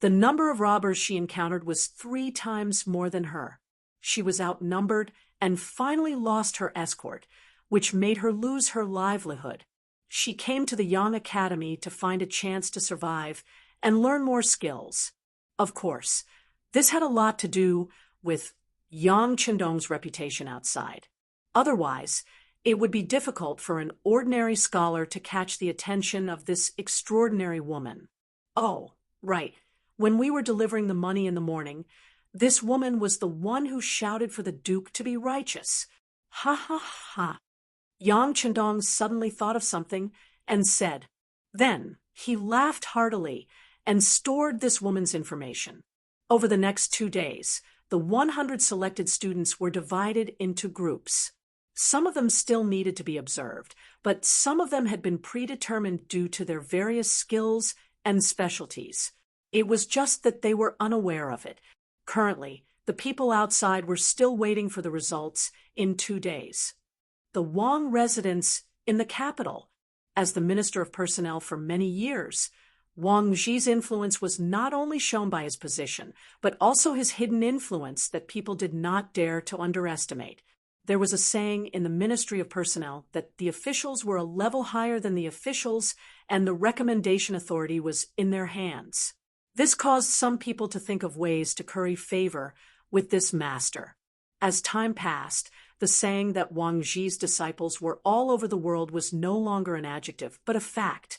Speaker 1: the number of robbers she encountered was 3 times more than her. She was outnumbered and finally lost her escort, which made her lose her livelihood. She came to the Yang Academy to find a chance to survive and learn more skills. Of course, this had a lot to do with Yang Qindong's reputation outside. Otherwise, it would be difficult for an ordinary scholar to catch the attention of this extraordinary woman. Oh, right. When we were delivering the money in the morning, this woman was the one who shouted for the Duke to be righteous. Ha ha ha. Yang Qindong suddenly thought of something and said. Then he laughed heartily and stored this woman's information. Over the next 2 days, the 100 selected students were divided into groups. Some of them still needed to be observed, but some of them had been predetermined due to their various skills and specialties. It was just that they were unaware of it. Currently, the people outside were still waiting for the results in 2 days. The Wang residence in the capital. As the Minister of Personnel for many years, Wang Zhi's influence was not only shown by his position, but also his hidden influence that people did not dare to underestimate. There was a saying in the Ministry of Personnel that the officials were a level higher than the officials and the recommendation authority was in their hands. This caused some people to think of ways to curry favor with this master. As time passed, the saying that Wang Zhi's disciples were all over the world was no longer an adjective, but a fact.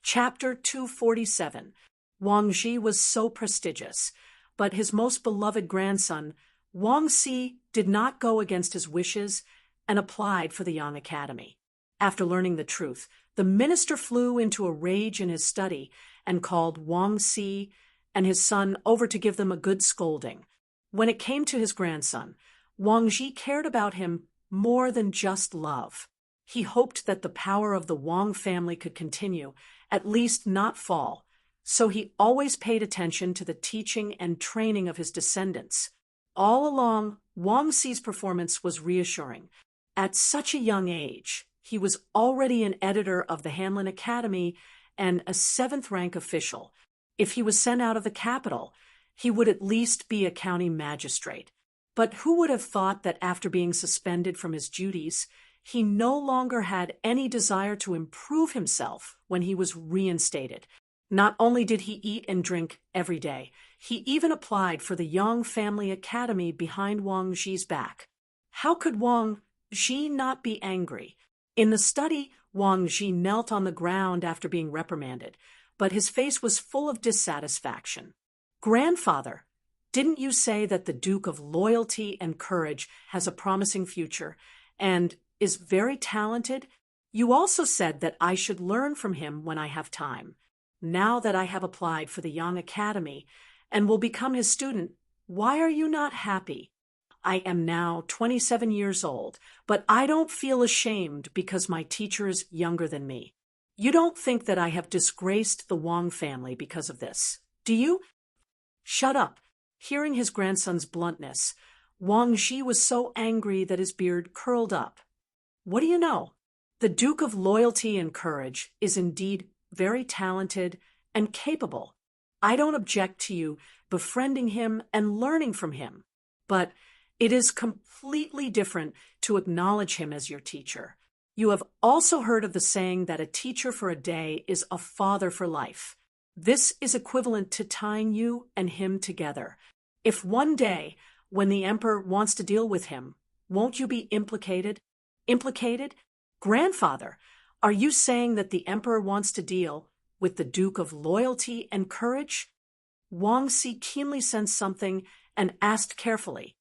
Speaker 1: Chapter 247. Wang Zhi was so prestigious, but his most beloved grandson, Wang Si, did not go against his wishes and applied for the Yang Academy. After learning the truth, the minister flew into a rage in his study and called Wang Si and his son over to give them a good scolding. When it came to his grandson, Wang Ji cared about him more than just love. He hoped that the power of the Wang family could continue, at least not fall, so he always paid attention to the teaching and training of his descendants. All along, Wang Si's performance was reassuring. At such a young age, he was already an editor of the Hanlin Academy and a 7th-rank official. If he was sent out of the capital, he would at least be a county magistrate. But who would have thought that after being suspended from his duties, he no longer had any desire to improve himself when he was reinstated? Not only did he eat and drink every day, he even applied for the Yang Family Academy behind Wang Ji's back. How could Wang Ji not be angry? In the study, Wang Ji knelt on the ground after being reprimanded, but his face was full of dissatisfaction. "Grandfather, didn't you say that the Duke of Loyalty and Courage has a promising future and is very talented? You also said that I should learn from him when I have time. Now that I have applied for the Yang Academy and will become his student, why are you not happy? I am now 27 years old, but I don't feel ashamed because my teacher is younger than me. You don't think that I have disgraced the Wang family because of this, do you?" "Shut up." Hearing his grandson's bluntness, Wang Ji was so angry that his beard curled up. "What do you know? The Duke of Loyalty and Courage is indeed very talented and capable. I don't object to you befriending him and learning from him, but it is completely different to acknowledge him as your teacher. You have also heard of the saying that a teacher for a day is a father for life. This is equivalent to tying you and him together. If one day, when the emperor wants to deal with him, won't you be implicated? Implicated? Grandfather, are you saying that the emperor wants to deal with the Duke of Loyalty and Courage?" Wang Si keenly sensed something and asked carefully,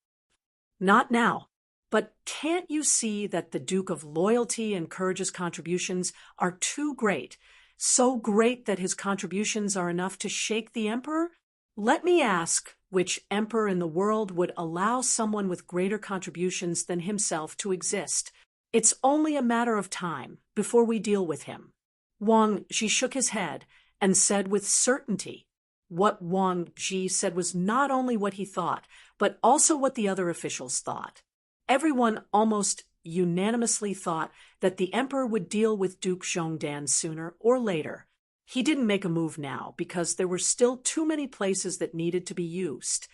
Speaker 1: "Not now, but can't you see that the Duke of Loyalty and Courage's contributions are too great, so great that his contributions are enough to shake the emperor? Let me ask, which emperor in the world would allow someone with greater contributions than himself to exist? It's only a matter of time before we deal with him." Wang Ji shook his head and said with certainty. What Wang Ji said was not only what he thought, but also what the other officials thought. Everyone almost unanimously thought that the emperor would deal with Duke Zhongdan sooner or later. He didn't make a move now because there were still too many places that needed to be used.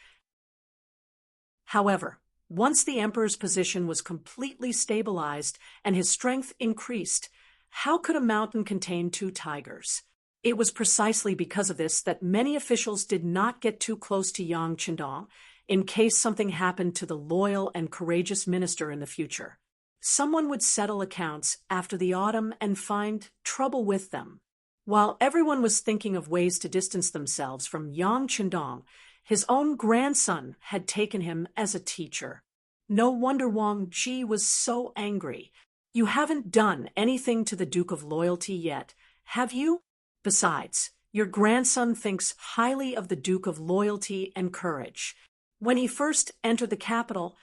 Speaker 1: However, once the emperor's position was completely stabilized and his strength increased, how could a mountain contain 2 tigers? It was precisely because of this that many officials did not get too close to Yang Qindong in case something happened to the loyal and courageous minister in the future. Someone would settle accounts after the autumn and find trouble with them. While everyone was thinking of ways to distance themselves from Yang Qindong, his own grandson had taken him as a teacher. No wonder Wang Ji was so angry. "You haven't done anything to the Duke of Loyalty yet, have you? Besides, your grandson thinks highly of the Duke of Loyalty and Courage. When he first entered the capital,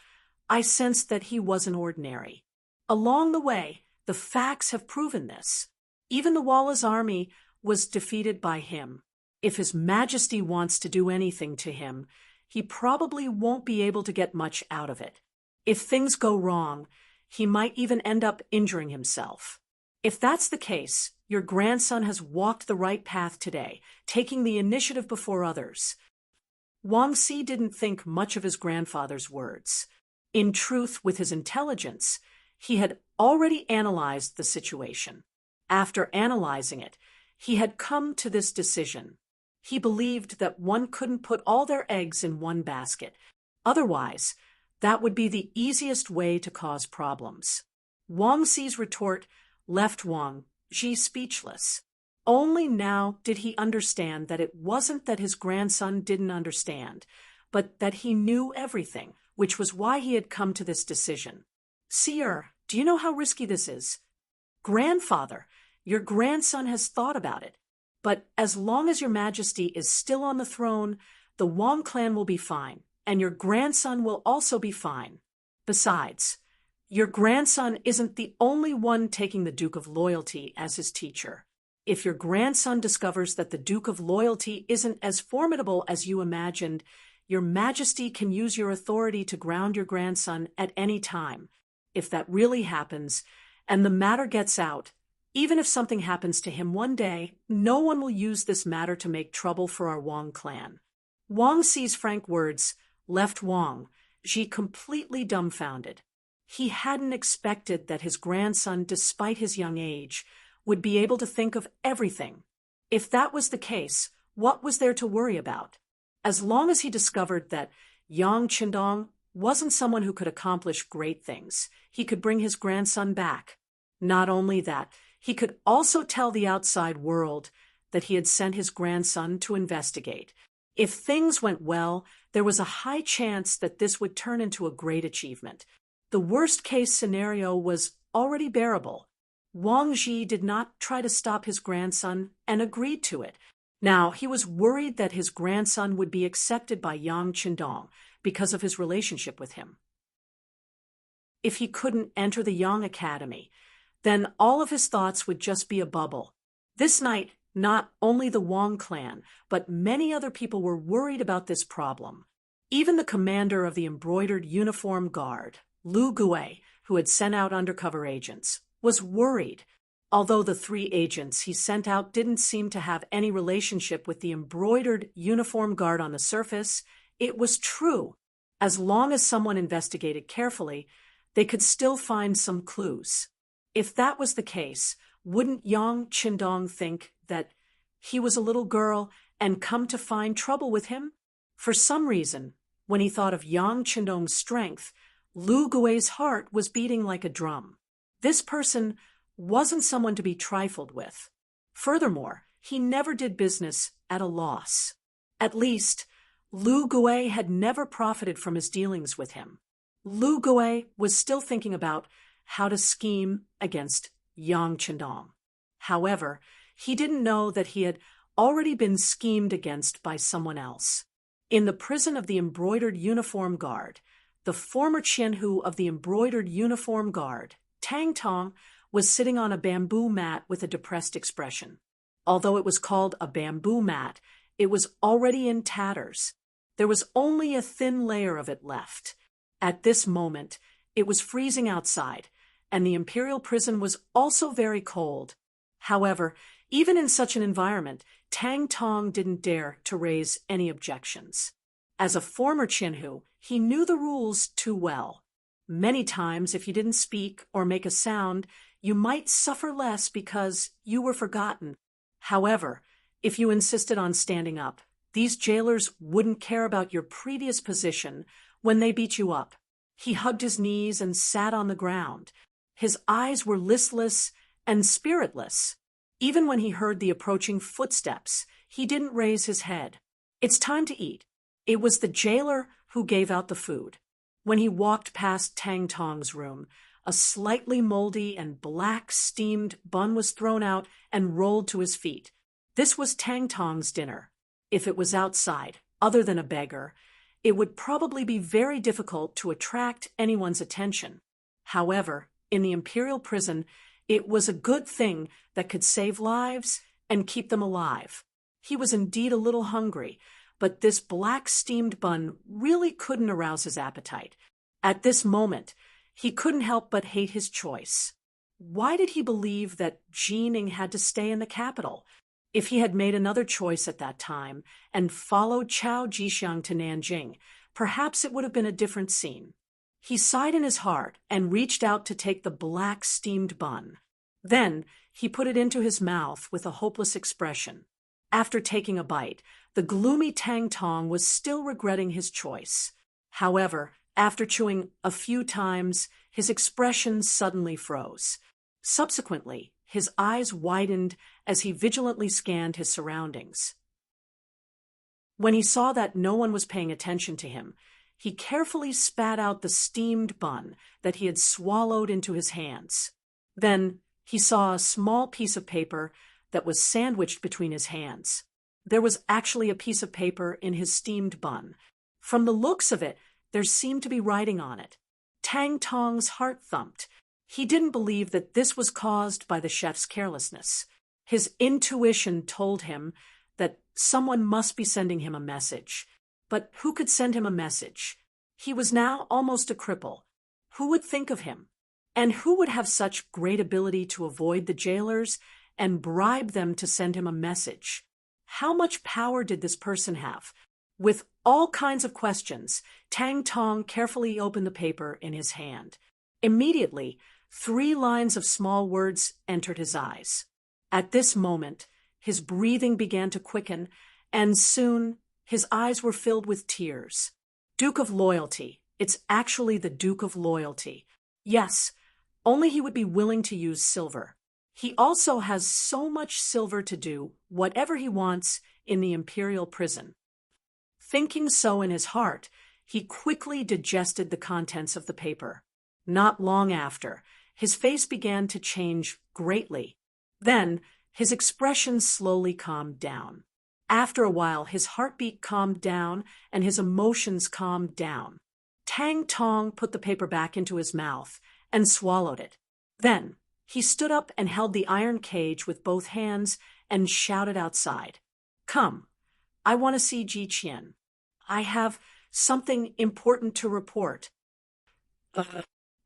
Speaker 1: I sensed that he wasn't ordinary. Along the way, the facts have proven this. Even the Wallace army was defeated by him. If His Majesty wants to do anything to him, he probably won't be able to get much out of it. If things go wrong, he might even end up injuring himself. If that's the case, your grandson has walked the right path today, taking the initiative before others." Wang Si didn't think much of his grandfather's words. In truth, with his intelligence, he had already analyzed the situation. After analyzing it, he had come to this decision. He believed that one couldn't put all their eggs in one basket. Otherwise, that would be the easiest way to cause problems. Wang Si's retort left Wang Ji speechless. Only now did he understand that it wasn't that his grandson didn't understand, but that he knew everything, which was why he had come to this decision. "Seer, Do you know how risky this is? Grandfather, your grandson has thought about it. But as long as your majesty is still on the throne, the Wang clan will be fine, and your grandson will also be fine. Besides, your grandson isn't the only one taking the Duke of Loyalty as his teacher. If your grandson discovers that the Duke of Loyalty isn't as formidable as you imagined, your majesty can use your authority to ground your grandson at any time. If that really happens, and the matter gets out, even if something happens to him one day, no one will use this matter to make trouble for our Wang clan. Wang Xi's frank words left Wang Ji completely dumbfounded. He hadn't expected that his grandson, despite his young age, would be able to think of everything. If that was the case, what was there to worry about? As long as he discovered that Yang Qindong wasn't someone who could accomplish great things, he could bring his grandson back. Not only that, he could also tell the outside world that he had sent his grandson to investigate. If things went well, there was a high chance that this would turn into a great achievement. The worst-case scenario was already bearable. Wang Ji did not try to stop his grandson and agreed to it. Now, he was worried that his grandson would be accepted by Yang Qindong because of his relationship with him. If he couldn't enter the Yang Academy, then all of his thoughts would just be a bubble. This night, not only the Wang clan, but many other people were worried about this problem. Even the commander of the embroidered uniform guard, Lu Gui, who had sent out undercover agents, was worried. Although the 3 agents he sent out didn't seem to have any relationship with the embroidered uniform guard on the surface, it was true. As long as someone investigated carefully, they could still find some clues. If that was the case, wouldn't Yang Qindong think that he was a little girl and come to find trouble with him? For some reason, when he thought of Yang Qindong's strength, Lu Gui's heart was beating like a drum. This person wasn't someone to be trifled with. Furthermore, he never did business at a loss. At least, Lu Gui had never profited from his dealings with him. Lu Gui was still thinking about how to scheme against Yang Qindong. However, he didn't know that he had already been schemed against by someone else. In the prison of the embroidered uniform guard, the former Qianhu of the embroidered uniform guard, Tang Tong, was sitting on a bamboo mat with a depressed expression. Although it was called a bamboo mat, it was already in tatters. There was only a thin layer of it left. At this moment, it was freezing outside, and the imperial prison was also very cold. However, even in such an environment, Tang Tong didn't dare to raise any objections. As a former Qianhu, he knew the rules too well. Many times, if you didn't speak or make a sound, you might suffer less because you were forgotten. However, if you insisted on standing up, these jailers wouldn't care about your previous position when they beat you up. He hugged his knees and sat on the ground. His eyes were listless and spiritless. Even when he heard the approaching footsteps, he didn't raise his head. It's time to eat. It was the jailer who gave out the food. When he walked past Tang Tong's room, a slightly moldy and black steamed bun was thrown out and rolled to his feet. This was Tang Tong's dinner. If it was outside, other than a beggar, it would probably be very difficult to attract anyone's attention. However, in the imperial prison, it was a good thing that could save lives and keep them alive. He was indeed a little hungry, but this black steamed bun really couldn't arouse his appetite. At this moment, he couldn't help but hate his choice. Why did he believe that Jining had to stay in the capital? If he had made another choice at that time and followed Chao Jixiang to Nanjing, perhaps it would have been a different scene. He sighed in his heart and reached out to take the black steamed bun. Then he put it into his mouth with a hopeless expression. After taking a bite, the gloomy Tang Tong was still regretting his choice. However, after chewing a few times, his expression suddenly froze. Subsequently, his eyes widened as he vigilantly scanned his surroundings. When he saw that no one was paying attention to him, he carefully spat out the steamed bun that he had swallowed into his hands. Then he saw a small piece of paper that was sandwiched between his hands. There was actually a piece of paper in his steamed bun. From the looks of it, there seemed to be writing on it. Tang Tong's heart thumped. He didn't believe that this was caused by the chef's carelessness. His intuition told him that someone must be sending him a message. But who could send him a message? He was now almost a cripple. Who would think of him? And who would have such great ability to avoid the jailers and bribe them to send him a message? How much power did this person have? With all kinds of questions, Tang Tong carefully opened the paper in his hand. Immediately, 3 lines of small words entered his eyes. At this moment, his breathing began to quicken, and soon his eyes were filled with tears. Duke of Loyalty. It's actually the Duke of Loyalty. Yes, only he would be willing to use silver. He also has so much silver to do whatever he wants in the imperial prison. Thinking so in his heart, he quickly digested the contents of the paper. Not long after, his face began to change greatly. Then, his expression slowly calmed down. After a while, his heartbeat calmed down and his emotions calmed down. Tang Tong put the paper back into his mouth and swallowed it. Then, he stood up and held the iron cage with both hands and shouted outside, "Come, I want to see Ji Qian. I have something important to report."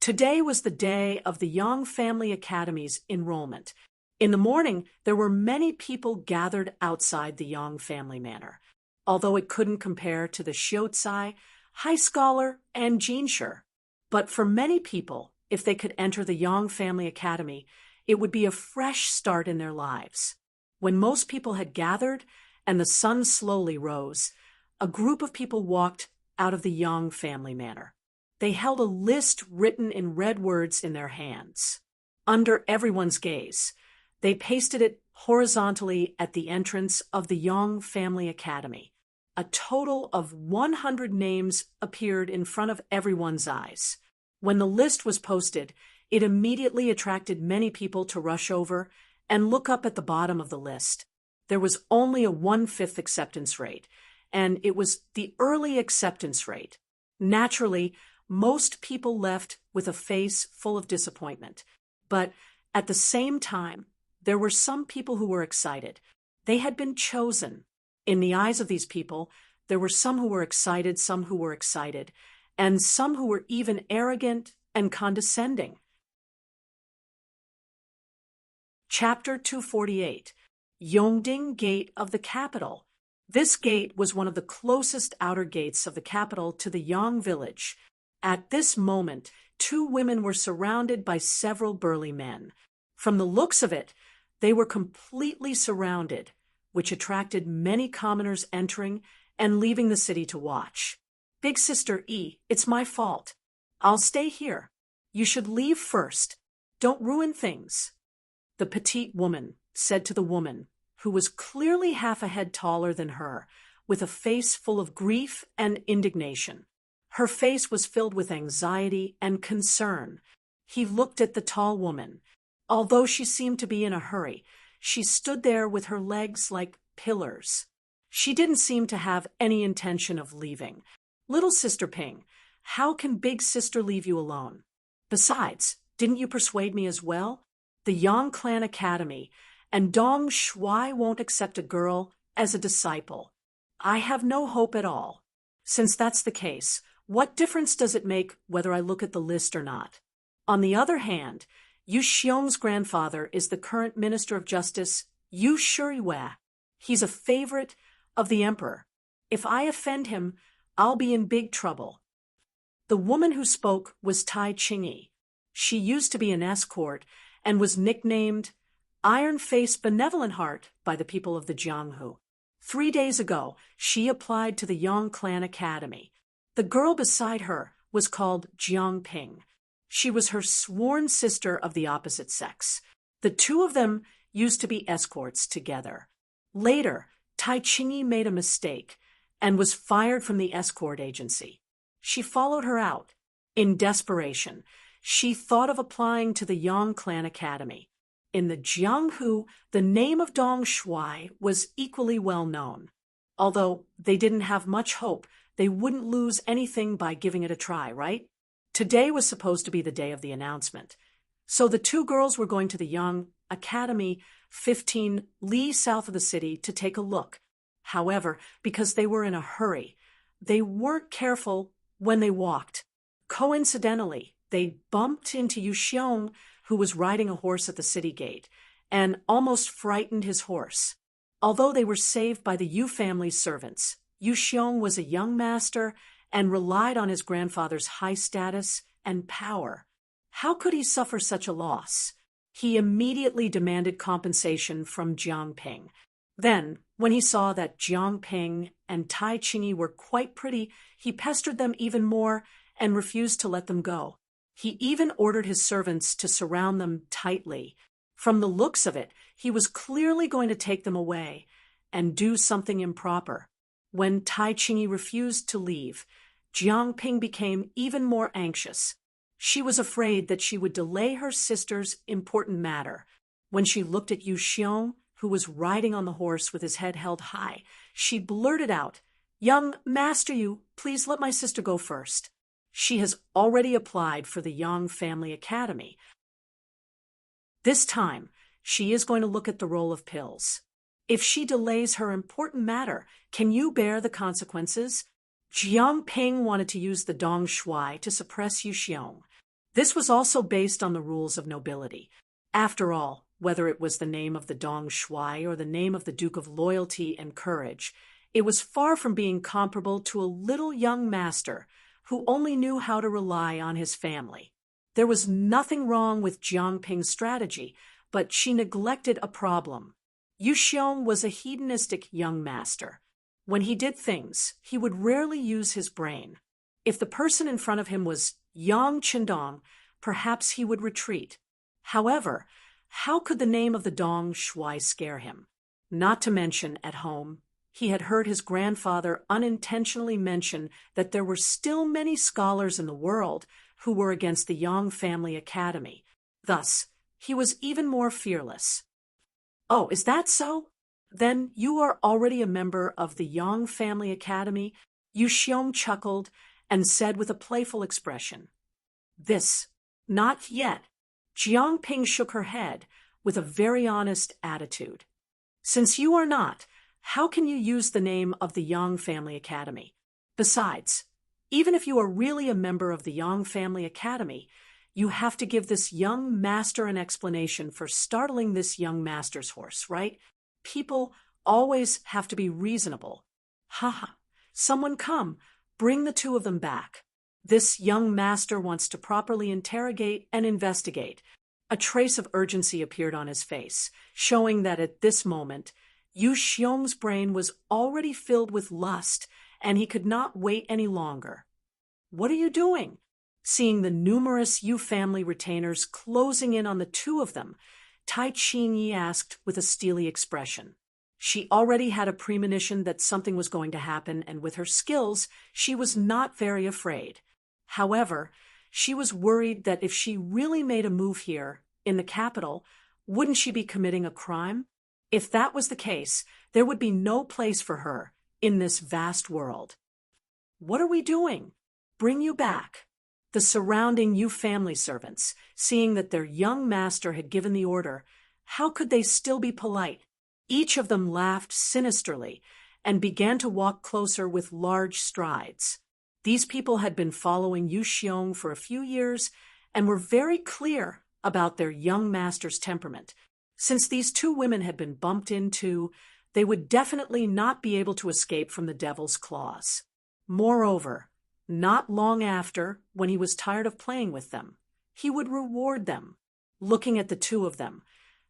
Speaker 1: Today was the day of the Yang Family Academy's enrollment. In the morning, there were many people gathered outside the Yang family manor, although it couldn't compare to the Xiucai, High Scholar, and Jinsher. But for many people, if they could enter the Yang Family Academy, it would be a fresh start in their lives. When most people had gathered and the sun slowly rose, a group of people walked out of the Yang family manor. They held a list written in red words in their hands. Under everyone's gaze, they pasted it horizontally at the entrance of the Yang Family Academy. A total of 100 names appeared in front of everyone's eyes. When the list was posted, it immediately attracted many people to rush over and look up at the bottom of the list. There was only a 1/5 acceptance rate, and it was the early acceptance rate. Naturally, most people left with a face full of disappointment. But at the same time, there were some people who were excited. They had been chosen. In the eyes of these people, there were some who were excited, and some who were even arrogant and condescending. Chapter 248, Yongding Gate of the Capital. This gate was one of the closest outer gates of the capital to the Yang village. At this moment, 2 women were surrounded by several burly men. From the looks of it, they were completely surrounded, which attracted many commoners entering and leaving the city to watch. "Big Sister E, it's my fault. I'll stay here. You should leave first. Don't ruin things," the petite woman said to the woman, who was clearly half a head taller than her, with a face full of grief and indignation. Her face was filled with anxiety and concern. He looked at the tall woman. Although she seemed to be in a hurry, she stood there with her legs like pillars. She didn't seem to have any intention of leaving. "Little Sister Ping, how can Big Sister leave you alone? Besides, didn't you persuade me as well? The Yang Clan Academy and Dong Shuai won't accept a girl as a disciple. I have no hope at all. Since that's the case, what difference does it make whether I look at the list or not? On the other hand, Yu Xiong's grandfather is the current Minister of Justice, Yu Shiyue. He's a favorite of the emperor. If I offend him, I'll be in big trouble." The woman who spoke was Tai Qingyi. She used to be an escort and was nicknamed Iron-Faced Benevolent Heart by the people of the Jianghu. 3 days ago, she applied to the Yang Clan Academy. The girl beside her was called Jiang Ping. She was her sworn sister of the opposite sex. The 2 of them used to be escorts together. Later, Tai Qingyi made a mistake and was fired from the escort agency. She followed her out. In desperation, she thought of applying to the Yang Clan Academy. In the Jianghu, the name of Dong Shuai was equally well known. Although they didn't have much hope, they wouldn't lose anything by giving it a try, right? Today was supposed to be the day of the announcement. So the two girls were going to the Yang Academy, 15 li south of the city, to take a look. However, because they were in a hurry, they weren't careful when they walked. Coincidentally, they bumped into Yu Xiong, who was riding a horse at the city gate, and almost frightened his horse. Although they were saved by the Yu family's servants, Yu Xiong was a young master and relied on his grandfather's high status and power. How could he suffer such a loss? He immediately demanded compensation from Jiang Ping. Then, when he saw that Jiang Ping and Tai Qingyi were quite pretty, he pestered them even more and refused to let them go. He even ordered his servants to surround them tightly. From the looks of it, he was clearly going to take them away and do something improper. When Tai Qingyi refused to leave, Jiang Ping became even more anxious. She was afraid that she would delay her sister's important matter. When she looked at Yu Xiong, who was riding on the horse with his head held high, she blurted out, "Young Master Yu, please let my sister go first." She has already applied for the Yang Family Academy. This time, she is going to look at the roll of pills. If she delays her important matter, can you bear the consequences? Jiang Ping wanted to use the Dong Shuai to suppress Yu Xiong. This was also based on the rules of nobility. After all, whether it was the name of the Dong Shuai or the name of the Duke of Loyalty and Courage, it was far from being comparable to a little young master who only knew how to rely on his family. There was nothing wrong with Jiang Ping's strategy, but she neglected a problem. Yu Xiong was a hedonistic young master. When he did things, he would rarely use his brain. If the person in front of him was Yang Qindong, perhaps he would retreat. However, how could the name of the Dong Shuai scare him? Not to mention, at home, he had heard his grandfather unintentionally mention that there were still many scholars in the world who were against the Yang Family Academy. Thus, he was even more fearless. "Oh, is that so? Then you are already a member of the Yang Family Academy?" Yu Xiong chuckled and said with a playful expression. "This, not yet." Jiang Ping shook her head with a very honest attitude. "Since you are not, how can you use the name of the Yang Family Academy? Besides, even if you are really a member of the Yang Family Academy, you have to give this young master an explanation for startling this young master's horse, right? People always have to be reasonable." "Haha, someone come, bring the two of them back. This young master wants to properly interrogate and investigate." A trace of urgency appeared on his face, showing that at this moment, Yu Xiong's brain was already filled with lust, and he could not wait any longer. "What are you doing?" Seeing the numerous Yu family retainers closing in on the two of them, Tai Qingyi asked with a steely expression. She already had a premonition that something was going to happen, and with her skills, she was not very afraid. However, she was worried that if she really made a move here, in the capital, wouldn't she be committing a crime? If that was the case, there would be no place for her in this vast world. "What are we doing?" "Bring you back." The surrounding Yu family servants, seeing that their young master had given the order, how could they still be polite? Each of them laughed sinisterly and began to walk closer with large strides. These people had been following Yu Xiong for a few years and were very clear about their young master's temperament. Since these two women had been bumped into, they would definitely not be able to escape from the devil's claws. Moreover, not long after, when he was tired of playing with them, he would reward them. Looking at the two of them,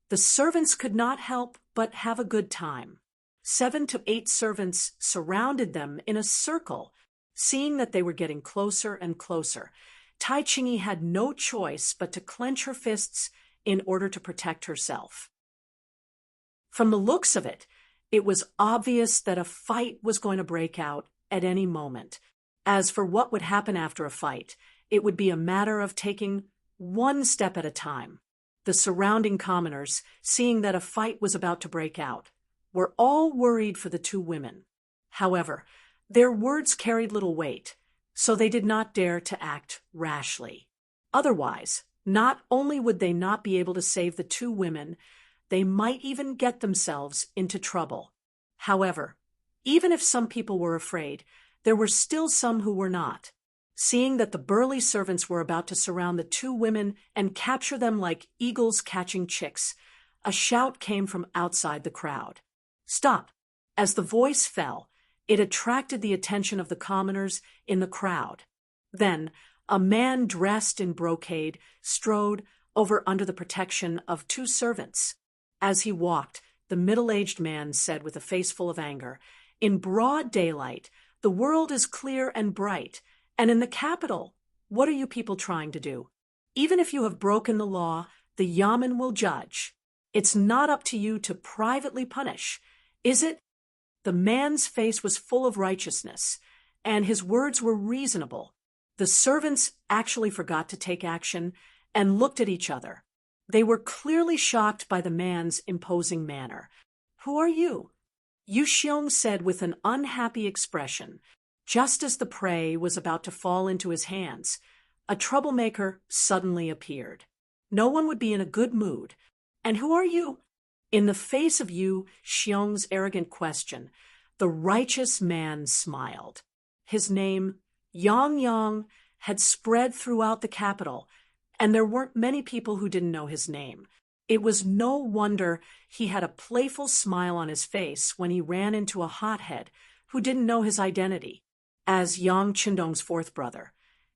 Speaker 1: the servants could not help but have a good time. 7 to 8 servants surrounded them in a circle. Seeing that they were getting closer and closer, Tai Qingyi had no choice but to clench her fists in order to protect herself. From the looks of it, it was obvious that a fight was going to break out at any moment. As for what would happen after a fight, it would be a matter of taking one step at a time. The surrounding commoners, seeing that a fight was about to break out, were all worried for the two women. However, their words carried little weight, so they did not dare to act rashly. Otherwise, not only would they not be able to save the two women, they might even get themselves into trouble. However, even if some people were afraid, there were still some who were not. Seeing that the burly servants were about to surround the two women and capture them like eagles catching chicks, a shout came from outside the crowd. "Stop!" As the voice fell, it attracted the attention of the commoners in the crowd. Then, a man dressed in brocade strode over under the protection of two servants. As he walked, the middle-aged man said with a face full of anger, "In broad daylight, the world is clear and bright, and in the capital, what are you people trying to do? Even if you have broken the law, the yamen will judge. It's not up to you to privately punish, is it?" The man's face was full of righteousness, and his words were reasonable. The servants actually forgot to take action and looked at each other. They were clearly shocked by the man's imposing manner. "Who are you?" Yu Xiong said with an unhappy expression. Just as the prey was about to fall into his hands, a troublemaker suddenly appeared. No one would be in a good mood. "And who are you?" In the face of Yu Xiong's arrogant question, the righteous man smiled. His name, Yang Yang, had spread throughout the capital, and there weren't many people who didn't know his name. It was no wonder he had a playful smile on his face when he ran into a hothead who didn't know his identity. As Yang Qindong's fourth brother,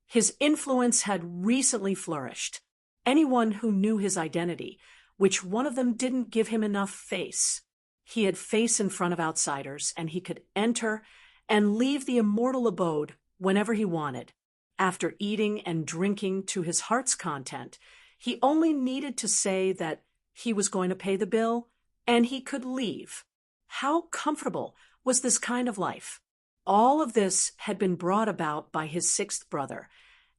Speaker 1: his influence had recently flourished. Anyone who knew his identity, which one of them didn't give him enough face. He had face in front of outsiders, and he could enter and leave the immortal abode whenever he wanted. After eating and drinking to his heart's content, he only needed to say that he was going to pay the bill, and he could leave. How comfortable was this kind of life? All of this had been brought about by his sixth brother,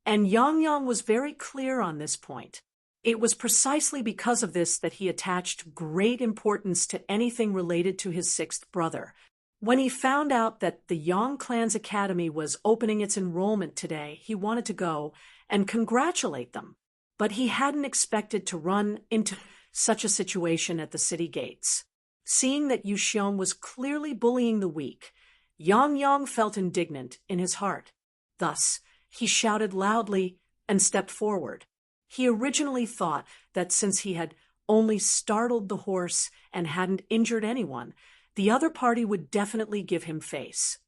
Speaker 1: and Yang Yang was very clear on this point. It was precisely because of this that he attached great importance to anything related to his sixth brother. When he found out that the Yang clan's academy was opening its enrollment today, he wanted to go and congratulate them. But he hadn't expected to run into such a situation at the city gates. Seeing that Yu Xiong was clearly bullying the weak, Yang Yang felt indignant in his heart. Thus, he shouted loudly and stepped forward. He originally thought that since he had only startled the horse and hadn't injured anyone, the other party would definitely give him face.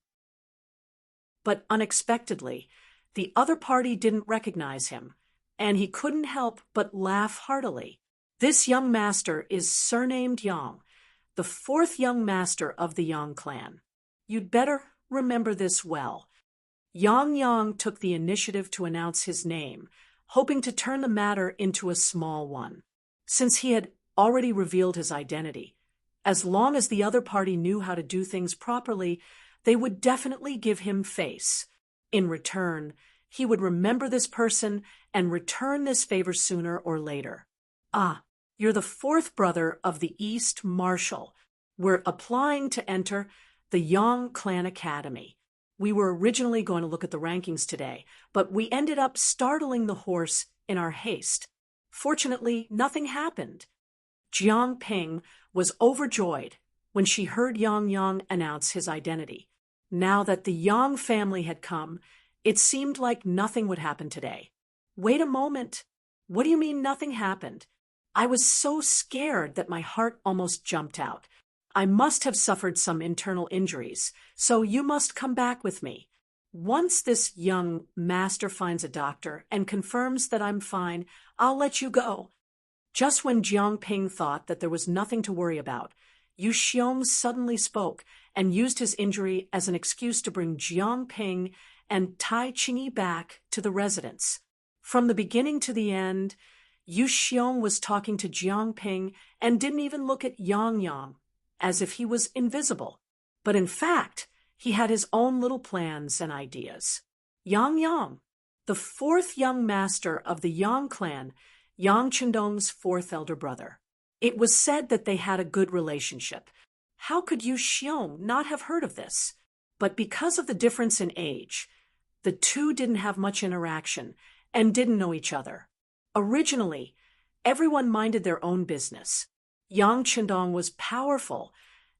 Speaker 1: But unexpectedly, the other party didn't recognize him, and he couldn't help but laugh heartily. This young master is surnamed Yang, the fourth young master of the Yang clan. You'd better remember this well. Yang Yang took the initiative to announce his name, hoping to turn the matter into a small one. Since he had already revealed his identity, as long as the other party knew how to do things properly, they would definitely give him face. In return, he would remember this person and return this favor sooner or later. "Ah, you're the fourth brother of the East Marshal. We're applying to enter the Yang Clan Academy. We were originally going to look at the rankings today, but we ended up startling the horse in our haste. Fortunately, nothing happened." Jiang Ping was overjoyed when she heard Yang Yang announce his identity. Now that the Yang family had come, it seemed like nothing would happen today. "Wait a moment. What do you mean nothing happened? I was so scared that my heart almost jumped out. I must have suffered some internal injuries, so you must come back with me. Once this young master finds a doctor and confirms that I'm fine, I'll let you go." Just when Jiang Ping thought that there was nothing to worry about, Yu Xiong suddenly spoke and used his injury as an excuse to bring Jiang Ping and Tai Qingyi back to the residence. From the beginning to the end, Yu Xiong was talking to Jiang Ping and didn't even look at Yang Yang, as if he was invisible. But in fact, he had his own little plans and ideas. Yang, the fourth young master of the Yang clan, Yang Chendong's fourth elder brother. It was said that they had a good relationship. How could Yu Xiong not have heard of this? But because of the difference in age, the two didn't have much interaction and didn't know each other. Originally, everyone minded their own business. Yang Chendong was powerful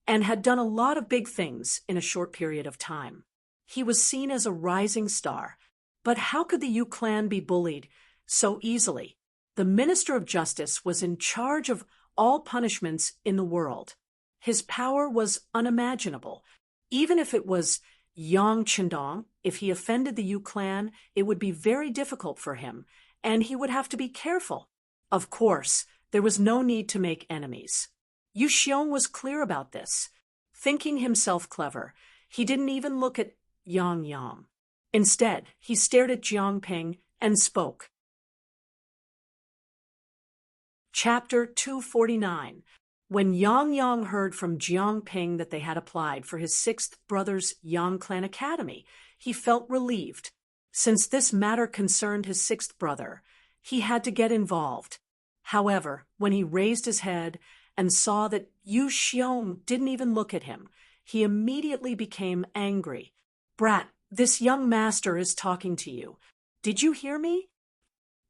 Speaker 1: and had done a lot of big things in a short period of time. He was seen as a rising star. But how could the Yu clan be bullied so easily? The Minister of Justice was in charge of all punishments in the world. His power was unimaginable. Even if it was Yang Chendong, if he offended the Yu clan, it would be very difficult for him, and he would have to be careful. Of course, there was no need to make enemies. Yu Xiong was clear about this. Thinking himself clever, he didn't even look at Yang. Instead, he stared at Jiang Ping and spoke. Chapter 249. When Yang heard from Jiang Ping that they had applied for his sixth brother's Yang Clan Academy, he felt relieved. Since this matter concerned his sixth brother, he had to get involved. However, when he raised his head and saw that Yu Xiong didn't even look at him, he immediately became angry. "Brat, this young master is talking to you. Did you hear me?"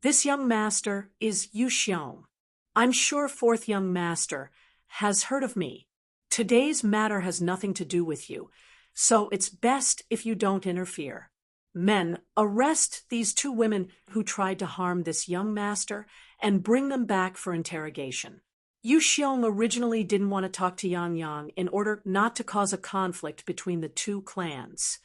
Speaker 1: This young master is Yu Xiong. I'm sure fourth young master has heard of me. Today's matter has nothing to do with you, so it's best if you don't interfere. Men, arrest these two women who tried to harm this young master and bring them back for interrogation. Yu Xiong originally didn't want to talk to Yang in order not to cause a conflict between the two clans.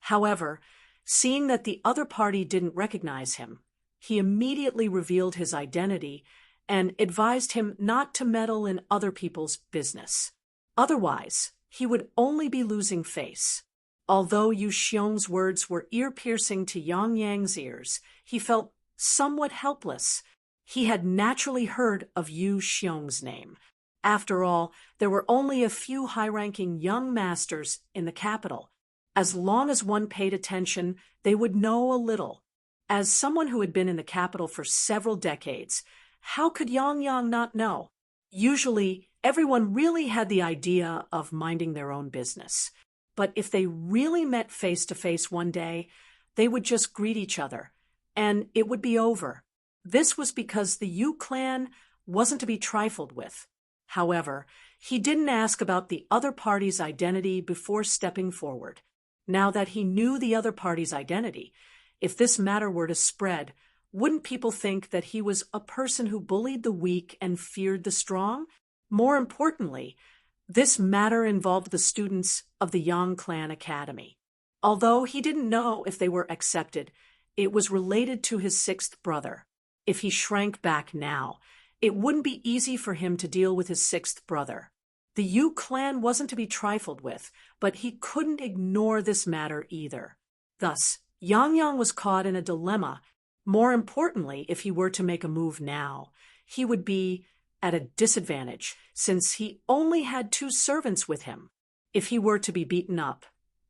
Speaker 1: However, seeing that the other party didn't recognize him, he immediately revealed his identity and advised him not to meddle in other people's business. Otherwise, he would only be losing face. Although Yu Xiong's words were ear-piercing to Yang's ears, he felt somewhat helpless. He had naturally heard of Yu Xiong's name. After all, there were only a few high-ranking young masters in the capital. As long as one paid attention, they would know a little. As someone who had been in the capital for several decades, how could Yang not know? Usually, everyone really had the idea of minding their own business. But if they really met face-to-face one day, they would just greet each other, and it would be over. This was because the Yu clan wasn't to be trifled with. However, he didn't ask about the other party's identity before stepping forward. Now that he knew the other party's identity, if this matter were to spread, wouldn't people think that he was a person who bullied the weak and feared the strong? More importantly, this matter involved the students of the Yang Clan Academy. Although he didn't know if they were accepted, it was related to his sixth brother. If he shrank back now, it wouldn't be easy for him to deal with his sixth brother. The Yu clan wasn't to be trifled with, but he couldn't ignore this matter either. Thus, Yang was caught in a dilemma. More importantly, if he were to make a move now, he would be at a disadvantage, since he only had two servants with him. If he were to be beaten up,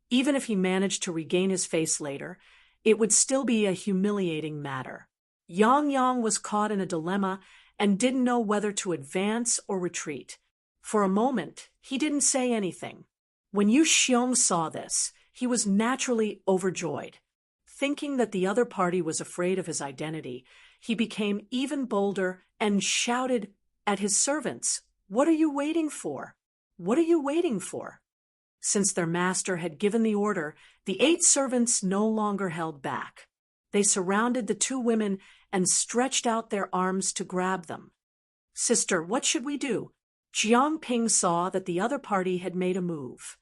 Speaker 1: even if he managed to regain his face later, it would still be a humiliating matter. Yang was caught in a dilemma and didn't know whether to advance or retreat. For a moment, he didn't say anything. When Yu Xiong saw this, he was naturally overjoyed. Thinking that the other party was afraid of his identity, he became even bolder and shouted at his servants, "What are you waiting for? What are you waiting for?" Since their master had given the order, the 8 servants no longer held back. They surrounded the 2 women and stretched out their arms to grab them. "Sister, what should we do?" Jiang Ping saw that the other party had made a move.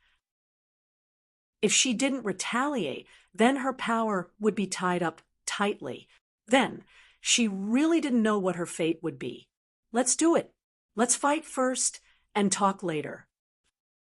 Speaker 1: If she didn't retaliate, then her power would be tied up tightly. Then, she really didn't know what her fate would be. "Let's do it. Let's fight first and talk later."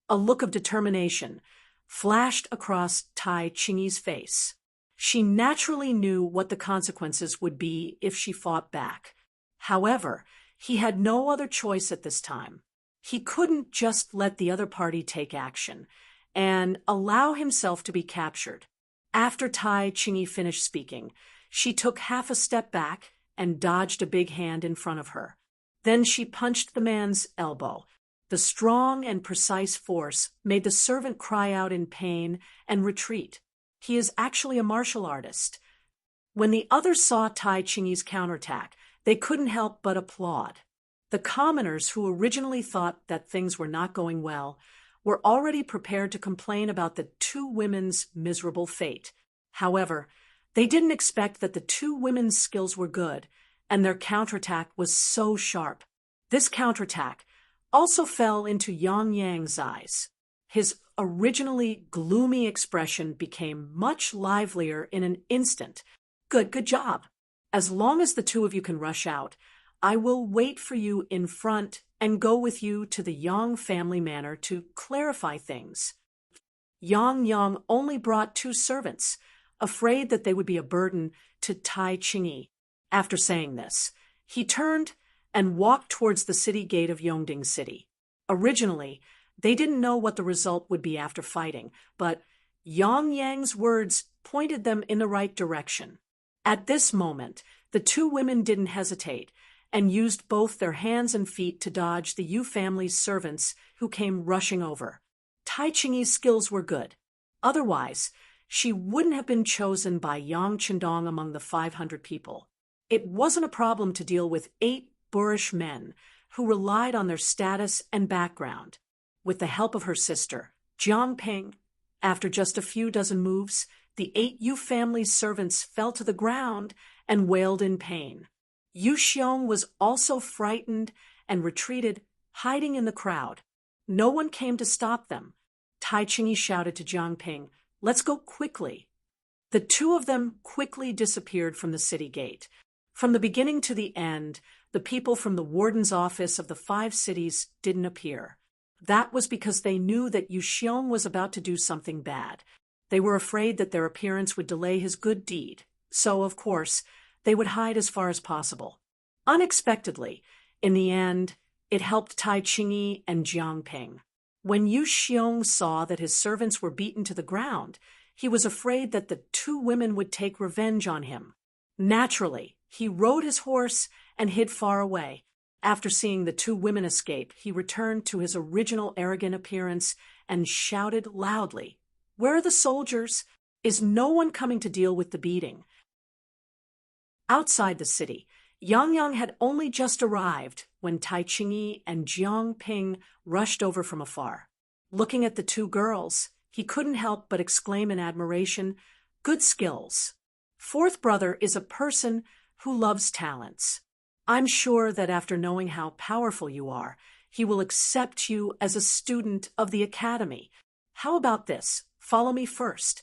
Speaker 1: A look of determination flashed across Tai Chingy's face. She naturally knew what the consequences would be if she fought back. However, he had no other choice at this time. He couldn't just let the other party take action and allow himself to be captured. After Tai Chingy finished speaking, she took half a step back and dodged a big hand in front of her. Then she punched the man's elbow. The strong and precise force made the servant cry out in pain and retreat. He is actually a martial artist. When the others saw Tai Chingy's counterattack, they couldn't help but applaud. The commoners who originally thought that things were not going well were already prepared to complain about the two women's miserable fate. However, they didn't expect that the two women's skills were good, and their counterattack was so sharp. This counterattack also fell into Yang Yang's eyes. His originally gloomy expression became much livelier in an instant. Good job. As long as the two of you can rush out, I will wait for you in front and go with you to the Yang family manor to clarify things. Yang only brought 2 servants, afraid that they would be a burden to Tai Chingy. After saying this, he turned and walked towards the city gate of Yongding City. Originally, they didn't know what the result would be after fighting, but Yang Yang's words pointed them in the right direction. At this moment, the 2 women didn't hesitate and used both their hands and feet to dodge the Yu family's servants who came rushing over. Tai Chingy's skills were good. Otherwise, she wouldn't have been chosen by Yang Chendong among the 500 people. It wasn't a problem to deal with 8 boorish men who relied on their status and background. With the help of her sister, Jiang Ping, after just a few dozen moves, the 8 Yu family's servants fell to the ground and wailed in pain. Yu Xiong was also frightened and retreated, hiding in the crowd. No one came to stop them. Tai Chingy shouted to Jiang Ping, "Let's go quickly." The 2 of them quickly disappeared from the city gate. From the beginning to the end, the people from the warden's office of the 5 cities didn't appear. That was because they knew that Yu Xiong was about to do something bad. They were afraid that their appearance would delay his good deed, so, of course, they would hide as far as possible. Unexpectedly, in the end, it helped Tai Chingy and Jiang Ping. When Yu Xiong saw that his servants were beaten to the ground, he was afraid that the 2 women would take revenge on him. Naturally, he rode his horse and hid far away. After seeing the 2 women escape, he returned to his original arrogant appearance and shouted loudly, "Where are the soldiers? Is no one coming to deal with the beating?" Outside the city, Yang had only just arrived when Tai Chingy and Jiang Ping rushed over from afar. Looking at the 2 girls, he couldn't help but exclaim in admiration, "Good skills. 4th brother is a person who loves talents. I'm sure that after knowing how powerful you are, he will accept you as a student of the academy. How about this? Follow me first."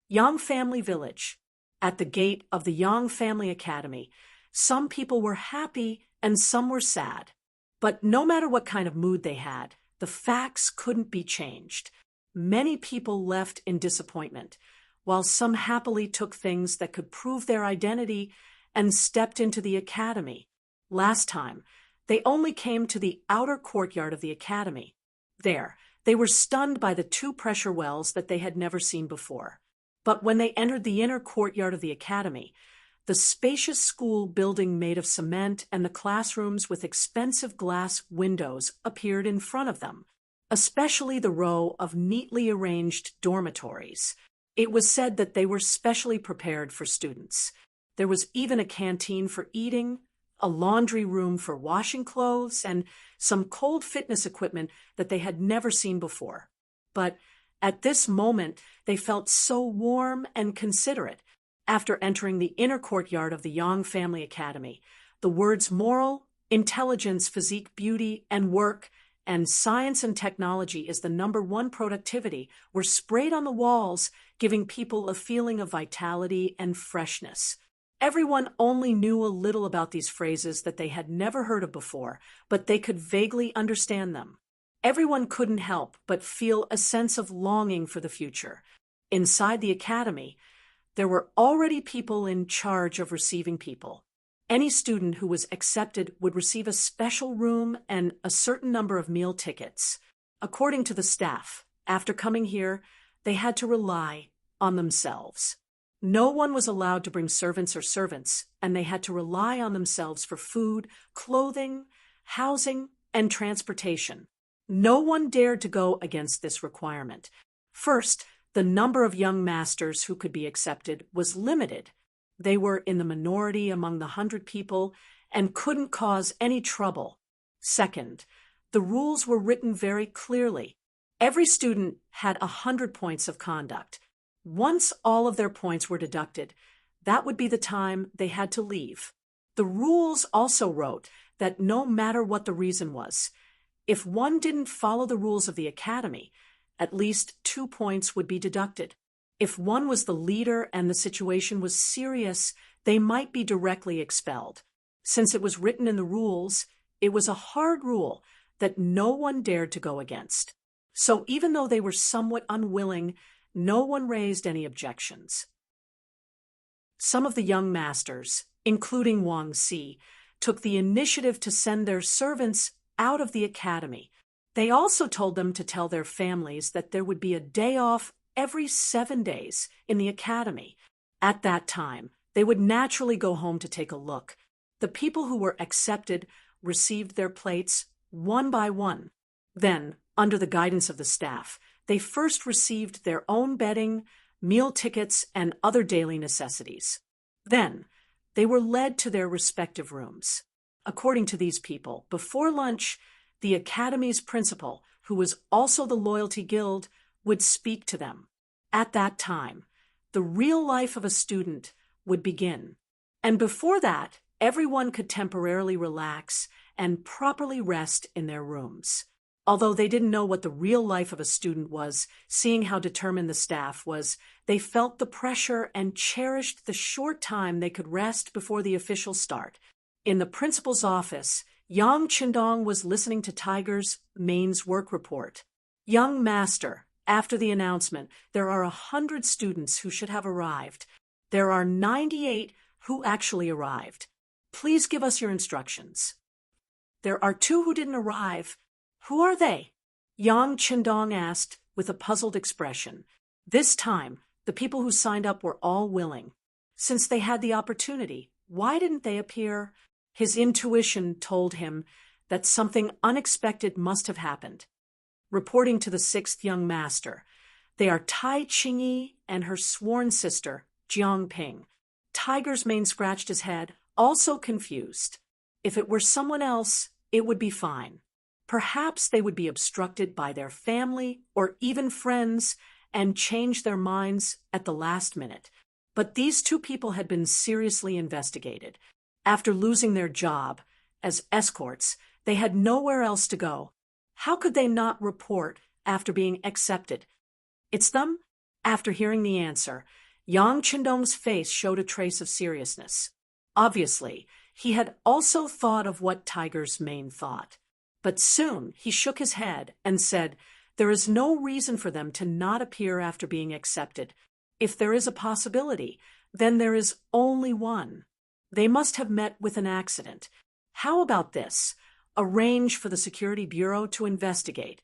Speaker 1: Yang Family Village. At the gate of the Yang Family Academy, some people were happy and some were sad. But no matter what kind of mood they had, the facts couldn't be changed. Many people left in disappointment, while some happily took things that could prove their identity and stepped into the academy. Last time, they only came to the outer courtyard of the academy. There, they were stunned by the 2 pressure wells that they had never seen before. But when they entered the inner courtyard of the academy, the spacious school building made of cement and the classrooms with expensive glass windows appeared in front of them, especially the row of neatly arranged dormitories. It was said that they were specially prepared for students. There was even a canteen for eating, a laundry room for washing clothes, and some cold fitness equipment that they had never seen before. But at this moment, they felt so warm and considerate. After entering the inner courtyard of the Yang Family Academy, the words moral, intelligence, physique, beauty, and work, and science and technology is the #1 productivity were sprayed on the walls, giving people a feeling of vitality and freshness. Everyone only knew a little about these phrases that they had never heard of before, but they could vaguely understand them. Everyone couldn't help but feel a sense of longing for the future. Inside the academy, there were already people in charge of receiving people. Any student who was accepted would receive a special room and a certain number of meal tickets. According to the staff, after coming here, they had to rely on themselves. No one was allowed to bring servants, and they had to rely on themselves for food, clothing, housing, and transportation. No one dared to go against this requirement. First, the number of young masters who could be accepted was limited. They were in the minority among the 100 people and couldn't cause any trouble. Second, the rules were written very clearly. Every student had 100 points of conduct. Once all of their points were deducted, that would be the time they had to leave. The rules also wrote that no matter what the reason was, if one didn't follow the rules of the academy, at least 2 points would be deducted. If one was the leader and the situation was serious, they might be directly expelled. Since it was written in the rules, it was a hard rule that no one dared to go against. So even though they were somewhat unwilling, no one raised any objections. Some of the young masters, including Wang Si, took the initiative to send their servants out of the academy. They also told them to tell their families that there would be a day off every 7 days in the academy. At that time, they would naturally go home to take a look. The people who were accepted received their plates one by one. Then, under the guidance of the staff, they first received their own bedding, meal tickets, and other daily necessities. Then, they were led to their respective rooms. According to these people, before lunch, the academy's principal, who was also the Loyalty Guild, would speak to them. At that time, the real life of a student would begin. And before that, everyone could temporarily relax and properly rest in their rooms. Although they didn't know what the real life of a student was, seeing how determined the staff was, they felt the pressure and cherished the short time they could rest before the official start. In the principal's office, Yang Qindong was listening to Tiger's Ming's work report. Young master, after the announcement, there are 100 students who should have arrived. There are 98 who actually arrived. Please give us your instructions. There are 2 who didn't arrive. Who are they? Yang Qindong asked with a puzzled expression. This time, the people who signed up were all willing. Since they had the opportunity, why didn't they appear? His intuition told him that something unexpected must have happened. Reporting to the 6th young master, they are Tai Qingyi and her sworn sister, Jiang Ping. Tiger's Mane scratched his head, also confused. If it were someone else, it would be fine. Perhaps they would be obstructed by their family or even friends and change their minds at the last minute. But these 2 people had been seriously investigated. After losing their job as escorts, they had nowhere else to go. How could they not report after being accepted? It's them? After hearing the answer, Yang Qindong's face showed a trace of seriousness. Obviously, he had also thought of what Tiger's Mane thought. But soon he shook his head and said, there is no reason for them to not appear after being accepted. If there is a possibility, then there is only one. They must have met with an accident. How about this? Arrange for the Security Bureau to investigate.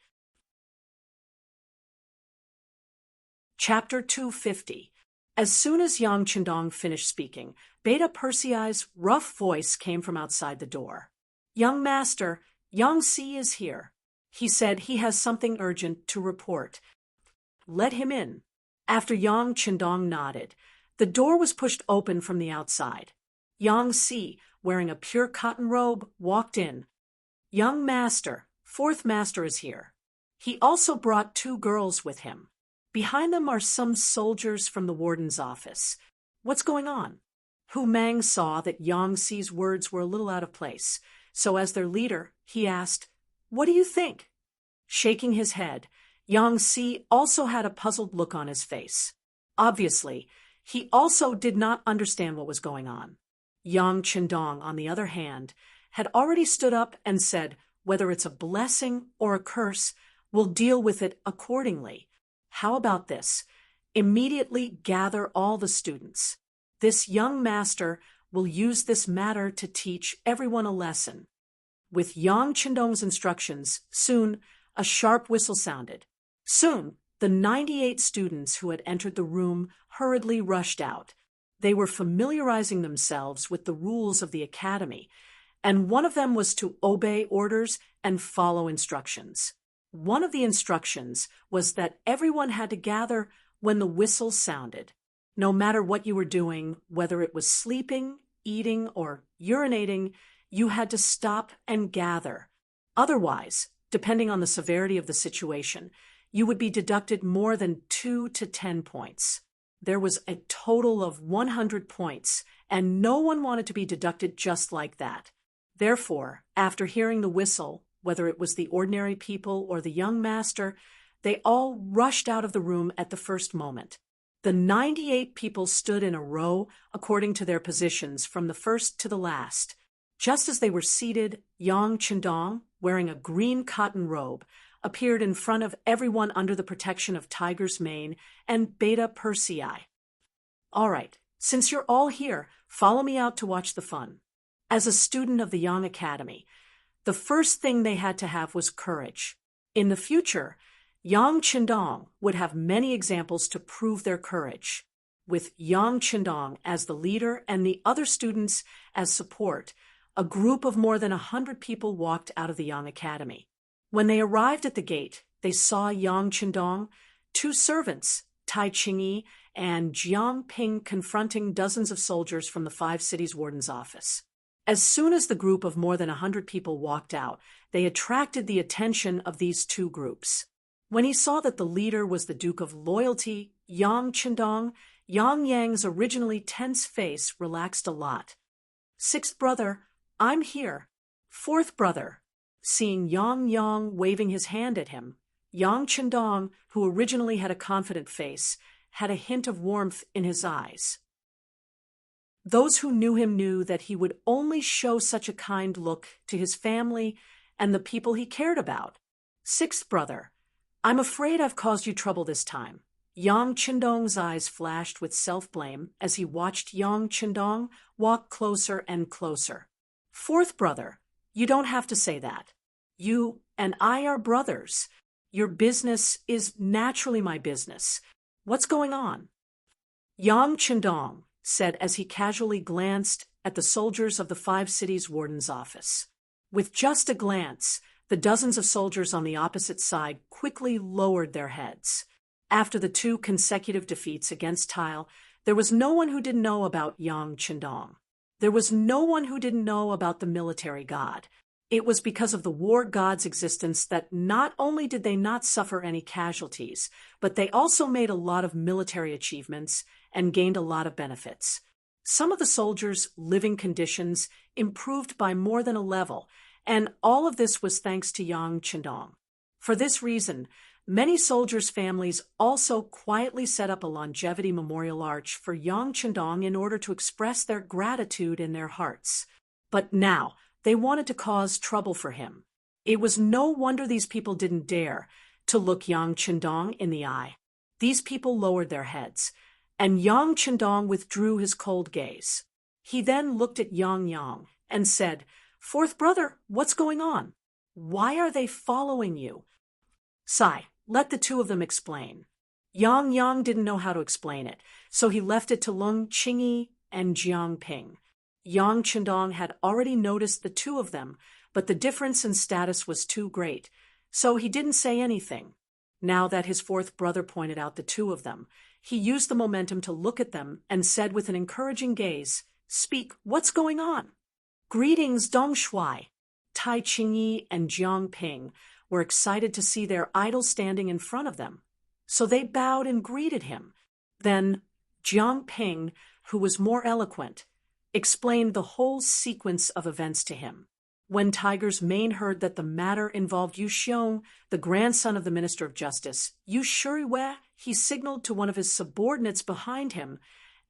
Speaker 1: Chapter 250. As soon as Yang Qindong finished speaking, Beta Persei's rough voice came from outside the door. Young master, Yang Si is here. He said he has something urgent to report. Let him in. After Yang Qindong nodded, the door was pushed open from the outside. Yang Si, wearing a pure cotton robe, walked in. Young master, 4th master is here. He also brought 2 girls with him. Behind them are some soldiers from the warden's office. What's going on? Hu Mang saw that Yang Si's words were a little out of place, so as their leader, he asked, what do you think? Shaking his head, Yang Si also had a puzzled look on his face. Obviously, he also did not understand what was going on. Yang Qindong, on the other hand, had already stood up and said, whether it's a blessing or a curse, we'll deal with it accordingly. How about this? Immediately gather all the students. This young master will use this matter to teach everyone a lesson. With Yang Qindong's instructions, soon a sharp whistle sounded. Soon, The 98 students who had entered the room hurriedly rushed out. They were familiarizing themselves with the rules of the academy, and one of them was to obey orders and follow instructions. One of the instructions was that everyone had to gather when the whistle sounded. No matter what you were doing, whether it was sleeping, eating, or urinating, you had to stop and gather. Otherwise, depending on the severity of the situation, you would be deducted more than 2 to 10 points. There was a total of 100 points, and no one wanted to be deducted just like that. Therefore, after hearing the whistle, whether it was the ordinary people or the young master, they all rushed out of the room at the first moment. The 98 people stood in a row according to their positions from the first to the last. Just as they were seated, Yang Chendong, wearing a green cotton robe, appeared in front of everyone under the protection of Tiger's Mane and Beta Persei. All right, since you're all here, follow me out to watch the fun. As a student of the Yang Academy, the first thing they had to have was courage. In the future, Yang Chendong would have many examples to prove their courage. With Yang Chendong as the leader and the other students as support, a group of more than 100 people walked out of the Yang Academy. When they arrived at the gate, they saw Yang Chendong, 2 servants, Tai Chingyi and Jiang Ping, confronting dozens of soldiers from the 5 cities warden's office. As soon as the group of more than 100 people walked out, they attracted the attention of these 2 groups. When he saw that the leader was the Duke of Loyalty, Yang Chendong, Yang Yang's originally tense face relaxed a lot. "Sixth brother, I'm here." "Fourth brother." Seeing Yang Yang waving his hand at him, Yang Chendong, who originally had a confident face, had a hint of warmth in his eyes. Those who knew him knew that he would only show such a kind look to his family and the people he cared about. "Sixth brother, I'm afraid I've caused you trouble this time." Yang Chendong's eyes flashed with self-blame as he watched Yang Chendong walk closer and closer. "Fourth brother, you don't have to say that. You and I are brothers. Your business is naturally my business. What's going on?" Yang Chendong said as he casually glanced at the soldiers of the 5 cities warden's office. With just a glance, the dozens of soldiers on the opposite side quickly lowered their heads. After the 2 consecutive defeats against Tile, there was no one who didn't know about Yang Chendong. There was no one who didn't know about the military god. It was because of the war god's existence that not only did they not suffer any casualties, but they also made a lot of military achievements and gained a lot of benefits. Some of the soldiers' living conditions improved by more than a level, and all of this was thanks to Yang Chendong. For this reason, many soldiers' families also quietly set up a longevity memorial arch for Yang Chendong in order to express their gratitude in their hearts. But now, they wanted to cause trouble for him. It was no wonder these people didn't dare to look Yang Chendong in the eye. These people lowered their heads, and Yang Chendong withdrew his cold gaze. He then looked at Yang Yang and said, "Fourth brother, what's going on? Why are they following you?" "Sai, let the 2 of them explain." Yang Yang didn't know how to explain it, so he left it to Lung Qingyi and Jiang Ping. Yang Chendong had already noticed the 2 of them, but the difference in status was too great, so he didn't say anything. Now that his 4th brother pointed out the 2 of them, he used the momentum to look at them and said with an encouraging gaze, "Speak, what's going on?" "Greetings, Dong Shuai." Tai Chingyi and Jiang Ping were excited to see their idol standing in front of them, so they bowed and greeted him. Then Jiang Ping, who was more eloquent, explained the whole sequence of events to him. When Tiger's Mane heard that the matter involved Yu Xiong, the grandson of the Minister of Justice, Yu Shuriwe, he signaled to one of his subordinates behind him,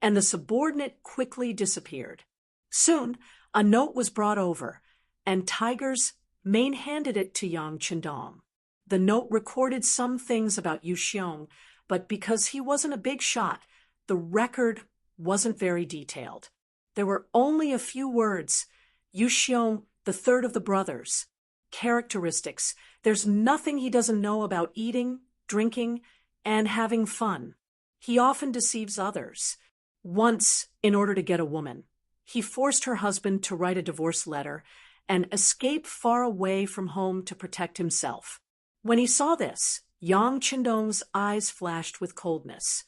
Speaker 1: and the subordinate quickly disappeared. Soon, a note was brought over, and Tiger's Mane handed it to Yang Chendong. The note recorded some things about Yu Xiong, but because he wasn't a big shot, the record wasn't very detailed. There were only a few words. Yu Xiong, the 3rd of the brothers. Characteristics. There's nothing he doesn't know about eating, drinking, and having fun. He often deceives others. Once, in order to get a woman, he forced her husband to write a divorce letter and escape far away from home to protect himself. When he saw this, Yang Qindong's eyes flashed with coldness.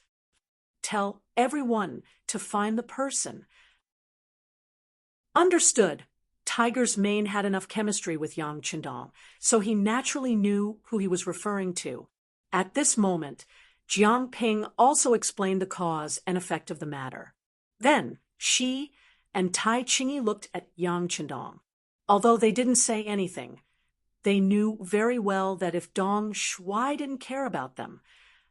Speaker 1: Tell everyone to find the person. Understood. Tiger's mane had enough chemistry with Yang Qindong, so he naturally knew who he was referring to. At this moment, Jiang Ping also explained the cause and effect of the matter. Then, she and Tai Qingyi looked at Yang Qindong. Although they didn't say anything, they knew very well that if Dong Shuai didn't care about them,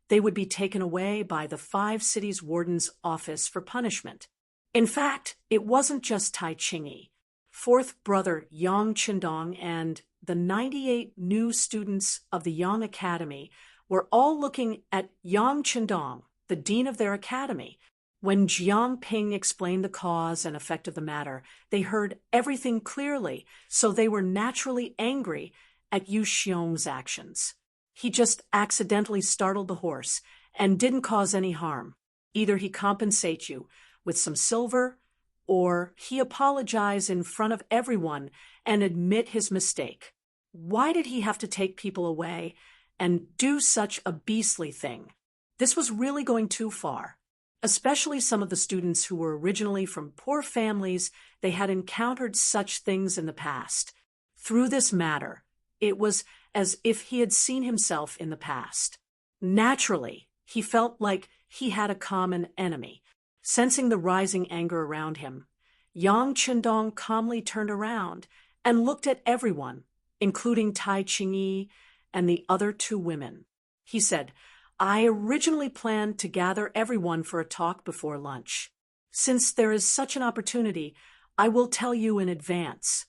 Speaker 1: they would be taken away by the 5 cities warden's office for punishment. In fact, it wasn't just Tai Qingyi. 4th brother Yang Qindong and the 98 new students of the Yang Academy were all looking at Yang Qindong, the dean of their academy. When Jiang Ping explained the cause and effect of the matter, they heard everything clearly, so they were naturally angry at Yu Xiong's actions. He just accidentally startled the horse and didn't cause any harm. Either he compensates you with some silver, or he apologize in front of everyone and admit his mistake. Why did he have to take people away and do such a beastly thing? This was really going too far. Especially some of the students who were originally from poor families, they had encountered such things in the past. Through this matter, it was as if he had seen himself in the past. Naturally, he felt like he had a common enemy. Sensing the rising anger around him, Yang Qindong calmly turned around and looked at everyone, including Tai Qingyi and the other 2 women. He said, I originally planned to gather everyone for a talk before lunch. Since there is such an opportunity, I will tell you in advance.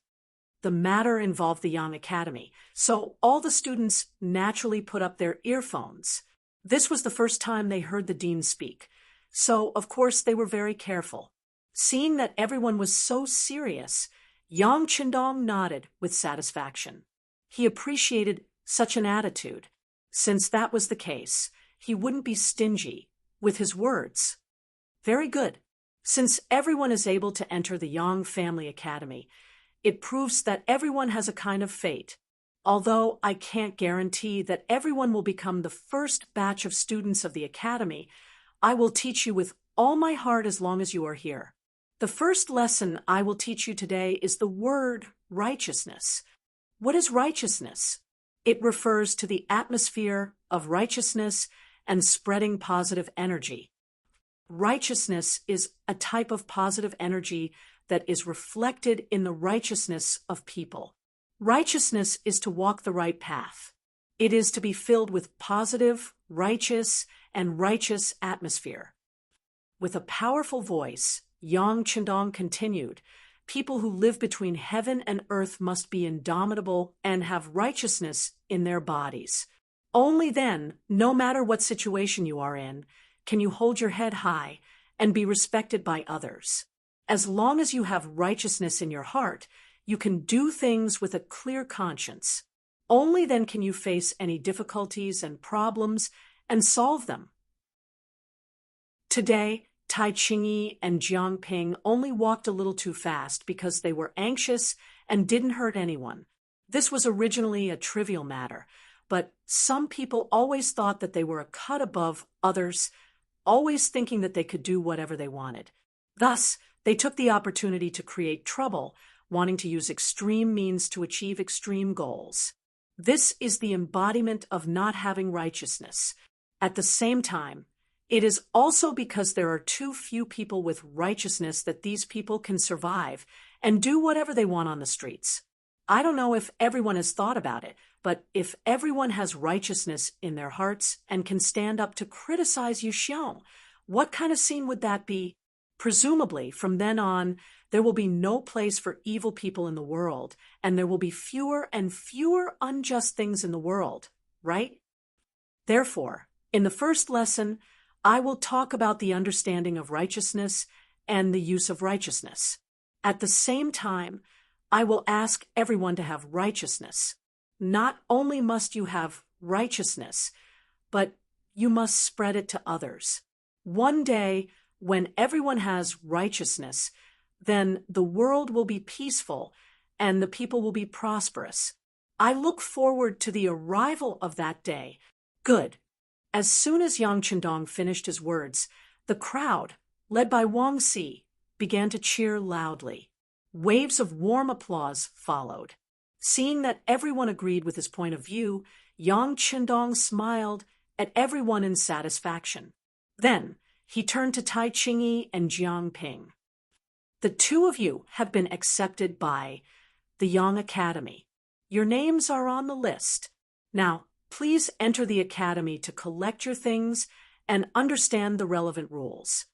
Speaker 1: The matter involved the Yang Academy, so all the students naturally put up their earphones. This was the first time they heard the dean speak, so of course they were very careful. Seeing that everyone was so serious, Yang Qindong nodded with satisfaction. He appreciated such an attitude. Since that was the case, he wouldn't be stingy with his words. Very good. Since everyone is able to enter the Yang Family Academy, it proves that everyone has a kind of fate. Although I can't guarantee that everyone will become the first batch of students of the academy, I will teach you with all my heart as long as you are here. The first lesson I will teach you today is the word righteousness. What is righteousness? It refers to the atmosphere of righteousness and spreading positive energy. Righteousness is a type of positive energy that is reflected in the righteousness of people. Righteousness is to walk the right path. It is to be filled with positive, righteous, and righteous atmosphere. With a powerful voice, Yang Qindong continued, people who live between heaven and earth must be indomitable and have righteousness in their bodies. Only then, no matter what situation you are in, can you hold your head high and be respected by others. As long as you have righteousness in your heart, you can do things with a clear conscience. Only then can you face any difficulties and problems and solve them. Today, Tai Qingyi and Jiang Ping only walked a little too fast because they were anxious and didn't hurt anyone. This was originally a trivial matter, but some people always thought that they were a cut above others, always thinking that they could do whatever they wanted. Thus, they took the opportunity to create trouble, wanting to use extreme means to achieve extreme goals. This is the embodiment of not having righteousness. At the same time, it is also because there are too few people with righteousness that these people can survive and do whatever they want on the streets. I don't know if everyone has thought about it, but if everyone has righteousness in their hearts and can stand up to criticize Yu Xiong, what kind of scene would that be? Presumably, from then on, there will be no place for evil people in the world, and there will be fewer and fewer unjust things in the world, right? Therefore, in the first lesson, I will talk about the understanding of righteousness and the use of righteousness. At the same time, I will ask everyone to have righteousness. Not only must you have righteousness, but you must spread it to others. One day, when everyone has righteousness, then the world will be peaceful and the people will be prosperous. I look forward to the arrival of that day. Good. As soon as Yang Chendong finished his words, the crowd, led by Wang Si, began to cheer loudly. Waves of warm applause followed. Seeing that everyone agreed with his point of view, Yang Chendong smiled at everyone in satisfaction. Then he turned to Tai Qingyi and Jiang Ping. The two of you have been accepted by the Yang Academy. Your names are on the list. Now, please enter the academy to collect your things and understand the relevant rules.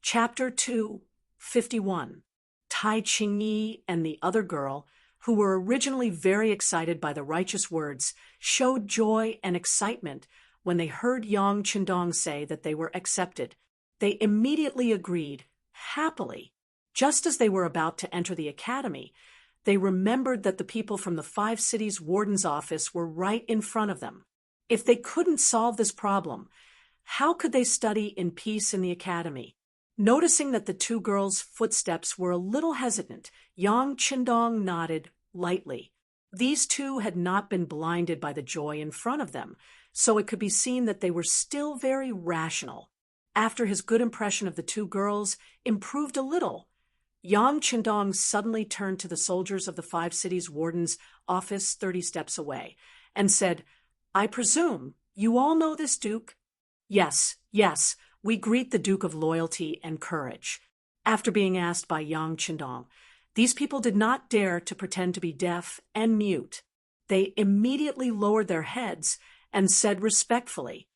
Speaker 1: Chapter 2:51. Tai Qingyi and the other girl, who were originally very excited by the righteous words, showed joy and excitement when they heard Yang Chendong say that they were accepted. They immediately agreed, happily. Just as they were about to enter the academy, they remembered that the people from the 5 cities warden's office were right in front of them. If they couldn't solve this problem, how could they study in peace in the academy? Noticing that the two girls' footsteps were a little hesitant, Yang Chendong nodded lightly. These two had not been blinded by the joy in front of them, so it could be seen that they were still very rational. After his good impression of the two girls improved a little, Yang Chendong suddenly turned to the soldiers of the 5 cities warden's office 30 steps away and said, "I presume you all know this Duke?" Yes, we greet the Duke of Loyalty and Courage." After being asked by Yang Chendong, these people did not dare to pretend to be deaf and mute. They immediately lowered their heads and said respectfully,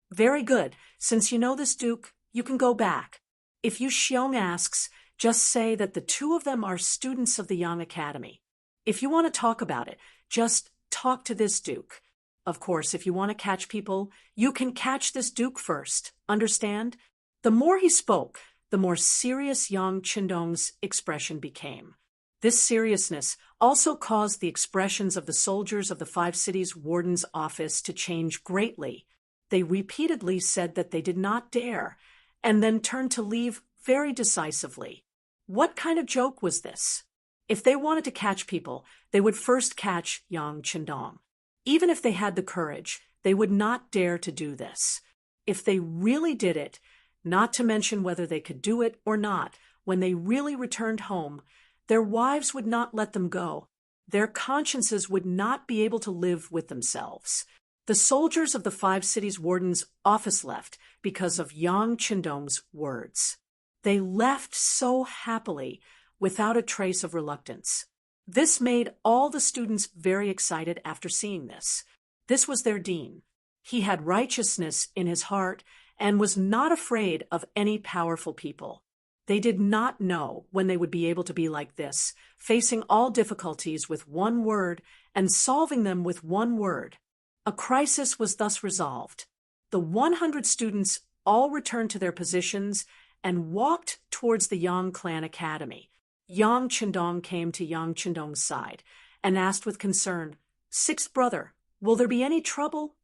Speaker 1: "Very good. Since you know this Duke, you can go back. If Yu Xiong asks, just say that the two of them are students of the Yang Academy. If you want to talk about it, just talk to this Duke. Of course, if you want to catch people, you can catch this Duke first. Understand?" The more he spoke, the more serious Yang Chendong's expression became. This seriousness also caused the expressions of the soldiers of the 5 cities warden's office to change greatly. They repeatedly said that they did not dare, and then turned to leave very decisively. What kind of joke was this? If they wanted to catch people, they would first catch Yang Chendong. Even if they had the courage, they would not dare to do this. If they really did it, not to mention whether they could do it or not, when they really returned home, their wives would not let them go. Their consciences would not be able to live with themselves. The soldiers of the 5 cities warden's office left because of Yang Chendong's words. They left so happily, without a trace of reluctance. This made all the students very excited after seeing this. This was their dean. He had righteousness in his heart and was not afraid of any powerful people. They did not know when they would be able to be like this, facing all difficulties with one word and solving them with one word. A crisis was thus resolved. The 100 students all returned to their positions and walked towards the Yang Clan Academy. Yang Chendong came to Yang Chendong's side and asked with concern, "Sixth brother, will there be any trouble?"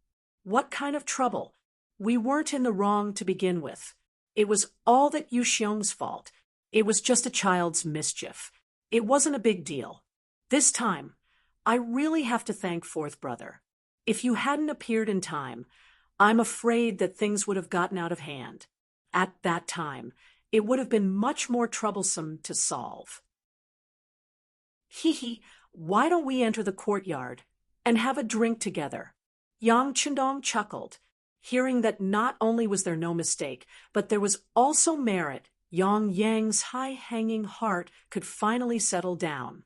Speaker 1: "What kind of trouble? We weren't in the wrong to begin with. It was all that Yu Xiong's fault. It was just a child's mischief. It wasn't a big deal. This time, I really have to thank fourth brother. If you hadn't appeared in time, I'm afraid that things would have gotten out of hand. At that time, it would have been much more troublesome to solve." "Hee, why don't we enter the courtyard and have a drink together?" Yang Chendong chuckled, hearing that not only was there no mistake, but there was also merit. Yang Yang's high-hanging heart could finally settle down.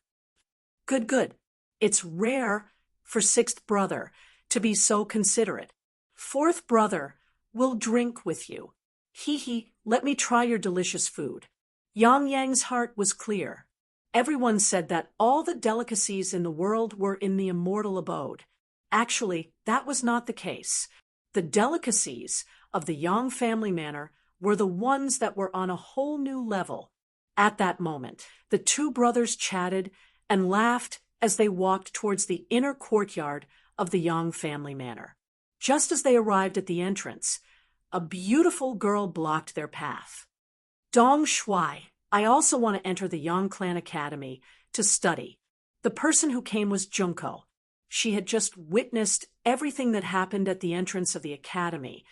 Speaker 1: Good. It's rare for sixth brother to be so considerate. Fourth brother will drink with you. Hee, let me try your delicious food." Yang Yang's heart was clear. Everyone said that all the delicacies in the world were in the immortal abode. Actually, that was not the case. The delicacies of the Yang family manor were the ones that were on a whole new level. At that moment, the two brothers chatted and laughed as they walked towards the inner courtyard of the Yang family manor. Just as they arrived at the entrance, a beautiful girl blocked their path. Dong Shuai, I also want to enter the Yang clan academy to study. The person who came was Junko. She had just witnessed everything that happened at the entrance of the academy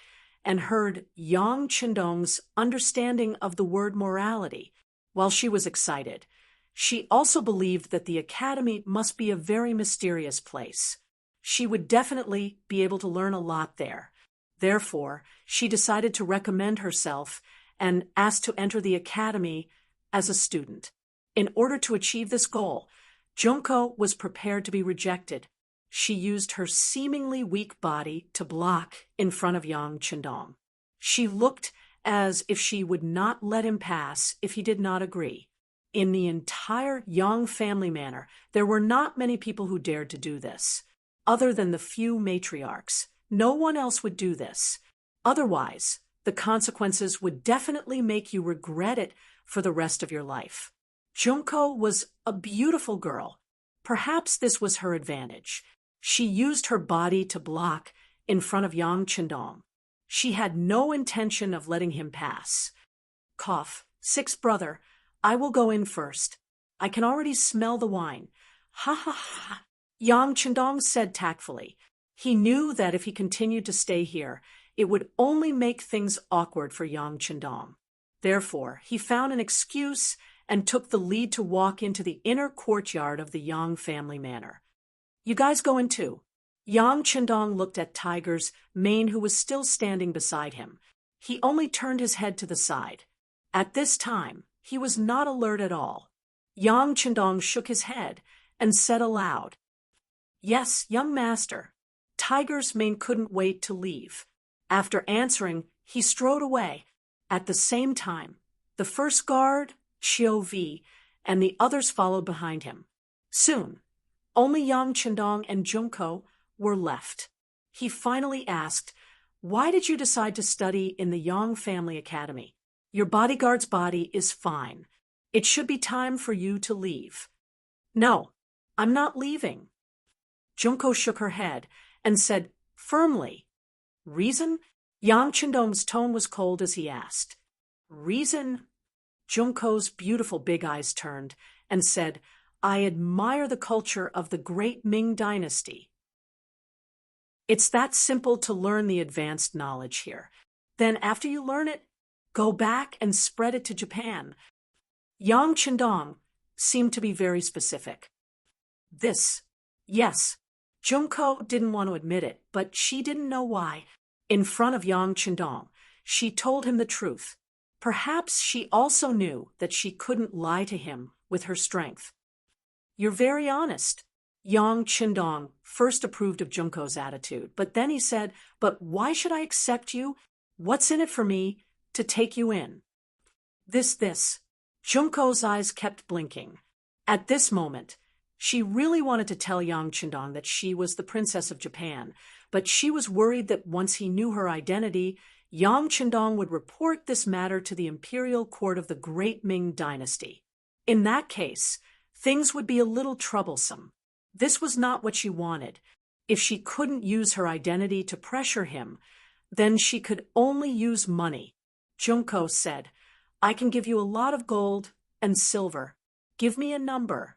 Speaker 1: and heard Yang Qindong's understanding of the word morality. While she was excited, she also believed that the academy must be a very mysterious place. She would definitely be able to learn a lot there. Therefore, she decided to recommend herself and asked to enter the academy as a student. In order to achieve this goal, Junko was prepared to be rejected. She used her seemingly weak body to block in front of Yang Qindong. She looked as if she would not let him pass if he did not agree. In the entire Yang family manor, there were not many people who dared to do this. Other than the few matriarchs, no one else would do this. Otherwise, the consequences would definitely make you regret it for the rest of your life. Junko was a beautiful girl. Perhaps this was her advantage. She used her body to block in front of Yang Qindong. She had no intention of letting him pass. Cough. Sixth brother, I will go in first. I can already smell the wine. Ha ha ha. Yang Qindong said tactfully. He knew that if he continued to stay here, it would only make things awkward for Yang Qindong. Therefore, he found an excuse and took the lead to walk into the inner courtyard of the Yang family manor. You guys go in too. Yang Qindong looked at Tiger's mane, who was still standing beside him. He only turned his head to the side. At this time, he was not alert at all. Yang Qindong shook his head and said aloud, Yes, young master. Tiger's mane couldn't wait to leave. After answering, he strode away. At the same time, the first guard, Qiu Vi, and the others followed behind him. Soon, only Yang Qindong and Junko were left. He finally asked, Why did you decide to study in the Yang family academy? Your bodyguard's body is fine. It should be time for you to leave. No, I'm not leaving. Junko shook her head and said firmly, Reason? Yang Qindong's tone was cold as he asked. Reason? Junko's beautiful big eyes turned and said, I admire the culture of the great Ming dynasty. It's that simple to learn the advanced knowledge here. Then after you learn it, go back and spread it to Japan. Yang Qindong seemed to be very specific. Yes. Junko didn't want to admit it, but she didn't know why. In front of Yang Qindong, she told him the truth. Perhaps she also knew that she couldn't lie to him with her strength. You're very honest. Yang Qindong first approved of Junko's attitude, but then he said, But why should I accept you? What's in it for me to take you in? This. Junko's eyes kept blinking. At this moment, she really wanted to tell Yang Qindong that she was the princess of Japan, but she was worried that once he knew her identity, Yang Qindong would report this matter to the imperial court of the great Ming dynasty. In that case, things would be a little troublesome. This was not what she wanted. If she couldn't use her identity to pressure him, then she could only use money. Junko said, I can give you a lot of gold and silver. Give me a number.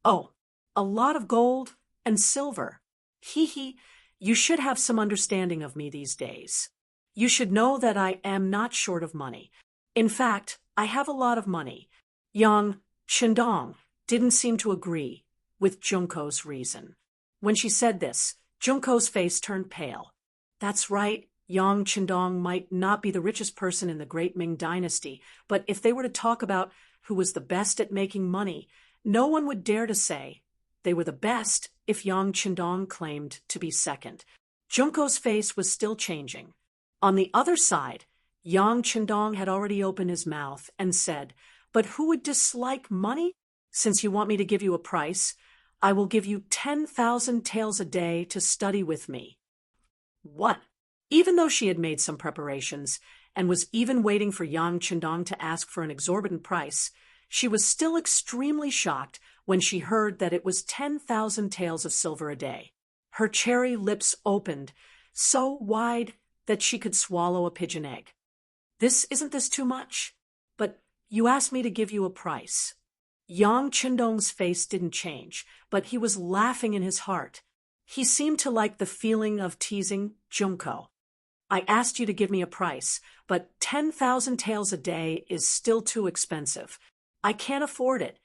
Speaker 1: Oh, a lot of gold and silver. Hee, you should have some understanding of me these days. You should know that I am not short of money. In fact, I have a lot of money. Yang Qindong didn't seem to agree with Junko's reason. When she said this, Junko's face turned pale. That's right, Yang Qindong might not be the richest person in the great Ming dynasty, but if they were to talk about who was the best at making money, no one would dare to say they were the best if Yang Qindong claimed to be second. Junko's face was still changing. On the other side, Yang Qindong had already opened his mouth and said, But who would dislike money? Since you want me to give you a price, I will give you 10,000 taels a day to study with me. What? Even though she had made some preparations and was even waiting for Yang Qindong to ask for an exorbitant price, she was still extremely shocked when she heard that it was 10,000 taels of silver a day. Her cherry lips opened, so wide that she could swallow a pigeon egg. Isn't this too much? But you asked me to give you a price. Yang Chendong's face didn't change, but he was laughing in his heart. He seemed to like the feeling of teasing Junko. I asked you to give me a price, but 10,000 taels a day is still too expensive. I can't afford it.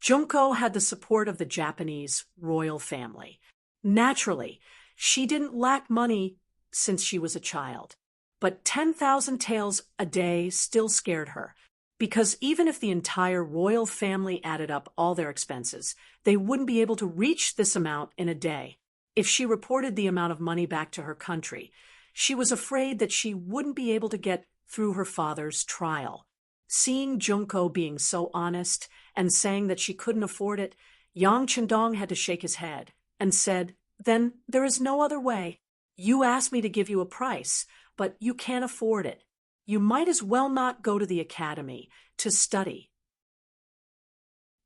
Speaker 1: Junko had the support of the Japanese royal family. Naturally, she didn't lack money since she was a child. But 10,000 taels a day still scared her, because even if the entire royal family added up all their expenses, they wouldn't be able to reach this amount in a day. If she reported the amount of money back to her country, she was afraid that she wouldn't be able to get through her father's trial. Seeing Junko being so honest and saying that she couldn't afford it, Yang Chendong had to shake his head and said, "Then there is no other way. You asked me to give you a price, but you can't afford it. You might as well not go to the academy to study."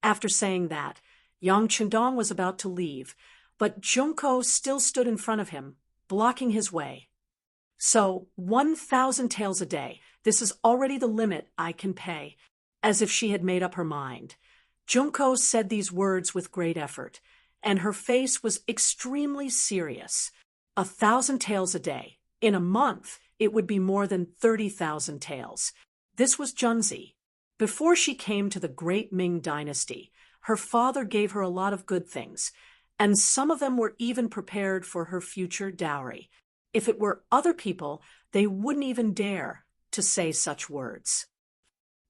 Speaker 1: After saying that, Yang Chendong was about to leave, but Junko still stood in front of him, blocking his way. "So, 1,000 taels a day. This is already the limit I can pay," as if she had made up her mind. Junko said these words with great effort, and her face was extremely serious. 1,000 taels a day. In a month, it would be more than 30,000 taels. This was Junzi. Before she came to the great Ming dynasty, her father gave her a lot of good things, and some of them were even prepared for her future dowry. If it were other people, they wouldn't even dare to say such words.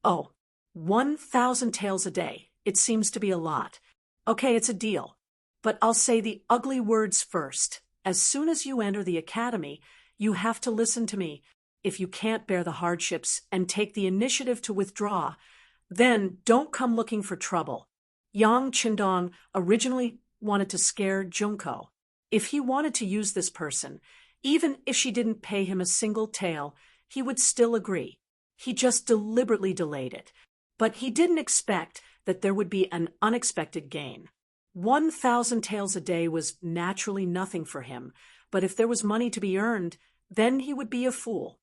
Speaker 1: "Oh, 1,000 taels a day. It seems to be a lot. Okay, it's a deal. But I'll say the ugly words first. As soon as you enter the academy, you have to listen to me. If you can't bear the hardships and take the initiative to withdraw, then don't come looking for trouble." Yang Chendong originally wanted to scare Junko. If he wanted to use this person, even if she didn't pay him a single tael, he would still agree. He just deliberately delayed it. But he didn't expect that there would be an unexpected gain. 1,000 taels a day was naturally nothing for him, but if there was money to be earned, then he would be a fool.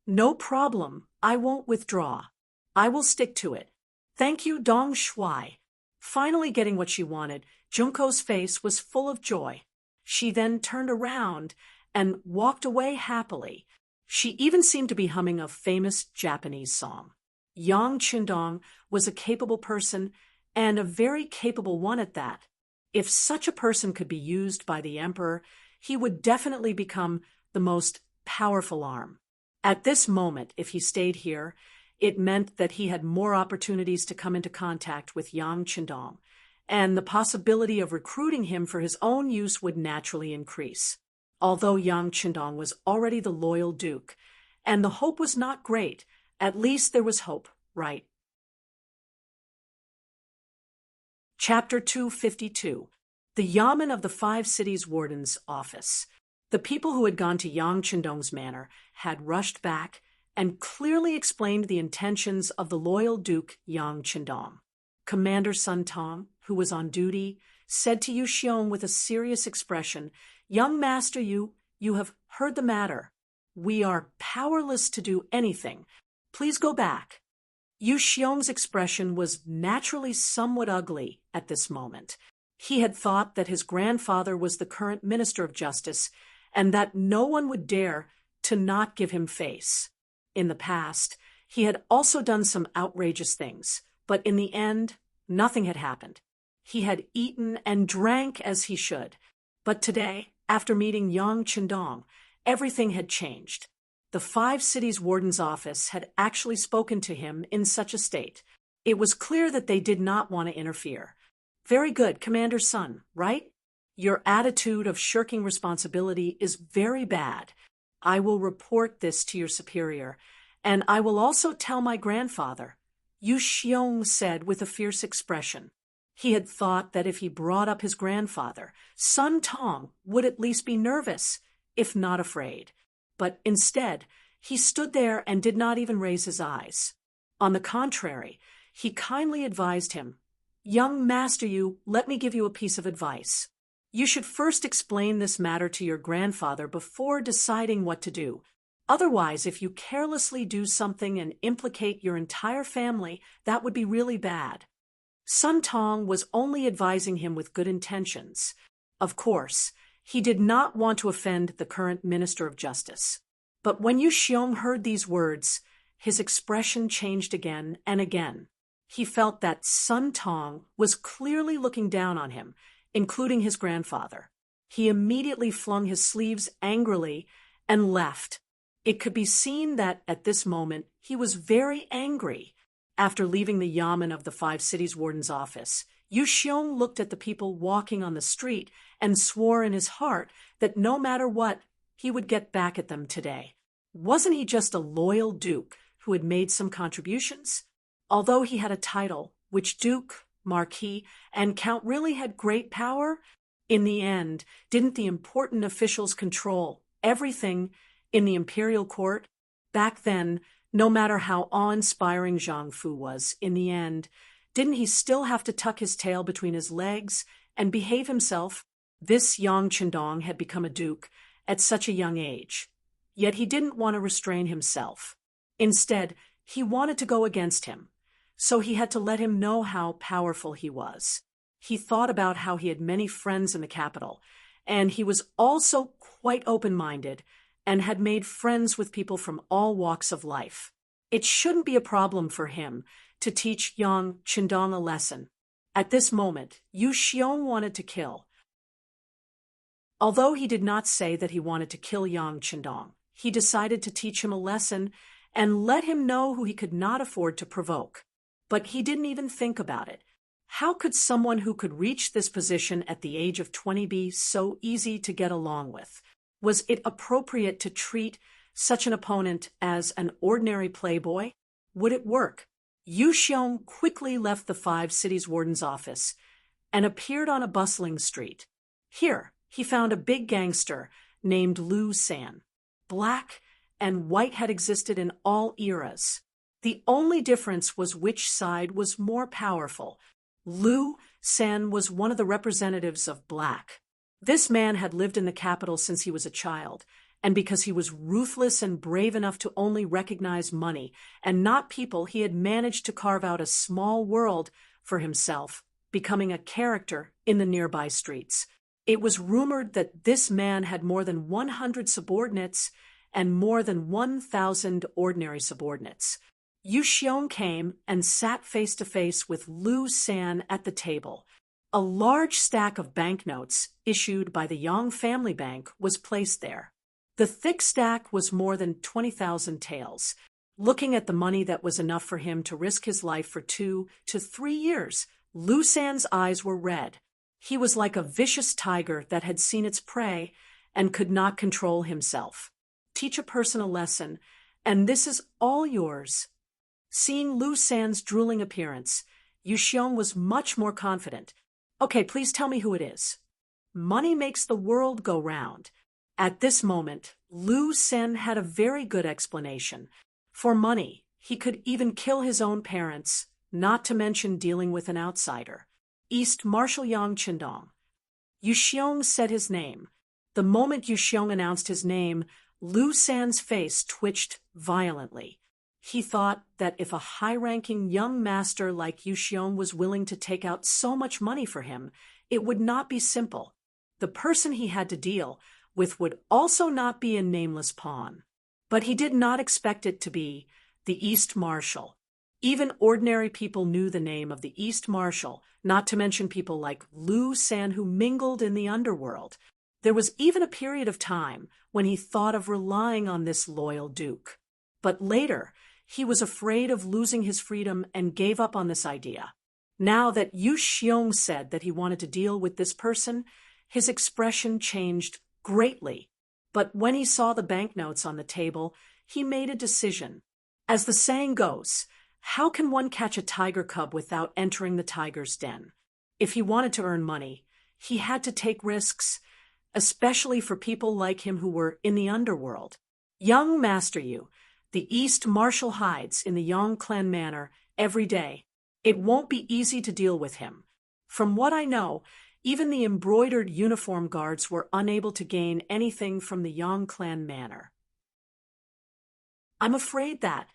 Speaker 1: "No problem, I won't withdraw. I will stick to it. Thank you, Dong Shuai." Finally getting what she wanted, Junko's face was full of joy. She then turned around and walked away happily. She even seemed to be humming a famous Japanese song. Yang Chendong was a capable person, and a very capable one at that. If such a person could be used by the emperor, he would definitely become the most powerful arm. At this moment, if he stayed here, it meant that he had more opportunities to come into contact with Yang Chendong, and the possibility of recruiting him for his own use would naturally increase. Although Yang Chendong was already the loyal duke, and the hope was not great, at least there was hope, right? Chapter 252. The Yamen of the Five Cities Warden's Office. The people who had gone to Yang Chendong's manor had rushed back and clearly explained the intentions of the loyal Duke Yang Chendong. Commander Sun Tong, who was on duty, said to Yu Xiong with a serious expression, "Young master, you have heard the matter. We are powerless to do anything. Please go back." Yu Xiong's expression was naturally somewhat ugly at this moment. He had thought that his grandfather was the current Minister of Justice and that no one would dare to not give him face. In the past, he had also done some outrageous things, but in the end, nothing had happened. He had eaten and drank as he should. But today, after meeting Yang Chendong, everything had changed. The Five Cities Warden's Office had actually spoken to him in such a state. It was clear that they did not want to interfere. "Very good, Commander Sun, right? Your attitude of shirking responsibility is very bad. I will report this to your superior, and I will also tell my grandfather," Yu Xiong said with a fierce expression. He had thought that if he brought up his grandfather, Sun Tong would at least be nervous, if not afraid. But instead, he stood there and did not even raise his eyes. On the contrary, he kindly advised him, "Young master, let me give you a piece of advice. You should first explain this matter to your grandfather before deciding what to do. Otherwise, if you carelessly do something and implicate your entire family, that would be really bad. Sun Tong was only advising him with good intentions. Of course, he did not want to offend the current Minister of Justice. But when Yu Xiong heard these words, his expression changed again and again. He felt that Sun Tong was clearly looking down on him, including his grandfather. He immediately flung his sleeves angrily and left. It could be seen that at this moment he was very angry. After leaving the yamen of the Five Cities Warden's office, Yu Xiong looked at the people walking on the street and swore in his heart that no matter what, he would get back at them today. Wasn't he just a loyal duke who had made some contributions? Although he had a title, which duke, marquis, and count really had great power, in the end, didn't the important officials control everything in the imperial court? Back then, no matter how awe-inspiring Zhang Fu was, in the end, didn't he still have to tuck his tail between his legs and behave himself? This Yang Chendong had become a duke at such a young age. Yet he didn't want to restrain himself. Instead, he wanted to go against him. So he had to let him know how powerful he was. He thought about how he had many friends in the capital, and he was also quite open-minded and had made friends with people from all walks of life. It shouldn't be a problem for him to teach Yang Chendong a lesson. At this moment, Yu Xiong wanted to kill. Although he did not say that he wanted to kill Yang Chendong, he decided to teach him a lesson and let him know who he could not afford to provoke. But he didn't even think about it. How could someone who could reach this position at the age of 20 be so easy to get along with? Was it appropriate to treat such an opponent as an ordinary playboy? Would it work? Yu Xiong quickly left the Five Cities Warden's office and appeared on a bustling street. Here, he found a big gangster named Lu San. Black and white had existed in all eras. The only difference was which side was more powerful. Lu San was one of the representatives of black. This man had lived in the capital since he was a child, and because he was ruthless and brave enough to only recognize money and not people, he had managed to carve out a small world for himself, becoming a character in the nearby streets. It was rumored that this man had more than 100 subordinates and more than 1,000 ordinary subordinates. Yu Xiong came and sat face to face with Lu San at the table. A large stack of banknotes issued by the Yang family bank was placed there. The thick stack was more than 20,000 taels. Looking at the money that was enough for him to risk his life for 2 to 3 years, Lu San's eyes were red. He was like a vicious tiger that had seen its prey and could not control himself. Teach a person a lesson, and this is all yours. Seeing Lu San's drooling appearance, Yu Xiong was much more confident. Okay, please tell me who it is. Money makes the world go round. At this moment, Lu San had a very good explanation. For money, he could even kill his own parents, not to mention dealing with an outsider. East Marshal Yang Chendong. Yu Xiong said his name. The moment Yu Xiong announced his name, Lu San's face twitched violently. He thought that if a high-ranking young master like Yu Xiong was willing to take out so much money for him, it would not be simple. The person he had to deal with would also not be a nameless pawn. But he did not expect it to be the East Marshal. Even ordinary people knew the name of the East Marshal, not to mention people like Lu San who mingled in the underworld. There was even a period of time when he thought of relying on this loyal duke. But later, he was afraid of losing his freedom and gave up on this idea. Now that Yu Xiong said that he wanted to deal with this person, his expression changed greatly. But when he saw the banknotes on the table, he made a decision. As the saying goes, how can one catch a tiger cub without entering the tiger's den? If he wanted to earn money, he had to take risks, especially for people like him who were in the underworld. Young Master Yu, the East Marshal hides in the Yang clan manor every day. It won't be easy to deal with him. From what I know, Even the embroidered uniform guards were unable to gain anything from the Yang clan manor. I'm afraid that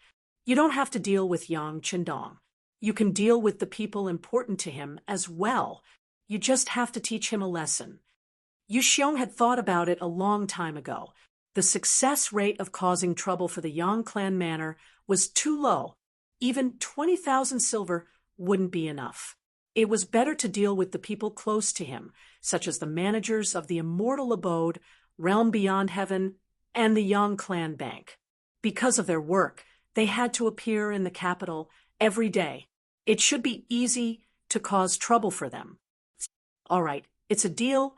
Speaker 1: you don't have to deal with Yang Chendong. You can deal with the people important to him as well. You just have to teach him a lesson. Yu Xiong had thought about it a long time ago. The success rate of causing trouble for the Yang clan manor was too low. Even 20,000 silver wouldn't be enough. It was better to deal with the people close to him, such as the managers of the Immortal Abode, Realm Beyond Heaven, and the Yang clan bank. Because of their work, they had to appear in the capital every day. It should be easy to cause trouble for them. All right, it's a deal.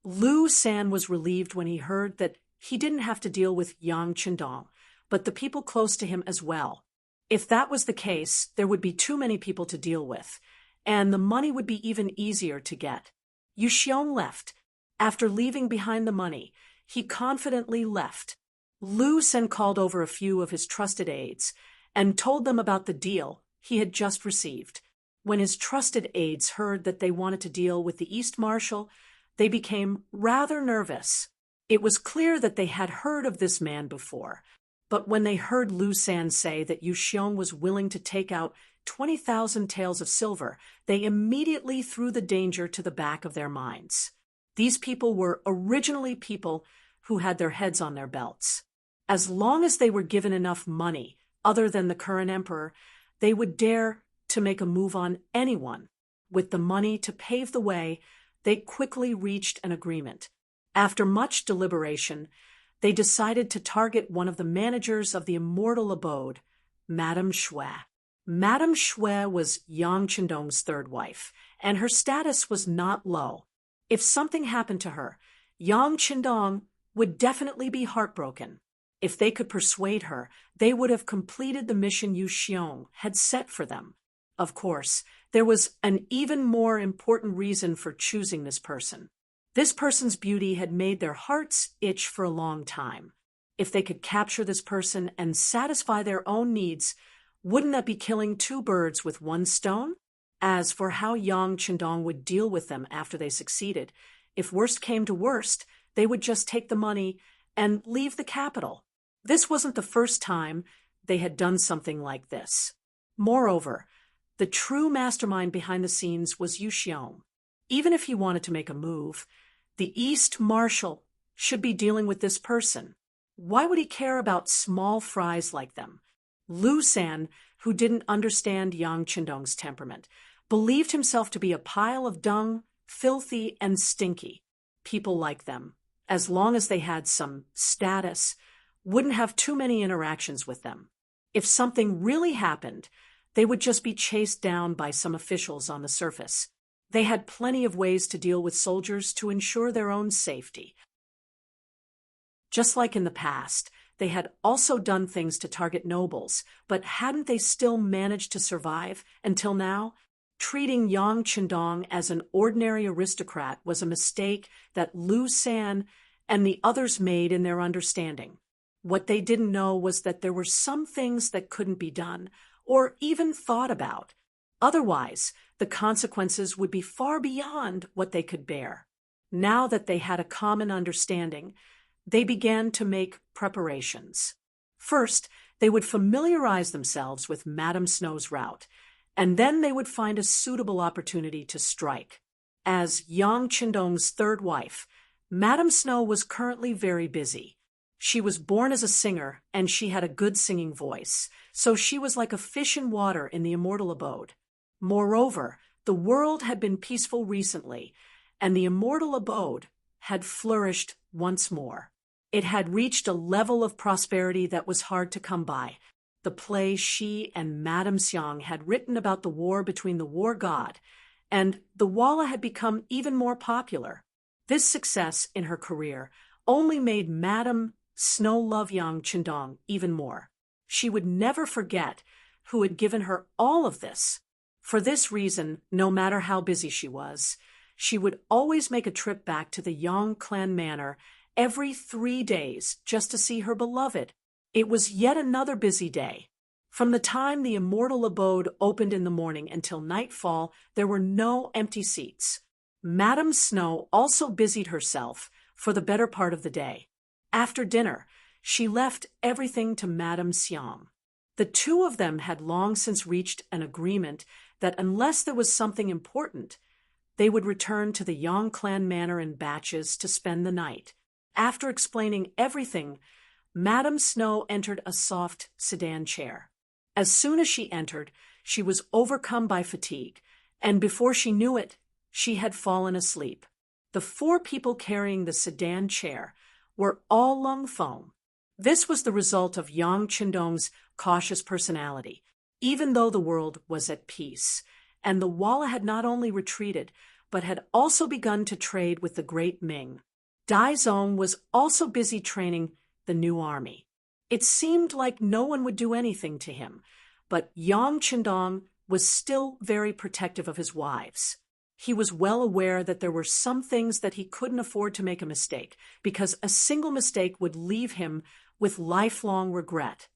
Speaker 1: Lu San was relieved when he heard that he didn't have to deal with Yang Chendong, but the people close to him as well. If that was the case, there would be too many people to deal with, and the money would be even easier to get. Yu Xiong left. After leaving behind the money, he confidently left. Lu San called over a few of his trusted aides and told them about the deal he had just received. When his trusted aides heard that they wanted to deal with the East Marshal, they became rather nervous. It was clear that they had heard of this man before, but when they heard Lu San say that Yu Xiong was willing to take out 20,000 taels of silver, they immediately threw the danger to the back of their minds. These people were originally people who had their heads on their belts. As long as they were given enough money, other than the current emperor, they would dare to make a move on anyone. With the money to pave the way, they quickly reached an agreement. After much deliberation, they decided to target one of the managers of the Immortal Abode, Madame Shui. Madame Shui was Yang Chendong's third wife, and her status was not low. If something happened to her, Yang Chendong would definitely be heartbroken. If they could persuade her, they would have completed the mission Yu Xiong had set for them. Of course, there was an even more important reason for choosing this person. This person's beauty had made their hearts itch for a long time. If they could capture this person and satisfy their own needs, wouldn't that be killing two birds with one stone? As for how Yang Chendong would deal with them after they succeeded, if worst came to worst, they would just take the money and leave the capital. This wasn't the first time they had done something like this. Moreover, the true mastermind behind the scenes was Yu Xiong. Even if he wanted to make a move, the East Marshal should be dealing with this person. Why would he care about small fries like them? Lu San, who didn't understand Yang Chendong's temperament, believed himself to be a pile of dung, filthy and stinky. People like them, as long as they had some status, wouldn't have too many interactions with them. If something really happened, they would just be chased down by some officials on the surface. They had plenty of ways to deal with soldiers to ensure their own safety. Just like in the past, they had also done things to target nobles, but hadn't they still managed to survive until now? Treating Yang Chendong as an ordinary aristocrat was a mistake that Lu San and the others made in their understanding. What they didn't know was that there were some things that couldn't be done, or even thought about. Otherwise, the consequences would be far beyond what they could bear. Now that they had a common understanding, they began to make preparations. First, they would familiarize themselves with Madame Snow's route, and then they would find a suitable opportunity to strike. As Yang Chendong's third wife, Madame Snow was currently very busy. She was born as a singer, and she had a good singing voice, so she was like a fish in water in the Immortal Abode. Moreover, the world had been peaceful recently, and the Immortal Abode had flourished once more. It had reached a level of prosperity that was hard to come by. The play she and Madame Xiang had written about the war between the war god, and the Walla had become even more popular. This success in her career only made Madame Snow love Yang Chendong even more. She would never forget who had given her all of this. For this reason, no matter how busy she was, she would always make a trip back to the Yang clan manor every 3 days just to see her beloved. It was yet another busy day. From the time the Immortal Abode opened in the morning until nightfall, there were no empty seats. Madame Snow also busied herself for the better part of the day. After dinner, she left everything to Madame Xiang. The two of them had long since reached an agreement that unless there was something important, they would return to the Yang clan manor in batches to spend the night. After explaining everything, Madame Snow entered a soft sedan chair. As soon as she entered, she was overcome by fatigue, and before she knew it, she had fallen asleep. The four people carrying the sedan chair were all Lung Feng. This was the result of Yang Qindong's cautious personality, even though the world was at peace, and the Walla had not only retreated, but had also begun to trade with the great Ming. Dai Zong was also busy training the new army. It seemed like no one would do anything to him, but Yang Qindong was still very protective of his wives. He was well aware that there were some things that he couldn't afford to make a mistake, because a single mistake would leave him with lifelong regret.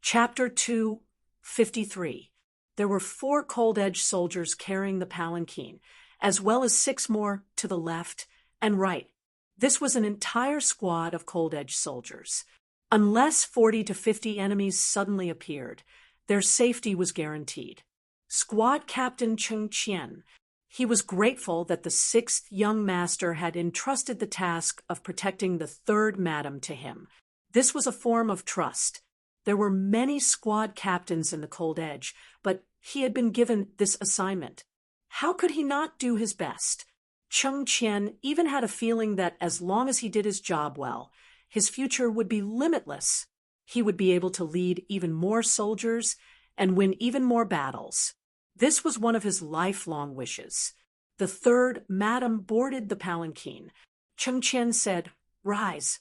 Speaker 1: Chapter 253. There were 4 cold-edged soldiers carrying the palanquin, as well as 6 more to the left and right. This was an entire squad of cold-edged soldiers. Unless 40 to 50 enemies suddenly appeared, their safety was guaranteed. Squad Captain Cheng Qian. He was grateful that the 6th young master had entrusted the task of protecting the 3rd madam to him. This was a form of trust. There were many squad captains in the Cold Edge, but he had been given this assignment. How could he not do his best? Cheng Qian even had a feeling that as long as he did his job well, his future would be limitless. He would be able to lead even more soldiers and win even more battles. This was one of his lifelong wishes. The 3rd madam boarded the palanquin. Cheng Qian said, "Rise."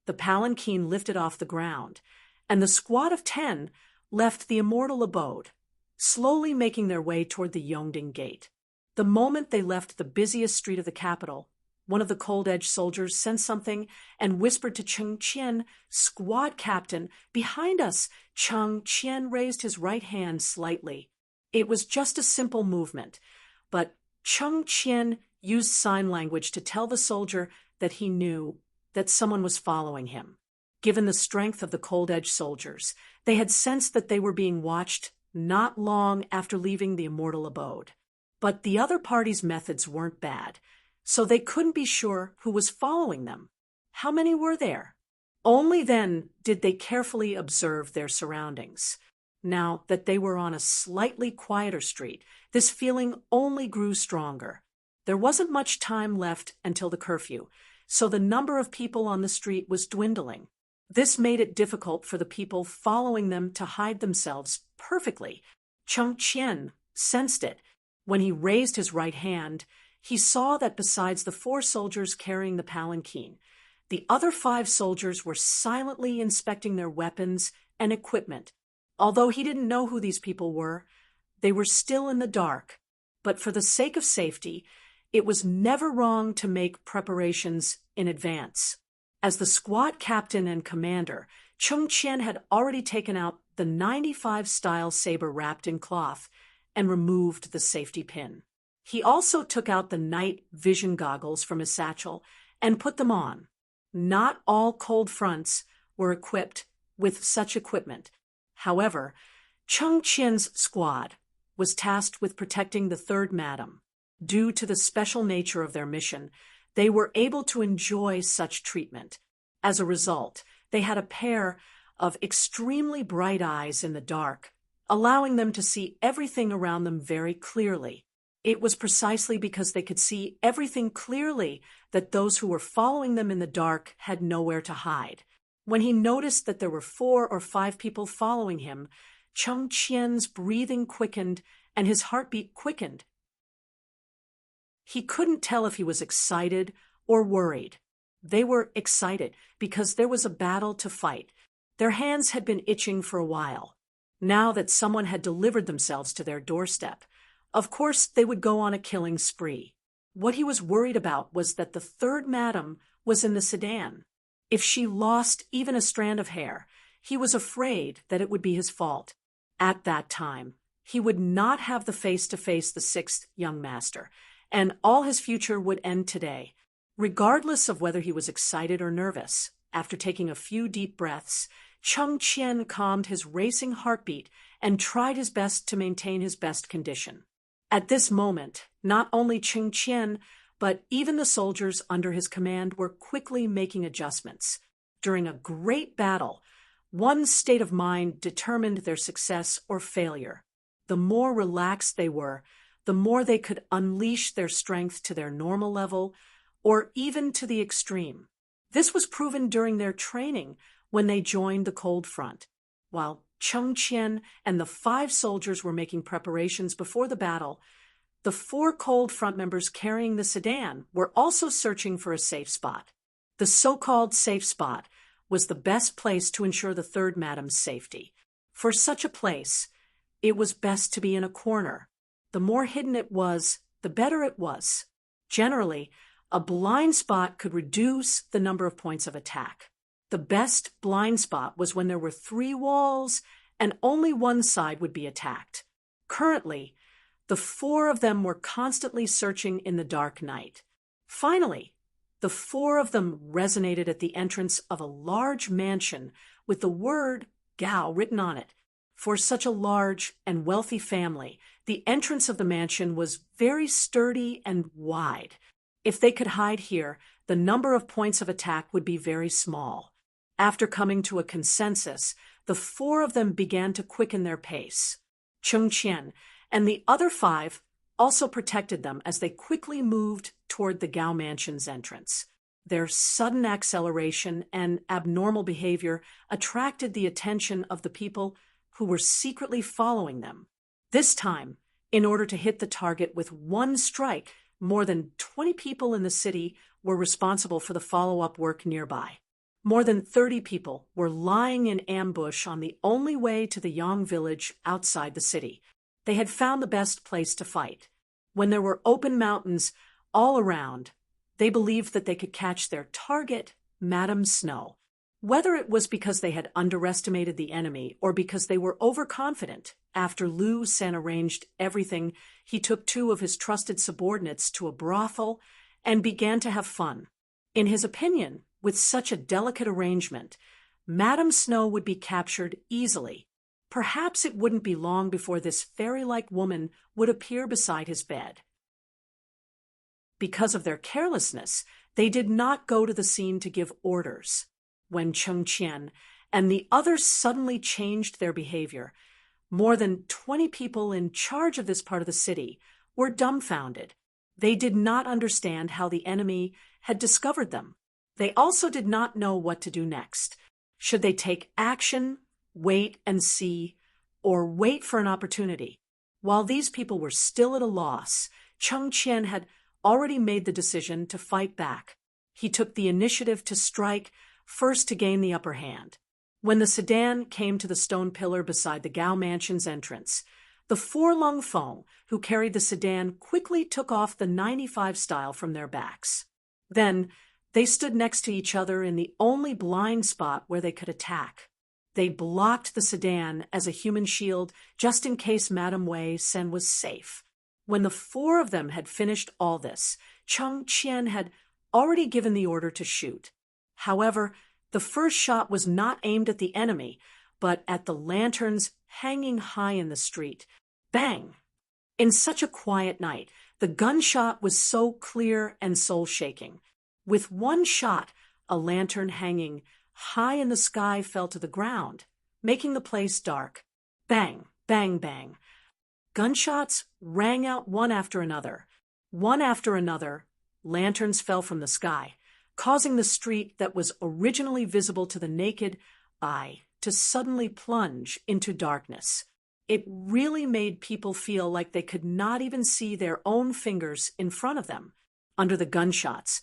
Speaker 1: The palanquin lifted off the ground, and the squad of 10 left the immortal abode, slowly making their way toward the Yongding Gate. The moment they left the busiest street of the capital, one of the cold-edged soldiers sensed something and whispered to Cheng Qian, "Squad captain, behind us." Cheng Qian raised his right hand slightly. It was just a simple movement, but Cheng Qian used sign language to tell the soldier that he knew that someone was following him. Given the strength of the cold-edged soldiers, they had sensed that they were being watched not long after leaving the immortal abode. But the other party's methods weren't bad, so they couldn't be sure who was following them. How many were there? Only then did they carefully observe their surroundings. Now that they were on a slightly quieter street, this feeling only grew stronger. There wasn't much time left until the curfew, so the number of people on the street was dwindling. This made it difficult for the people following them to hide themselves perfectly. Cheng Qian sensed it. When he raised his right hand, he saw that besides the 4 soldiers carrying the palanquin, the other 5 soldiers were silently inspecting their weapons and equipment. Although he didn't know who these people were, they were still in the dark. But for the sake of safety, it was never wrong to make preparations in advance. As the squad captain and commander, Cheng Qian had already taken out the 95-style saber wrapped in cloth and removed the safety pin. He also took out the night vision goggles from his satchel and put them on. Not all cold fronts were equipped with such equipment. However, Cheng Qian's squad was tasked with protecting the 3rd madam. Due to the special nature of their mission, they were able to enjoy such treatment. As a result, they had a pair of extremely bright eyes in the dark, allowing them to see everything around them very clearly. It was precisely because they could see everything clearly that those who were following them in the dark had nowhere to hide. When he noticed that there were 4 or 5 people following him, Cheng Qian's breathing quickened and his heartbeat quickened. He couldn't tell if he was excited or worried. They were excited because there was a battle to fight. Their hands had been itching for a while. Now that someone had delivered themselves to their doorstep, of course they would go on a killing spree. What he was worried about was that the 3rd madam was in the sedan. If she lost even a strand of hair, he was afraid that it would be his fault. At that time, He would not have the face to face the sixth young master, and all his future would end today. Regardless of whether he was excited or nervous, after taking a few deep breaths, Cheng Qian calmed his racing heartbeat and tried his best to maintain his best condition. At this moment, not only Cheng Qian, but even the soldiers under his command were quickly making adjustments. During a great battle, one's state of mind determined their success or failure. The more relaxed they were, the more they could unleash their strength to their normal level, or even to the extreme. This was proven during their training when they joined the cold front. While Cheng Qian and the 5 soldiers were making preparations before the battle, the 4 cold front members carrying the sedan were also searching for a safe spot. The so-called safe spot was the best place to ensure the third madam's safety. For such a place, it was best to be in a corner. The more hidden it was, the better it was. Generally, a blind spot could reduce the number of points of attack. The best blind spot was when there were 3 walls and only one side would be attacked. Currently, the 4 of them were constantly searching in the dark night. Finally, the 4 of them resonated at the entrance of a large mansion with the word Gao written on it. For such a large and wealthy family, the entrance of the mansion was very sturdy and wide. If they could hide here, the number of points of attack would be very small. After coming to a consensus, the 4 of them began to quicken their pace. Cheng Qian and the other 5 also protected them as they quickly moved toward the Gao Mansion's entrance. Their sudden acceleration and abnormal behavior attracted the attention of the people who were secretly following them. This time, in order to hit the target with one strike, more than 20 people in the city were responsible for the follow-up work nearby. More than 30 people were lying in ambush on the only way to the Yang village outside the city. They had found the best place to fight. When there were open mountains all around, they believed that they could catch their target, Madame Snow. Whether it was because they had underestimated the enemy or because they were overconfident, after Liu San arranged everything, he took 2 of his trusted subordinates to a brothel and began to have fun. In his opinion, with such a delicate arrangement, Madame Snow would be captured easily. Perhaps it wouldn't be long before this fairy-like woman would appear beside his bed. Because of their carelessness, they did not go to the scene to give orders. When Cheng Qian and the others suddenly changed their behavior, more than 20 people in charge of this part of the city were dumbfounded. They did not understand how the enemy had discovered them. They also did not know what to do next. Should they take action, wait and see, or wait for an opportunity? While these people were still at a loss, Cheng Qian had already made the decision to fight back. He took the initiative to strike, first to gain the upper hand. When the sedan came to the stone pillar beside the Gao Mansion's entrance, the 4 Lung Feng who carried the sedan quickly took off the 95 style from their backs. Then, they stood next to each other in the only blind spot where they could attack. They blocked the sedan as a human shield just in case Madame Wei Sen was safe. When the 4 of them had finished all this, Cheng Qian had already given the order to shoot. However, the first shot was not aimed at the enemy, but at the lanterns hanging high in the street. Bang! In such a quiet night, the gunshot was so clear and soul-shaking. With one shot, a lantern hanging high in the sky fell to the ground, making the place dark. Bang, bang, bang. Gunshots rang out one after another. One after another, lanterns fell from the sky, causing the street that was originally visible to the naked eye to suddenly plunge into darkness. It really made people feel like they could not even see their own fingers in front of them. Under the gunshots,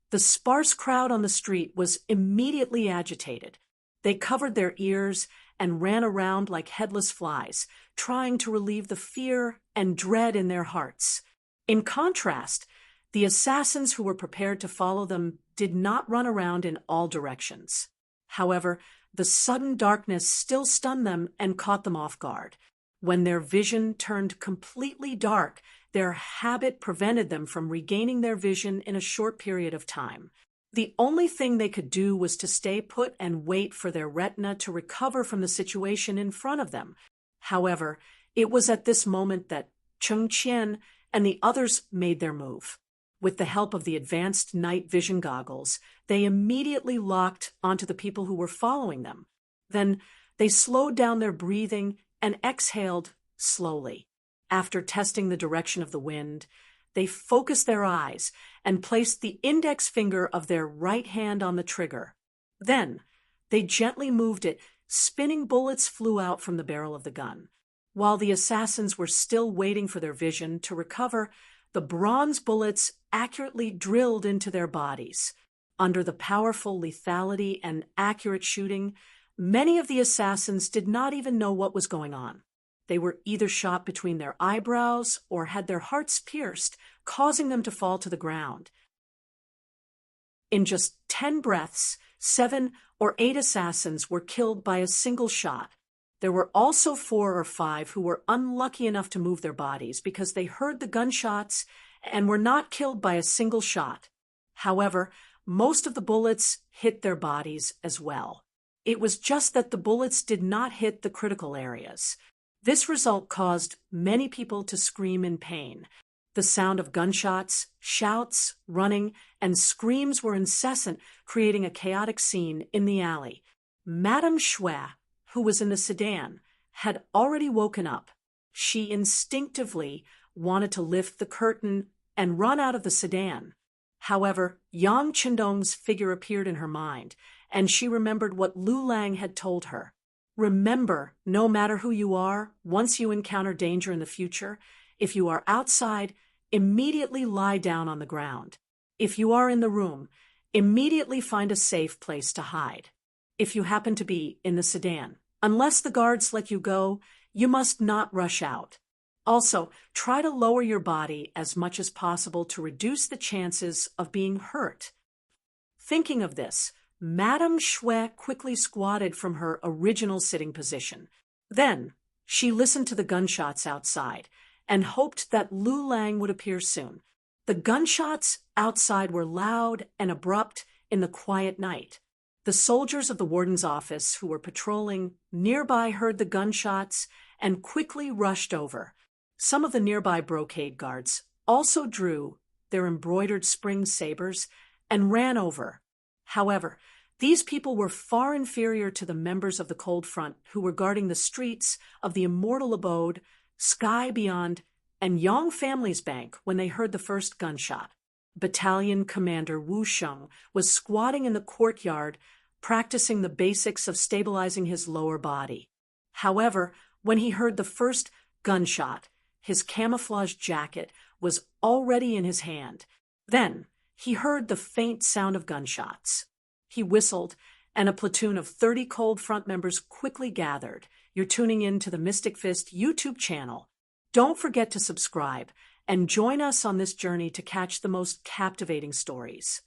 Speaker 1: the sparse crowd on the street was immediately agitated. They covered their ears and ran around like headless flies, trying to relieve the fear and dread in their hearts. In contrast, the assassins who were prepared to follow them did not run around in all directions. However, the sudden darkness still stunned them and caught them off guard. When their vision turned completely dark, their habit prevented them from regaining their vision in a short period of time. The only thing they could do was to stay put and wait for their retina to recover from the situation in front of them. However, it was at this moment that Cheng Qian and the others made their move. With the help of the advanced night vision goggles, they immediately locked onto the people who were following them. Then they slowed down their breathing and exhaled slowly. After testing the direction of the wind, they focused their eyes and placed the index finger of their right hand on the trigger. Then they gently moved it. Spinning bullets flew out from the barrel of the gun. While the assassins were still waiting for their vision to recover, the bronze bullets accurately drilled into their bodies. Under the powerful lethality and accurate shooting, many of the assassins did not even know what was going on. They were either shot between their eyebrows or had their hearts pierced, causing them to fall to the ground. In just 10 breaths, 7 or 8 assassins were killed by a single shot. There were also 4 or 5 who were unlucky enough to move their bodies because they heard the gunshots and were not killed by a single shot. However, most of the bullets hit their bodies as well. It was just that the bullets did not hit the critical areas. This result caused many people to scream in pain. The sound of gunshots, shouts, running, and screams were incessant, creating a chaotic scene in the alley. Madame Shui, who was in the sedan, had already woken up. She instinctively wanted to lift the curtain and run out of the sedan. However, Yang Qindong's figure appeared in her mind, and she remembered what Lu Lang had told her. Remember, no matter who you are, once you encounter danger in the future, if you are outside, immediately lie down on the ground. If you are in the room, immediately find a safe place to hide. If you happen to be in the sedan, unless the guards let you go, you must not rush out. Also, try to lower your body as much as possible to reduce the chances of being hurt. Thinking of this, Madame Shui quickly squatted from her original sitting position. Then, she listened to the gunshots outside and hoped that Lu Lang would appear soon. The gunshots outside were loud and abrupt in the quiet night. The soldiers of the warden's office who were patrolling nearby heard the gunshots and quickly rushed over. Some of the nearby brocade guards also drew their embroidered spring sabers and ran over. However, these people were far inferior to the members of the Cold Front who were guarding the streets of the Immortal Abode, Sky Beyond, and Yang Family's Bank when they heard the first gunshot. Battalion Commander Wu Sheng was squatting in the courtyard, practicing the basics of stabilizing his lower body. However, when he heard the first gunshot, his camouflage jacket was already in his hand. Then he heard the faint sound of gunshots. He whistled, and a platoon of 30 Cold Front members quickly gathered. You're tuning in to the Mystic Fist YouTube channel. Don't forget to subscribe and join us on this journey to catch the most captivating stories.